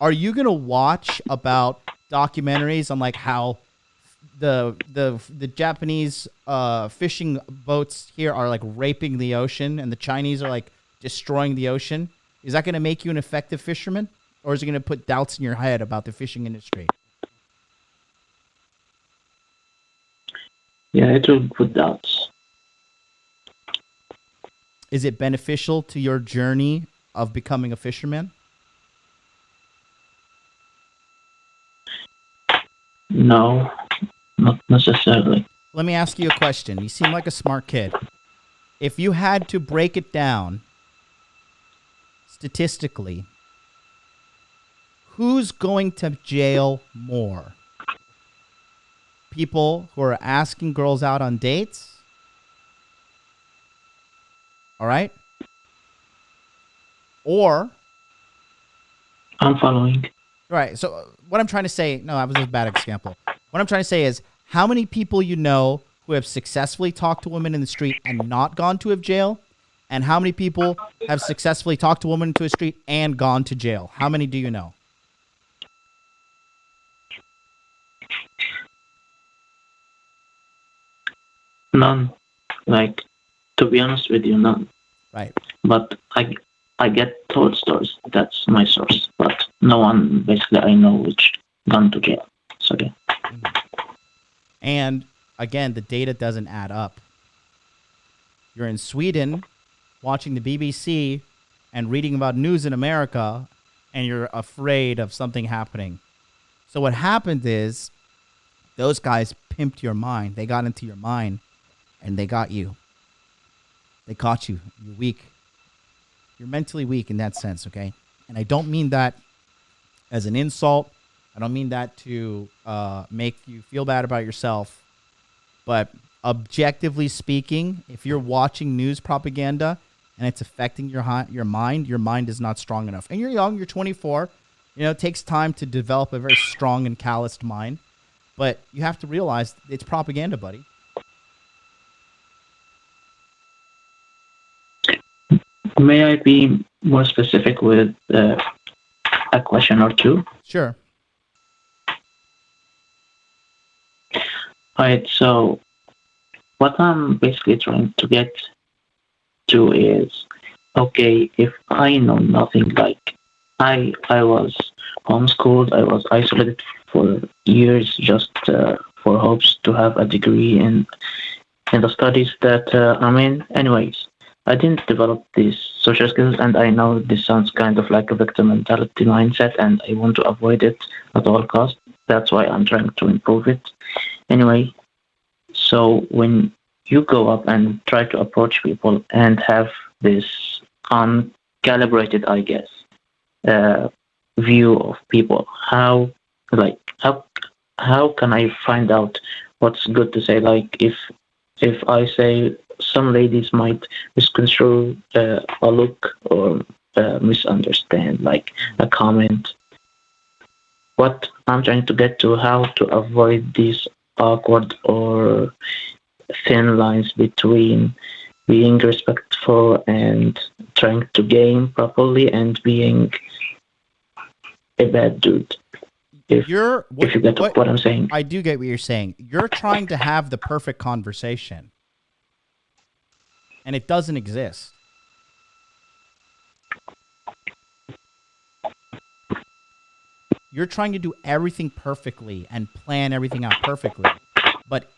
are you going to watch about documentaries on like how the Japanese fishing boats here are like raping the ocean and the Chinese are like destroying the ocean? Is that going to make you an effective fisherman? Or is it going to put doubts in your head about the fishing industry? Yeah, it will put doubts. Is it beneficial to your journey of becoming a fisherman? No, not necessarily. Let me ask you a question. You seem like a smart kid. If you had to break it down statistically, who's going to jail more? People who are asking girls out on dates? All right? Or... I'm following. Right. So what I'm trying to say... No, that was a bad example. What I'm trying to say is, how many people you know who have successfully talked to women in the street and not gone to a jail? And how many people have successfully talked to a woman into a street and gone to jail? How many do you know? None. Like, to be honest with you, none. Right. But I get told stories. That's my source. But no one, basically, I know which gone to jail. So, yeah. And, again, the data doesn't add up. You're in Sweden watching the BBC and reading about news in America, and you're afraid of something happening. So what happened is those guys pimped your mind. They got into your mind, and they got you. They caught you. You're weak. You're mentally weak in that sense, okay? And I don't mean that as an insult. I don't mean that to make you feel bad about yourself. But objectively speaking, if you're watching news propaganda and it's affecting your mind is not strong enough. And you're young, you're 24. You know, it takes time to develop a very strong and calloused mind. But you have to realize it's propaganda, buddy. May I be more specific with a question or two? Sure. All right, so what I'm basically trying to get to is, okay, if I know nothing, like I was homeschooled, I was isolated for years just for hopes to have a degree in the studies that I'm in. Anyways, I didn't develop these social skills, and I know this sounds kind of like a victim mentality mindset, and I want to avoid it at all costs. That's why I'm trying to improve it. Anyway, so when you go up and try to approach people and have this uncalibrated, I guess, view of people, how can I find out what's good to say? Like if I say some ladies might misconstrue a look or misunderstand like a comment. What I'm trying to get to, how to avoid these awkward or thin lines between being respectful and trying to game properly and being a bad dude. If you get what I'm saying. I do get what you're saying. You're trying to have the perfect conversation, and it doesn't exist. You're trying to do everything perfectly and plan everything out perfectly, but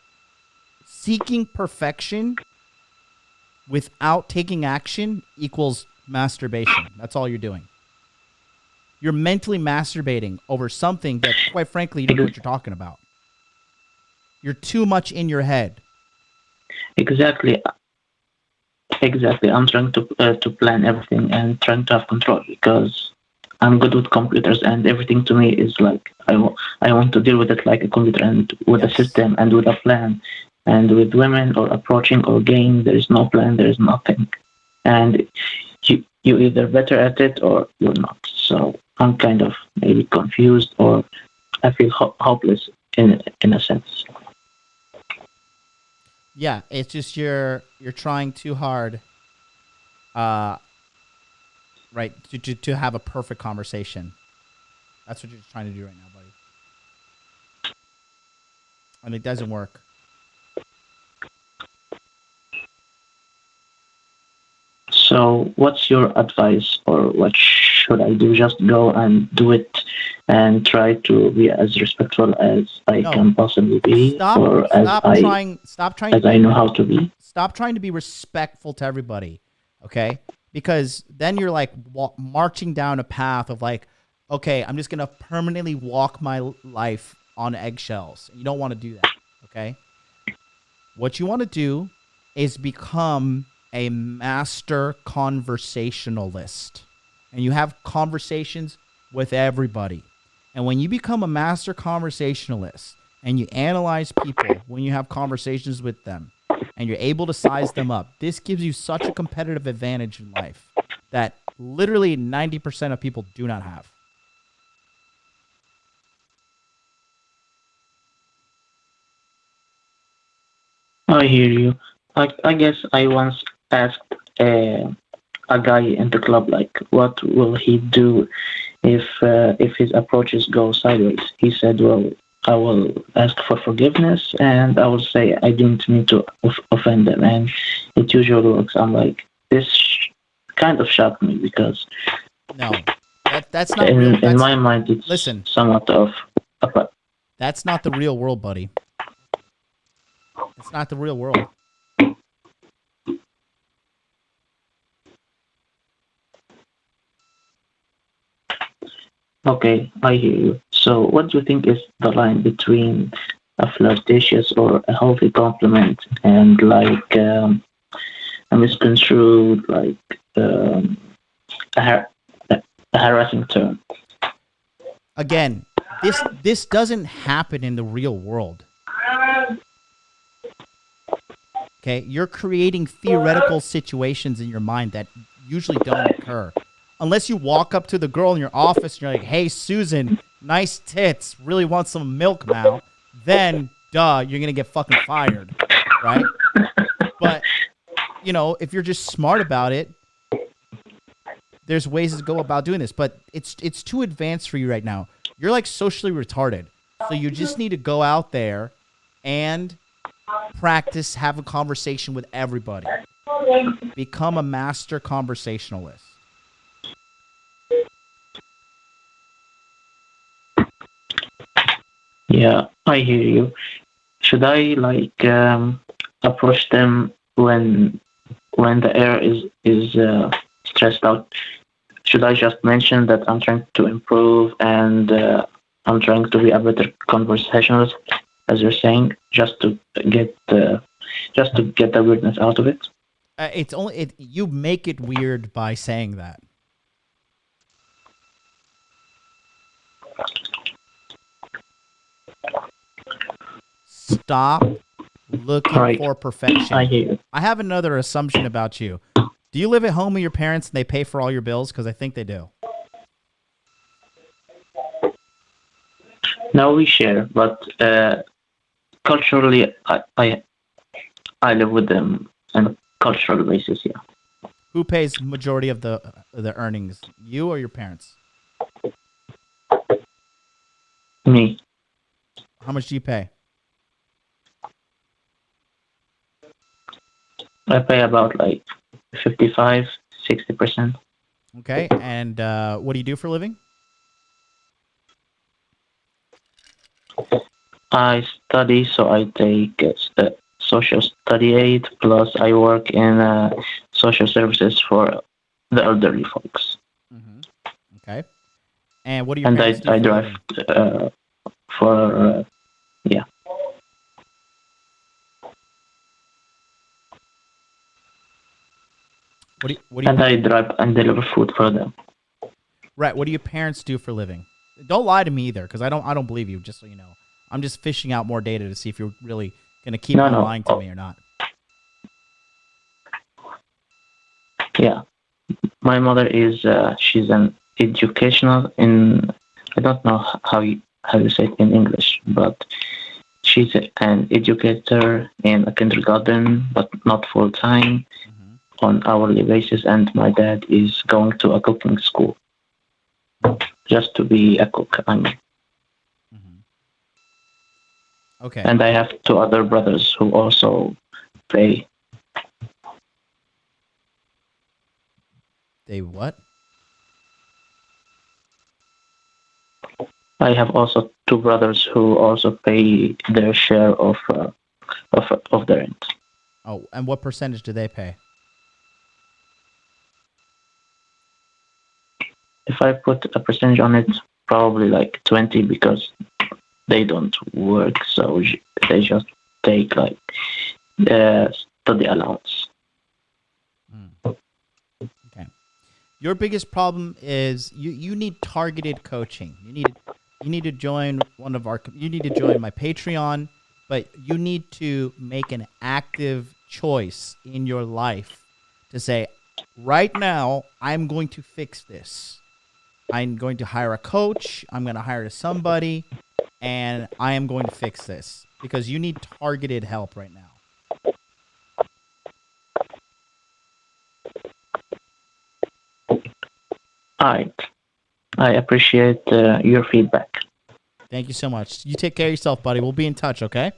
seeking perfection without taking action equals masturbation. That's all you're doing. You're mentally masturbating over something that, quite frankly, you don't know what you're talking about. You're too much in your head. Exactly. I'm trying to plan everything and trying to have control because I'm good with computers and everything to me is like I want to deal with it like a computer and with a system and with a plan. And with women or approaching or game, there is no plan, there is nothing. And you're either better at it or you're not. So I'm kind of maybe confused or I feel hopeless in a sense. Yeah, it's just you're trying too hard, right, to have a perfect conversation. That's what you're trying to do right now, buddy. And it doesn't work. So what's your advice or what should I do? Just go and do it and try to be as respectful as I can possibly be as I know how to be? Stop trying to be respectful to everybody, okay? Because then you're like marching down a path of like, okay, I'm just going to permanently walk my life on eggshells. You don't want to do that, okay? What you want to do is become a master conversationalist. And you have conversations with everybody. And when you become a master conversationalist and you analyze people when you have conversations with them and you're able to size them up, this gives you such a competitive advantage in life that literally 90% of people do not have. I hear you. I guess I once asked a guy in the club, like, what will he do if his approaches go sideways? He said, well, I will ask for forgiveness and I will say I didn't mean to offend them. And it usually works. I'm like, this kind of shocked me because no, that's not real. In my mind, it's somewhat of a... That's not the real world, buddy. It's not the real world. Okay, I hear you. So what do you think is the line between a flirtatious or a healthy compliment and like a misconstrued, like a harassing term? Again, this doesn't happen in the real world. Okay, you're creating theoretical situations in your mind that usually don't occur. Unless you walk up to the girl in your office and you're like, hey, Susan, nice tits, really want some milk now, then, duh, you're going to get fucking fired, right? But, you know, if you're just smart about it, there's ways to go about doing this. But it's too advanced for you right now. You're like socially retarded. So you just need to go out there and practice, have a conversation with everybody. Become a master conversationalist. Yeah, I hear you. Should I like approach them when the air is stressed out? Should I just mention that I'm trying to improve and I'm trying to be a better conversationalist, as you're saying, just to get the weirdness out of it? You make it weird by saying that. Stop looking for perfection. I hear you. I have another assumption about you. Do you live at home with your parents and they pay for all your bills? Because I think they do. No, we share, but culturally, I live with them on a cultural basis. Yeah. Who pays majority of the earnings? You or your parents? Me. How much do you pay? I pay about like 55, 60%. Okay, and what do you do for a living? I study, so I take social study aid, plus I work in social services for the elderly folks. Okay. And what do your And parents do I for a drive living? yeah. What do you And I drive and deliver food for them. Right. What do your parents do for a living? Don't lie to me either, because I don't believe you. Just so you know, I'm just fishing out more data to see if you're really gonna keep on lying to me or not. Yeah, my mother is she's an educational in I don't know how you say it in English, but she's an educator in a kindergarten, but not full time, on hourly basis. And my dad is going to a cooking school, just to be a cook. I mean. Okay. And I have two other brothers who also play. They what? I have also two brothers who also pay their share of the rent. Oh, and what percentage do they pay? If I put a percentage on it, probably like 20, because they don't work, so they just take like the study allowance. Okay. Your biggest problem is you need targeted coaching. You need to join you need to join my Patreon, but you need to make an active choice in your life to say, right now, I'm going to fix this. I'm going to hire a coach. I'm going to hire somebody, and I am going to fix this, because you need targeted help right now. All right. I appreciate your feedback. Thank you so much. You take care of yourself, buddy. We'll be in touch, okay?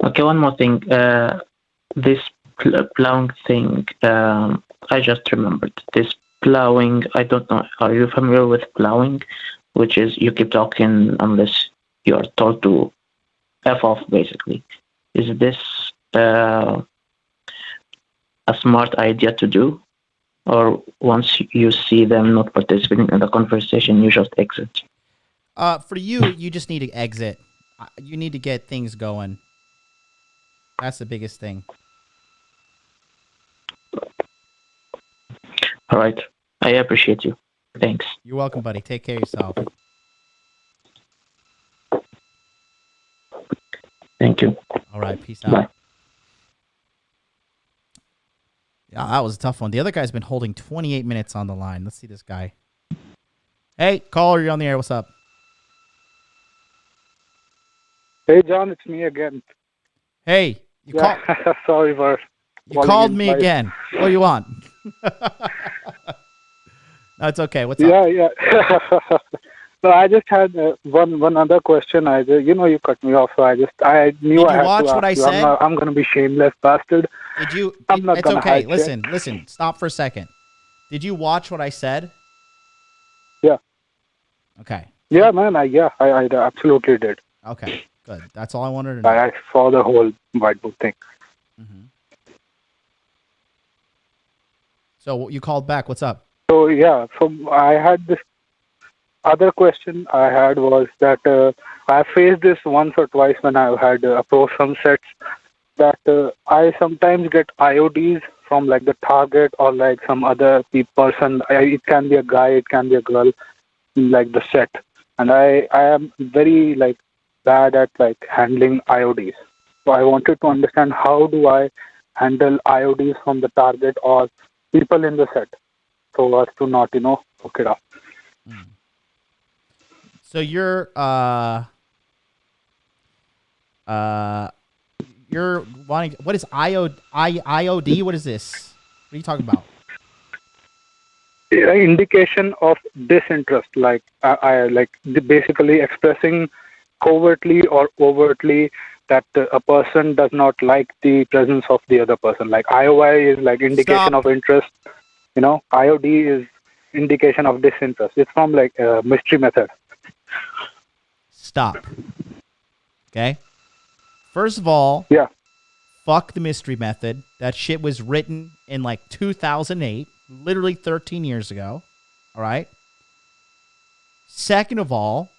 Okay, one more thing. This plowing thing, I just remembered. This plowing, I don't know, are you familiar with plowing? Which is you keep talking unless you are told to F off, basically. Is this a smart idea to do? Or once you see them not participating in the conversation, you just exit? For you, you just need to exit. You need to get things going. That's the biggest thing. All right. I appreciate you. Thanks. You're welcome, buddy. Take care of yourself. Thank you. All right. Peace out. Bye. Yeah, that was a tough one. The other guy's been holding 28 minutes on the line. Let's see this guy. Hey, caller, you're on the air. What's up? Hey, John, it's me again. Hey, sorry for. You called me again. What do you want? No, it's okay. What's up? Yeah. So I just had one other question. You cut me off, so I knew Did I you had watch to what I ask you. said? I'm going to be shameless bastard. Did you? I'm not It's gonna okay. hide Listen. Stop for a second. Did you watch what I said? Yeah. Okay. Yeah, man. I absolutely did. Okay. Good. That's all I wanted to know. I saw the whole whiteboard thing. So you called back. What's up? So yeah, so I had this other question I had was that I faced this once or twice when I had approached some sets, that I sometimes get IODs from like the target or like some other person. It can be a guy, it can be a girl, in like the set, and I am very like bad at like handling IODs. So I wanted to understand, how do I handle IODs from the target or people in the set, so as to not fuck it up. So you're wanting, what is IOD? What is this? What are you talking about? indication of disinterest, like basically expressing covertly or overtly that a person does not like the presence of the other person. Like IOI is like indication of interest. IOD is indication of disinterest. It's from like a mystery method. Stop. Okay. First of all, fuck the mystery method. That shit was written in like 2008, literally 13 years ago. All right. Second of all,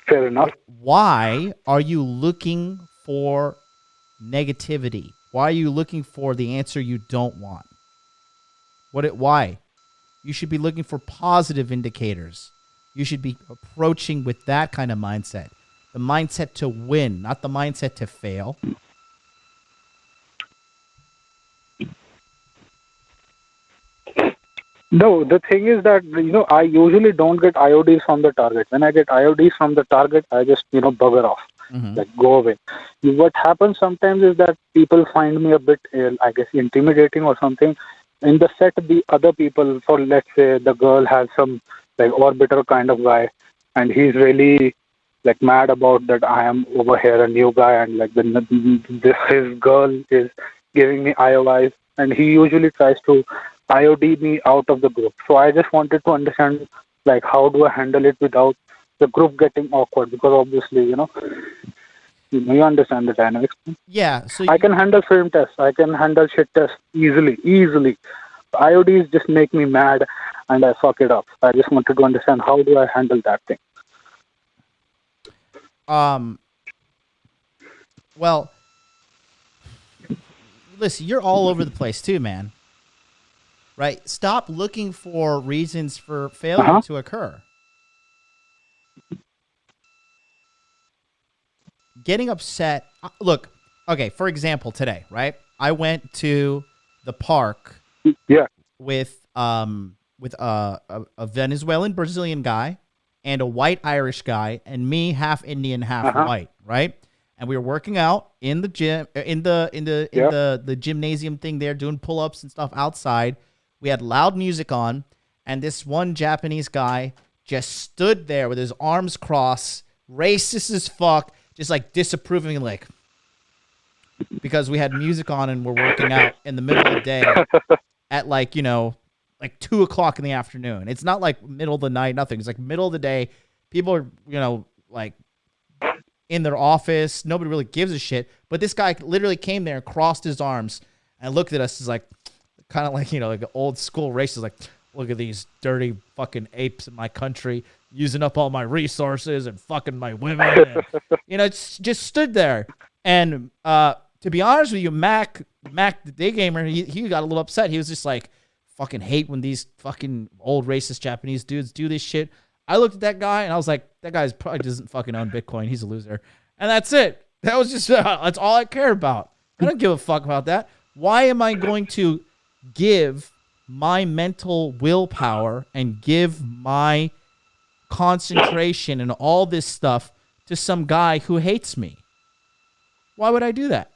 fair enough. Why are you looking for negativity? Why are you looking for the answer you don't want? Why? You should be looking for positive indicators. You should be approaching with that kind of mindset. The mindset to win, not the mindset to fail. No, the thing is that, I usually don't get IODs from the target. When I get IODs from the target, I just, bugger off, like go away. What happens sometimes is that people find me a bit, I guess, intimidating or something. In the set, the other people, for let's say the girl has some like orbiter kind of guy, and he's really like mad about that I am over here a new guy, and like his girl is giving me IOIs, and he usually tries to IOD me out of the group. So I just wanted to understand, like, how do I handle it without the group getting awkward? Because obviously, you understand the dynamics. Yeah. So I can handle film tests. I can handle shit tests easily. IODs just make me mad, and I fuck it up. I just wanted to understand, how do I handle that thing? Well, listen, you're all over the place too, man. Right? Stop looking for reasons for failure to occur. Getting upset. Look, okay, for example, today, right? I went to the park with a Venezuelan Brazilian guy and a white Irish guy, and me, half Indian, half white, right? And we were working out in the gym, in the gymnasium thing there, doing pull-ups and stuff outside. We had loud music on, and this one Japanese guy just stood there with his arms crossed, racist as fuck, just like disapproving, like, because we had music on and we're working out in the middle of the day at like 2 o'clock in the afternoon. It's not like middle of the night, nothing. It's like middle of the day. People are, like in their office. Nobody really gives a shit. But this guy literally came there and crossed his arms and looked at us as like, kind of like, like an old school racist, like, look at these dirty fucking apes in my country using up all my resources and fucking my women. And, just stood there. And to be honest with you, Mac the day gamer, he got a little upset. He was just like, fucking hate when these fucking old racist Japanese dudes do this shit. I looked at that guy and I was like, that guy's probably doesn't fucking own Bitcoin. He's a loser. And that's it. That was just, that's all I care about. I don't give a fuck about that. Why am I going to give my mental willpower and give my concentration and all this stuff to some guy who hates me? Why would I do that?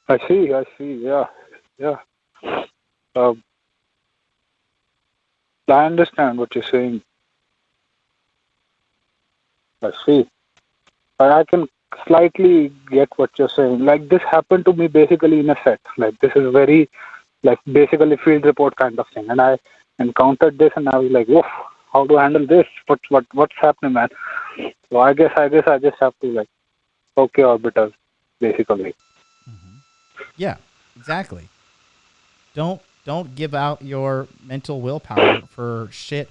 I see. Yeah. I understand what you're saying. I see. I can slightly get what you're saying. Like, this happened to me basically in a set. Like, this is very, like, basically field report kind of thing. And I encountered this and I was like, woof, how do I handle this? What's happening, man? So I guess I just have to, like, okay orbiters, basically. Yeah, exactly. Don't give out your mental willpower for shit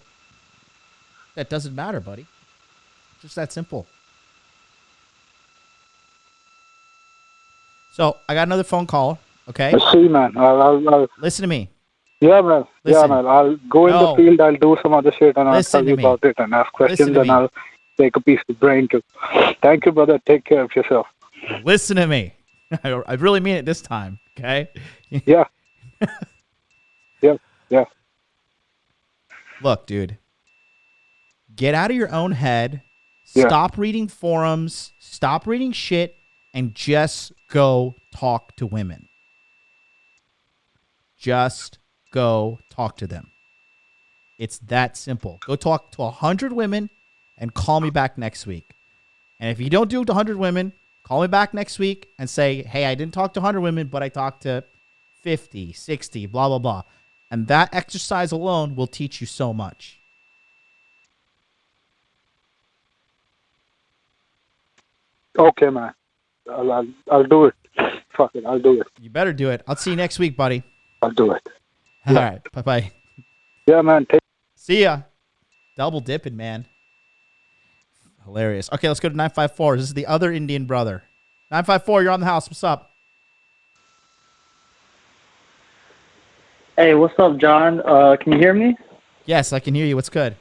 that doesn't matter, buddy. Just that simple. So I got another phone call. Okay. I see, man. I'll listen to me. Yeah, man. Listen. Yeah, man. I'll go in the field. I'll do some other shit, and I'll tell you about it and ask questions, and I'll take a piece of brain too. Thank you, brother. Take care of yourself. Listen to me. I really mean it this time. Okay. Yeah. Yeah. Look, dude. Get out of your own head. Stop reading forums. Stop reading shit, and just go talk to women. Just go talk to them. It's that simple. Go talk to 100 women and call me back next week. And if you don't do it to 100 women, call me back next week and say, hey, I didn't talk to 100 women, but I talked to 50, 60, blah, blah, blah. And that exercise alone will teach you so much. Okay, man. I'll do it. Fuck it, I'll do it. You better do it. I'll see you next week, buddy. I'll do it. All right. Bye-bye. Yeah, man. See ya. Double dipping, man. Hilarious. Okay, let's go to 954. This is the other Indian brother. 954, you're on the house. What's up? Hey, what's up, John? Can you hear me? Yes, I can hear you. What's good?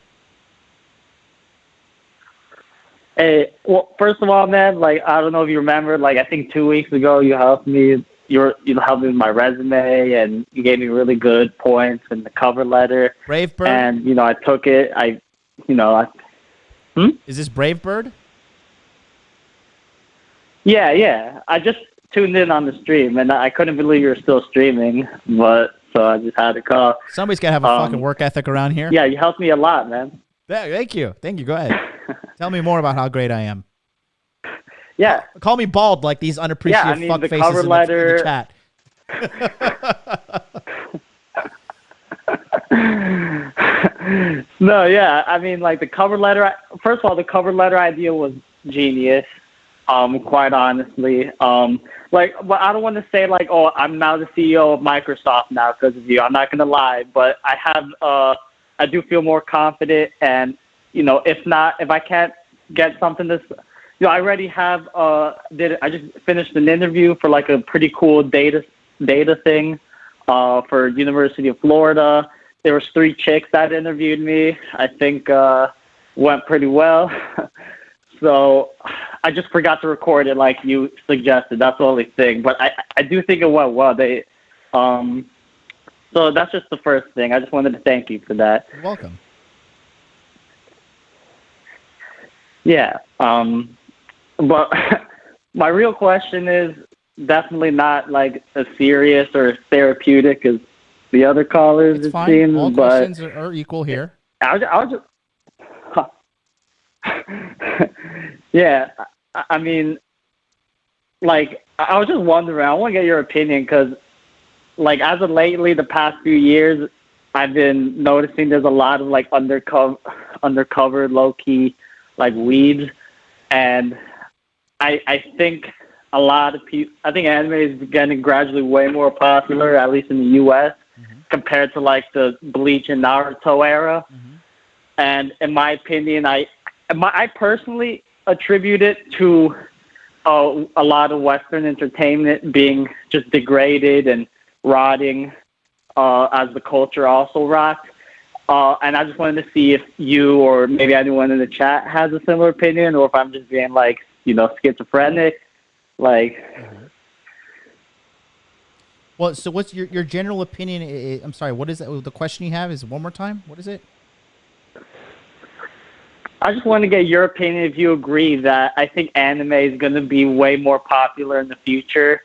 Hey, well, first of all, man, like, I don't know if you remember, like, I think 2 weeks ago you helped me. You helped me with my resume, and you gave me really good points in the cover letter. Brave Bird? And, I took it. Is this Brave Bird? Yeah. I just tuned in on the stream, and I couldn't believe you were still streaming, so I just had to call. Somebody's got to have a fucking work ethic around here. Yeah, you helped me a lot, man. Thank you. Go ahead. Tell me more about how great I am. Yeah. Call me bald like these unappreciative fuck the faces cover letter, in the chat. No, yeah. I mean, like, the cover letter, first of all, the cover letter idea was genius, quite honestly. But I don't want to say, like, oh, I'm now the CEO of Microsoft now because of you. I'm not going to lie, but I do feel more confident, and, if I can't get something this, I already have, I just finished an interview for, like, a pretty cool data thing for University of Florida. There was 3 chicks that interviewed me. I think went pretty well. So I just forgot to record it like you suggested. That's the only thing. But I do think it went well. So that's just the first thing. I just wanted to thank you for that. You're welcome. Yeah. But my real question is definitely not like as serious or therapeutic as the other callers, it's it fine. seems. All but questions are equal here. I'll just yeah. I mean, like, I was just wondering. I want to get your opinion because, like, as of lately, the past few years, I've been noticing there's a lot of, like, undercover low-key, like, weeds. And I think a lot of people, I think anime is getting gradually way more popular, at least in the U.S., compared to, like, the Bleach and Naruto era. And in my opinion, I personally attribute it to a lot of Western entertainment being just degraded and rotting as the culture also rots. And I just wanted to see if you or maybe anyone in the chat has a similar opinion, or if I'm just being, like, schizophrenic. Like, well, so what's your general opinion? I'm sorry, what is that? The question you have is one more time? What is it? I just want to get your opinion if you agree that I think anime is going to be way more popular in the future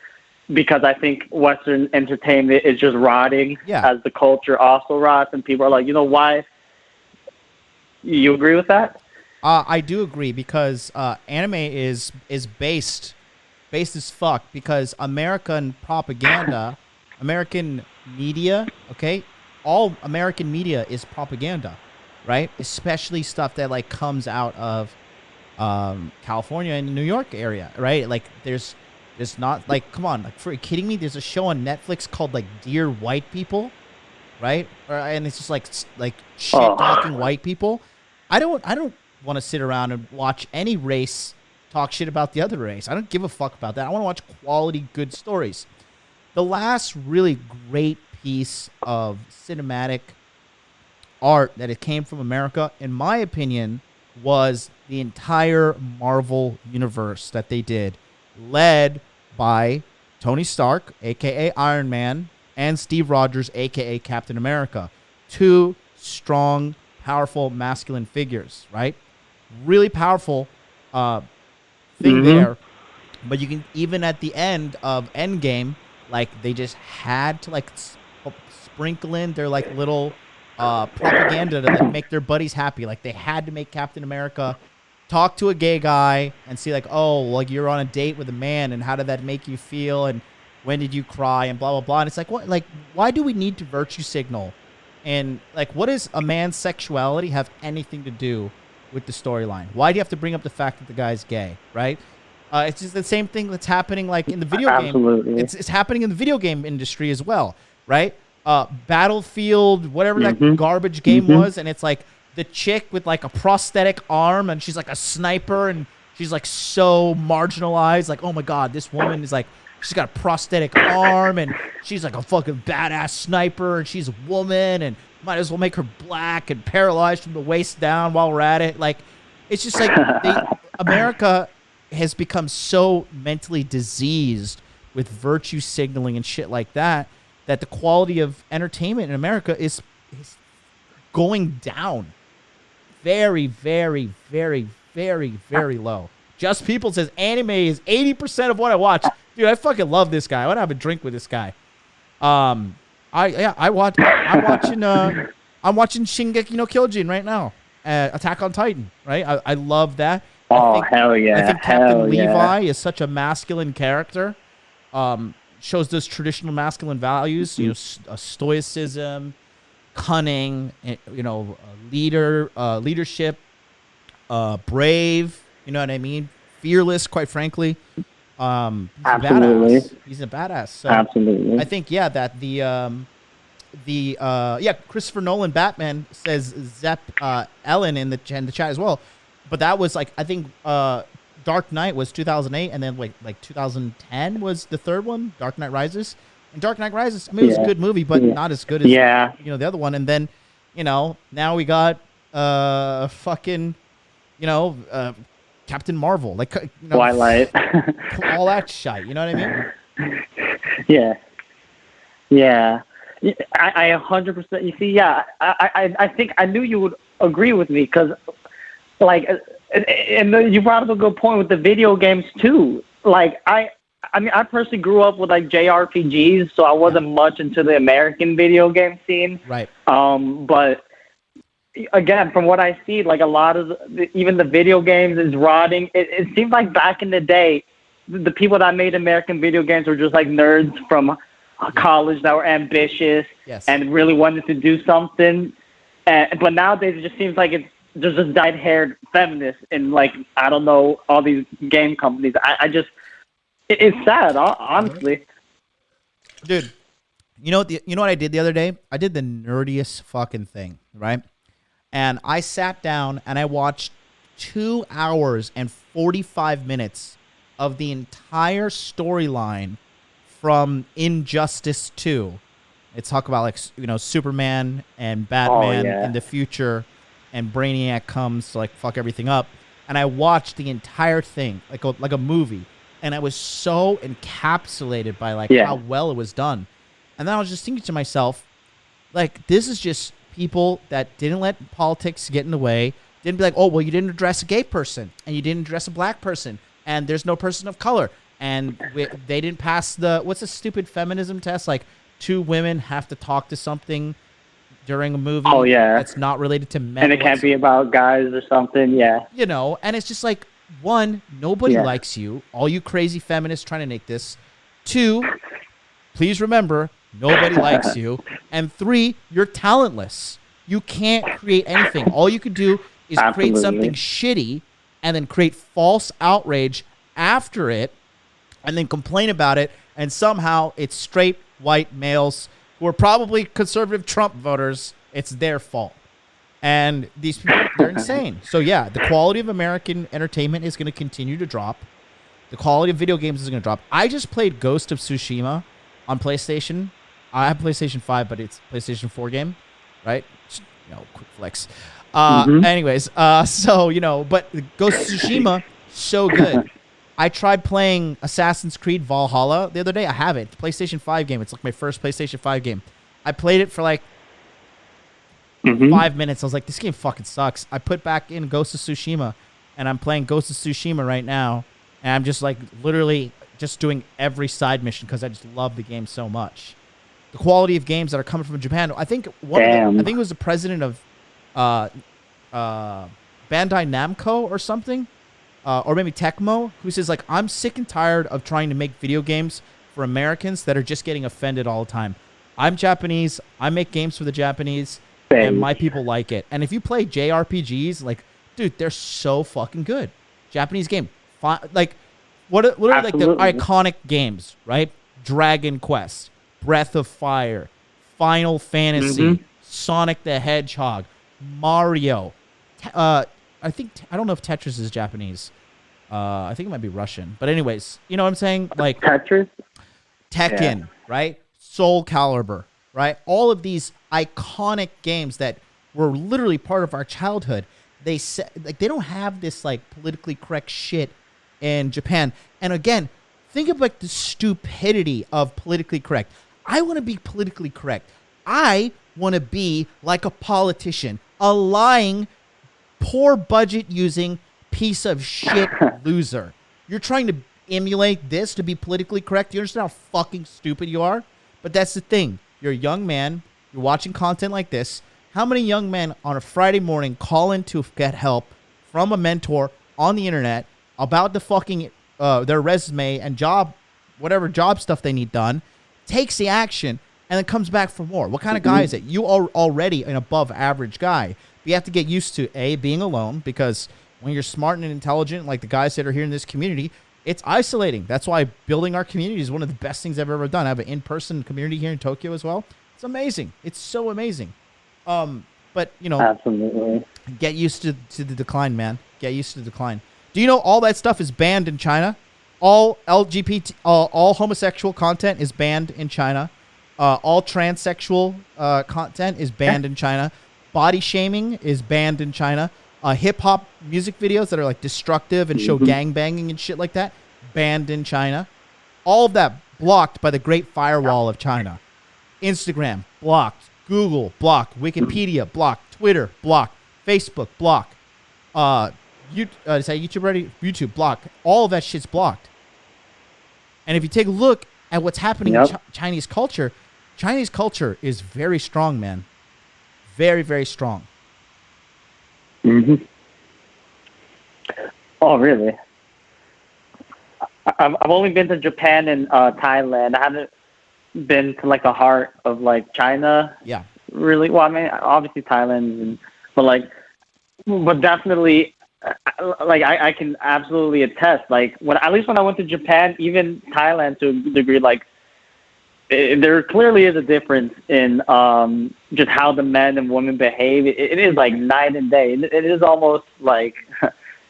because I think Western entertainment is just rotting as the culture also rots, and people are like, why? You agree with that? I do agree because anime is based as fuck because American propaganda, American media, okay? All American media is propaganda. Right, especially stuff that like comes out of California and New York area, right? Like there's not like, come on, like, for you kidding me? There's a show on Netflix called like Dear White People, right? And it's just like shit talking white people. I don't want to sit around and watch any race talk shit about the other race. I don't give a fuck about that. I want to watch quality, good stories. The last really great piece of cinematic art that it came from America, in my opinion, was the entire Marvel universe that they did, led by Tony Stark, aka Iron Man, and Steve Rogers, aka Captain America. 2 strong, powerful, masculine figures, right? Really powerful thing there. But you can, even at the end of Endgame, like, they just had to, like, sprinkle in their like little propaganda to like make their buddies happy. Like they had to make Captain America talk to a gay guy and see like, oh, like you're on a date with a man, and how did that make you feel, and when did you cry, and blah blah blah. And it's like, what? Like, why do we need to virtue signal? And like, what does a man's sexuality have anything to do with the storyline? Why do you have to bring up the fact that the guy's gay, right? It's just the same thing that's happening like in the video game. It's happening in the video game industry as well, right? Battlefield, whatever that garbage game was, and it's like the chick with like a prosthetic arm, and she's like a sniper, and she's like so marginalized. Like, oh my god, this woman is like, she's got a prosthetic arm, and she's like a fucking badass sniper, and she's a woman, and might as well make her black and paralyzed from the waist down while we're at it. Like, it's just like America has become so mentally diseased with virtue signaling and shit like that, that the quality of entertainment in America is going down very, very, very, very, very low. Just People says anime is 80% of what I watch. Dude, I fucking love this guy. I want to have a drink with this guy. I'm watching Shingeki no Kyojin right now. Attack on Titan, right? I love that. Hell yeah. I think Captain Levi is such a masculine character. Shows those traditional masculine values, stoicism, cunning, leadership, brave, you know what I mean? Fearless, quite frankly. Absolutely. He's a badass. So absolutely. I think, that Christopher Nolan Batman says Zep Ellen in the chat as well. But that was like, I think Dark Knight was 2008, and then like 2010 was the third one, Dark Knight Rises. And Dark Knight Rises, I mean, it was a good movie, but not as good as the other one. And then, now we got Captain Marvel, like Twilight, all that shit. You know what I mean? Yeah. I 100%. You see, I think I knew you would agree with me because, like, and you brought up a good point with the video games too. Like, I mean, I personally grew up with like JRPGs, so I wasn't much into the American video game scene. Right. But again, from what I see, like a lot of even the video games is rotting. It seems like back in the day, the people that made American video games were just like nerds from college that were ambitious and really wanted to do something. But nowadays, it just seems like there's just dyed-haired feminists in, like, I don't know, all these game companies. It's sad, honestly. Dude, you know what I did the other day? I did the nerdiest fucking thing, right? And I sat down and I watched 2 hours and 45 minutes of the entire storyline from Injustice 2. They talk about, like, Superman and Batman in the future, and Brainiac comes to, like, fuck everything up. And I watched the entire thing, like a movie. And I was so encapsulated by, like, how well it was done. And then I was just thinking to myself, like, this is just people that didn't let politics get in the way. Didn't be like, oh, well, you didn't address a gay person, and you didn't address a black person, and there's no person of color. And they didn't pass what's the stupid feminism test? Like, 2 women have to talk to something during a movie that's not related to men. And it can't be about guys or something, and it's just like, 1, nobody likes you, all you crazy feminists trying to make this. 2, please remember, nobody likes you. And 3, you're talentless. You can't create anything. All you could do is create something shitty and then create false outrage after it and then complain about it, and somehow it's straight white males who are probably conservative Trump voters. It's their fault. And these people, they're insane. So, the quality of American entertainment is going to continue to drop. The quality of video games is going to drop. I just played Ghost of Tsushima on PlayStation. I have PlayStation 5, but it's PlayStation 4 game, right? Quick flex. Anyways, but Ghost of Tsushima, so good. I tried playing Assassin's Creed Valhalla the other day. I have it. It's a PlayStation 5 game. It's like my first PlayStation 5 game. I played it for like 5 minutes. I was like, this game fucking sucks. I put back in Ghost of Tsushima, and I'm playing Ghost of Tsushima right now. And I'm just like literally just doing every side mission because I just love the game so much. the quality of games that are coming from Japan. I think I think it was the president of Bandai Namco or something, or maybe Tecmo, who says like, I'm sick and tired of trying to make video games for Americans that are just getting offended all the time. I'm Japanese. I make games for the Japanese, and my people like it. And if you play JRPGs, like, dude, they're so fucking good. Japanese game, like, what are like the iconic games, right? Dragon Quest, Breath of Fire, Final Fantasy, Sonic the Hedgehog, Mario. I don't know if Tetris is Japanese. I think it might be Russian. But anyways, you know what I'm saying? Like Tetris, Tekken, right? Soul Calibur, right? All of these iconic games that were literally part of our childhood. They don't have this like politically correct shit in Japan. And again, think of like the stupidity of politically correct. I want to be politically correct. I want to be like a politician, a lying, poor budget using piece of shit loser. You're trying to emulate this to be politically correct. You understand how fucking stupid you are? But that's the thing. You're a young man. You're watching content like this. How many young men on a Friday morning call in to get help from a mentor on the internet about the fucking their resume and job, whatever job stuff they need done, takes the action, and then comes back for more? What kind of guy is it? You are already an above average guy. But you have to get used to being alone, because when you're smart and intelligent, like the guys that are here in this community, it's isolating. That's why building our community is one of the best things I've ever done. I have an in-person community here in Tokyo as well. It's amazing. It's so amazing. But you know, absolutely, get used to the decline, man. Get used to the decline. Do you know all that stuff is banned in China? All LGBT, all homosexual content is banned in China. All transsexual content is banned in China. Body shaming is banned in China. Hip hop music videos that are like destructive and show gangbanging and shit like that, banned in China. All of that blocked by the Great Firewall of China. Instagram blocked. Google blocked. Wikipedia blocked. Twitter blocked. Facebook blocked. Is that YouTube already? YouTube blocked. All of that shit's blocked. And if you take a look at what's happening in Chinese culture is very strong, man. Very, very strong. Oh, really? I've only been to Japan and Thailand. I haven't been to like the heart of like China. Yeah. Really? Well, I mean, obviously Thailand, but definitely, like I can absolutely attest. Like at least when I went to Japan, even Thailand to a degree, like there clearly is a difference in just how the men and women behave. It is like night and day. It is almost like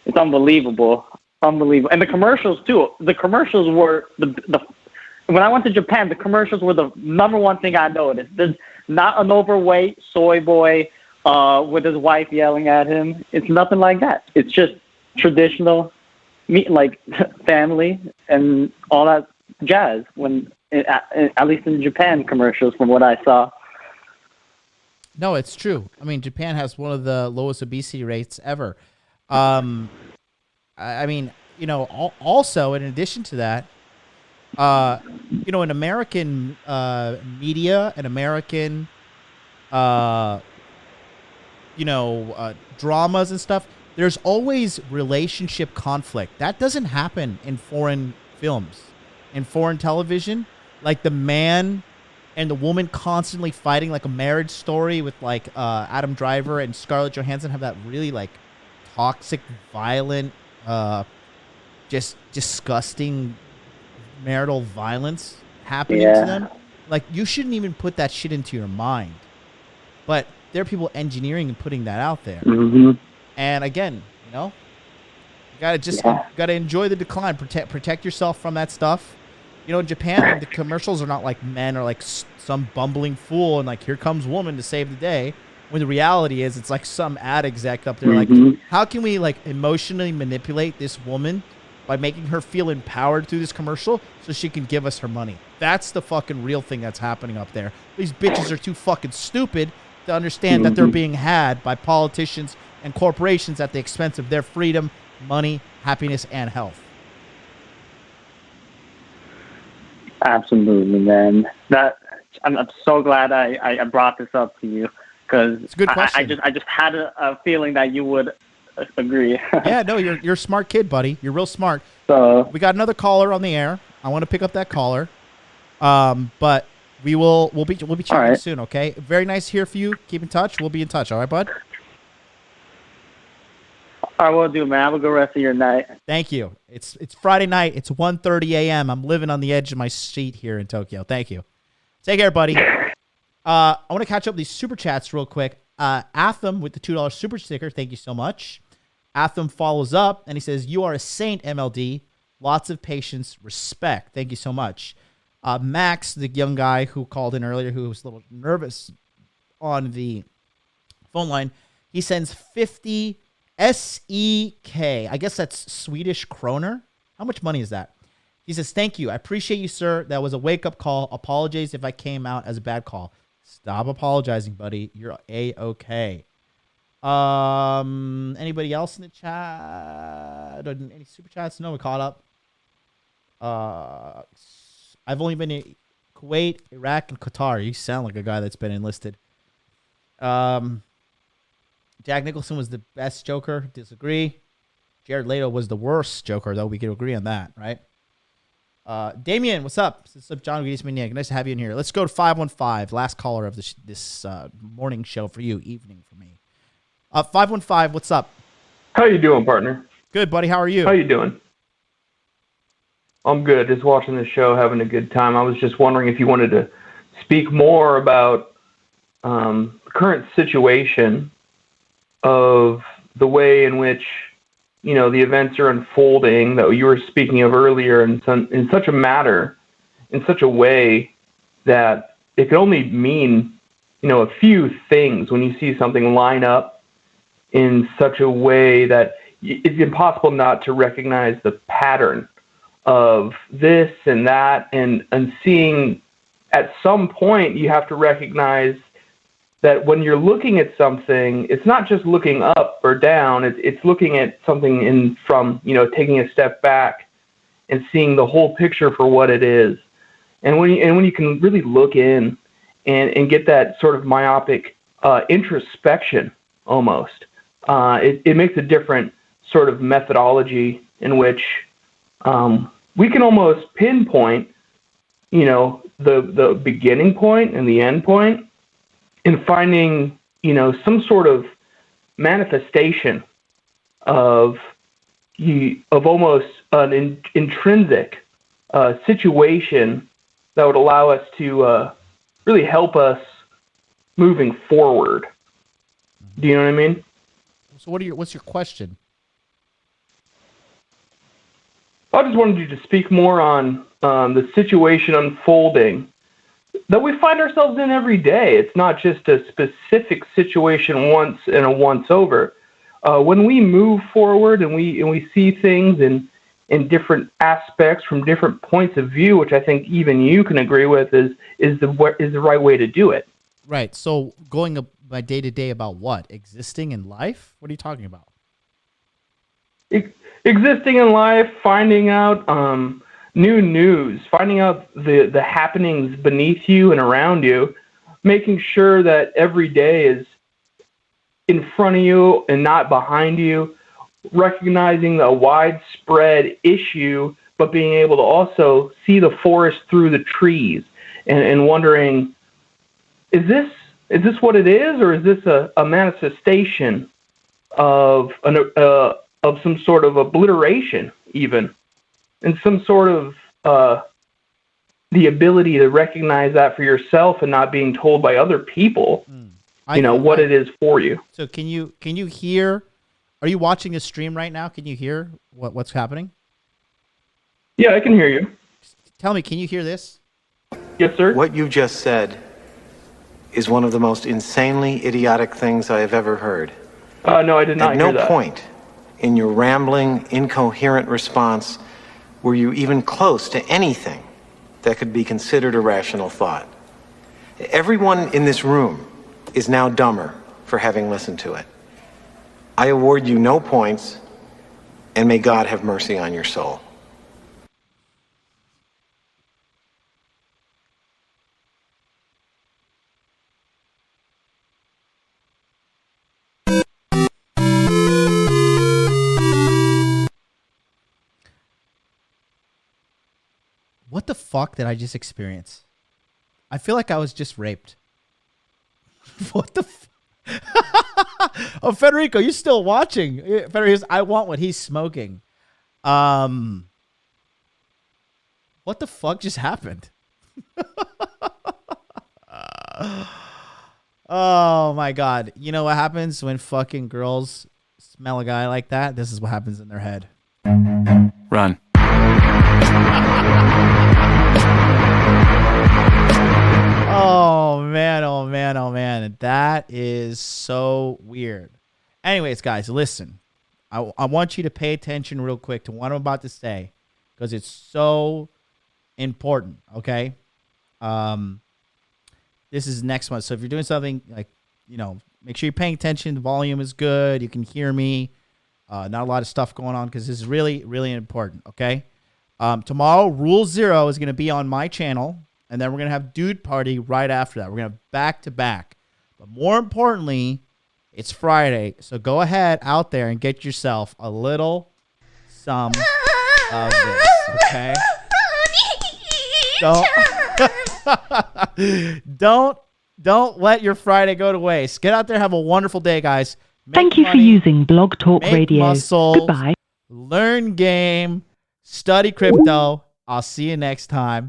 it's unbelievable. And the commercials too. The commercials were the when I went to Japan, the commercials were the number one thing I noticed. There's not an overweight soy boy with his wife yelling at him. It's nothing like that. It's just traditional, like family and all that jazz. When at least in Japan commercials, from what I saw. No, it's true. I mean, Japan has one of the lowest obesity rates ever. I mean, you know, also in addition to that, you know, in American media and American, you know, dramas and stuff, there's always relationship conflict. That doesn't happen in foreign films, in foreign television. Like the man and the woman constantly fighting, like a marriage story with like Adam Driver and Scarlett Johansson have that really like toxic, violent, just disgusting marital violence happening to them. Like, you shouldn't even put that shit into your mind. But there are people engineering and putting that out there. And again, you know, you gotta enjoy the decline. Protect yourself from that stuff. You know, in Japan, the commercials are not like men are like some bumbling fool and like, here comes woman to save the day. When the reality is, it's like some ad exec up there like, how can we like emotionally manipulate this woman by making her feel empowered through this commercial so she can give us her money? That's the fucking real thing that's happening up there. These bitches are too fucking stupid to understand that they're being had by politicians and corporations at the expense of their freedom, money, happiness, and health. Absolutely, man. That I'm so glad I brought this up to you because it's a good question. I just had a feeling that you would agree. Yeah, no, you're a smart kid, buddy. You're real smart. So we got another caller on the air. I want to pick up that caller. But we'll be chatting soon, okay? Very nice to hear from you. Keep in touch. We'll be in touch, all right, bud? I will do, man. Have a good rest of your night. Thank you. It's Friday night. It's 1:30 a.m. I'm living on the edge of my seat here in Tokyo. Thank you. Take care, buddy. I want to catch up with these super chats real quick. Atham with the $2 super sticker. Thank you so much. Atham follows up, and he says, you are a saint, MLD. Lots of patience, respect. Thank you so much. Max, the young guy who called in earlier, who was a little nervous on the phone line, he sends 50 SEK. I guess that's Swedish kroner. How much money is that? He says, thank you. I appreciate you, sir. That was a wake-up call. Apologies if I came out as a bad call. Stop apologizing, buddy. You're A-okay. Anybody else in the chat? Any super chats? No, we caught up. I've only been in Kuwait, Iraq, and Qatar. You sound like a guy that's been enlisted. Jack Nicholson was the best Joker. Disagree. Jared Leto was the worst Joker, though. We can agree on that, right? Damien, what's up? What's up, John? Nice to have you in here. Let's go to 515. Last caller of this morning show for you, evening for me. 515, what's up? How you doing, partner? Good, buddy. How are you? How you doing? I'm good. Just watching the show, having a good time. I was just wondering if you wanted to speak more about the current situation of the way in which, you know, the events are unfolding that you were speaking of earlier in such a matter, in such a way that it could only mean, you know, a few things when you see something line up in such a way that it's impossible not to recognize the pattern of this and that, and seeing at some point you have to recognize that when you're looking at something, it's not just looking up or down, it's looking at something from, you know, taking a step back and seeing the whole picture for what it is. And when you can really look in and get that sort of myopic introspection almost, it makes a different sort of methodology in which we can almost pinpoint, you know, the beginning point and the end point, and finding, you know, some sort of manifestation of almost an intrinsic situation that would allow us to really help us moving forward. Do you know what I mean? So what's your question? I just wanted you to speak more on the situation unfolding that we find ourselves in every day. It's not just a specific situation once and a once over. When we move forward and we see things in different aspects from different points of view, which I think even you can agree with is the right way to do it. Right. So going by day to day about what? Existing in life? What are you talking about? Existing in life, finding out new news, finding out the happenings beneath you and around you, making sure that every day is in front of you and not behind you, recognizing the widespread issue, but being able to also see the forest through the trees and wondering, is this what it is, or is this a manifestation of some sort of obliteration even, and some sort of the ability to recognize that for yourself and not being told by other people, what it is for you. So can you hear? Are you watching a stream right now? Can you hear what's happening? Yeah, I can hear you. Tell me, can you hear this? Yes, sir. What you just said is one of the most insanely idiotic things I have ever heard. No, I did not hear that. At no point in your rambling, incoherent response were you even close to anything that could be considered a rational thought. Everyone in this room is now dumber for having listened to it. I award you no points, and may God have mercy on your soul. fuck did I just experience? I feel like I was just raped. What the Oh, Federico, you still watching? Federico, I want what he's smoking. What the fuck just happened? Oh my god. You know what happens when fucking girls smell a guy like that? This is what happens in their head. Run. Oh man, oh man, oh man. That is so weird. Anyways, guys, listen. I want you to pay attention real quick to what I'm about to say because it's so important, okay? This is next one. So if you're doing something like, you know, make sure you're paying attention. The volume is good. You can hear me. Not a lot of stuff going on because this is really, really important, okay? Tomorrow, Rule 0 is going to be on my channel, and then we're going to have Dude Party right after that. We're going to have back-to-back. But more importantly, it's Friday, so go ahead out there and get yourself a little some of this, okay? Don't let your Friday go to waste. Get out there, have a wonderful day, guys. Thank you for using Blog Talk Radio. Muscles, Goodbye. Learn game, study crypto. I'll see you next time.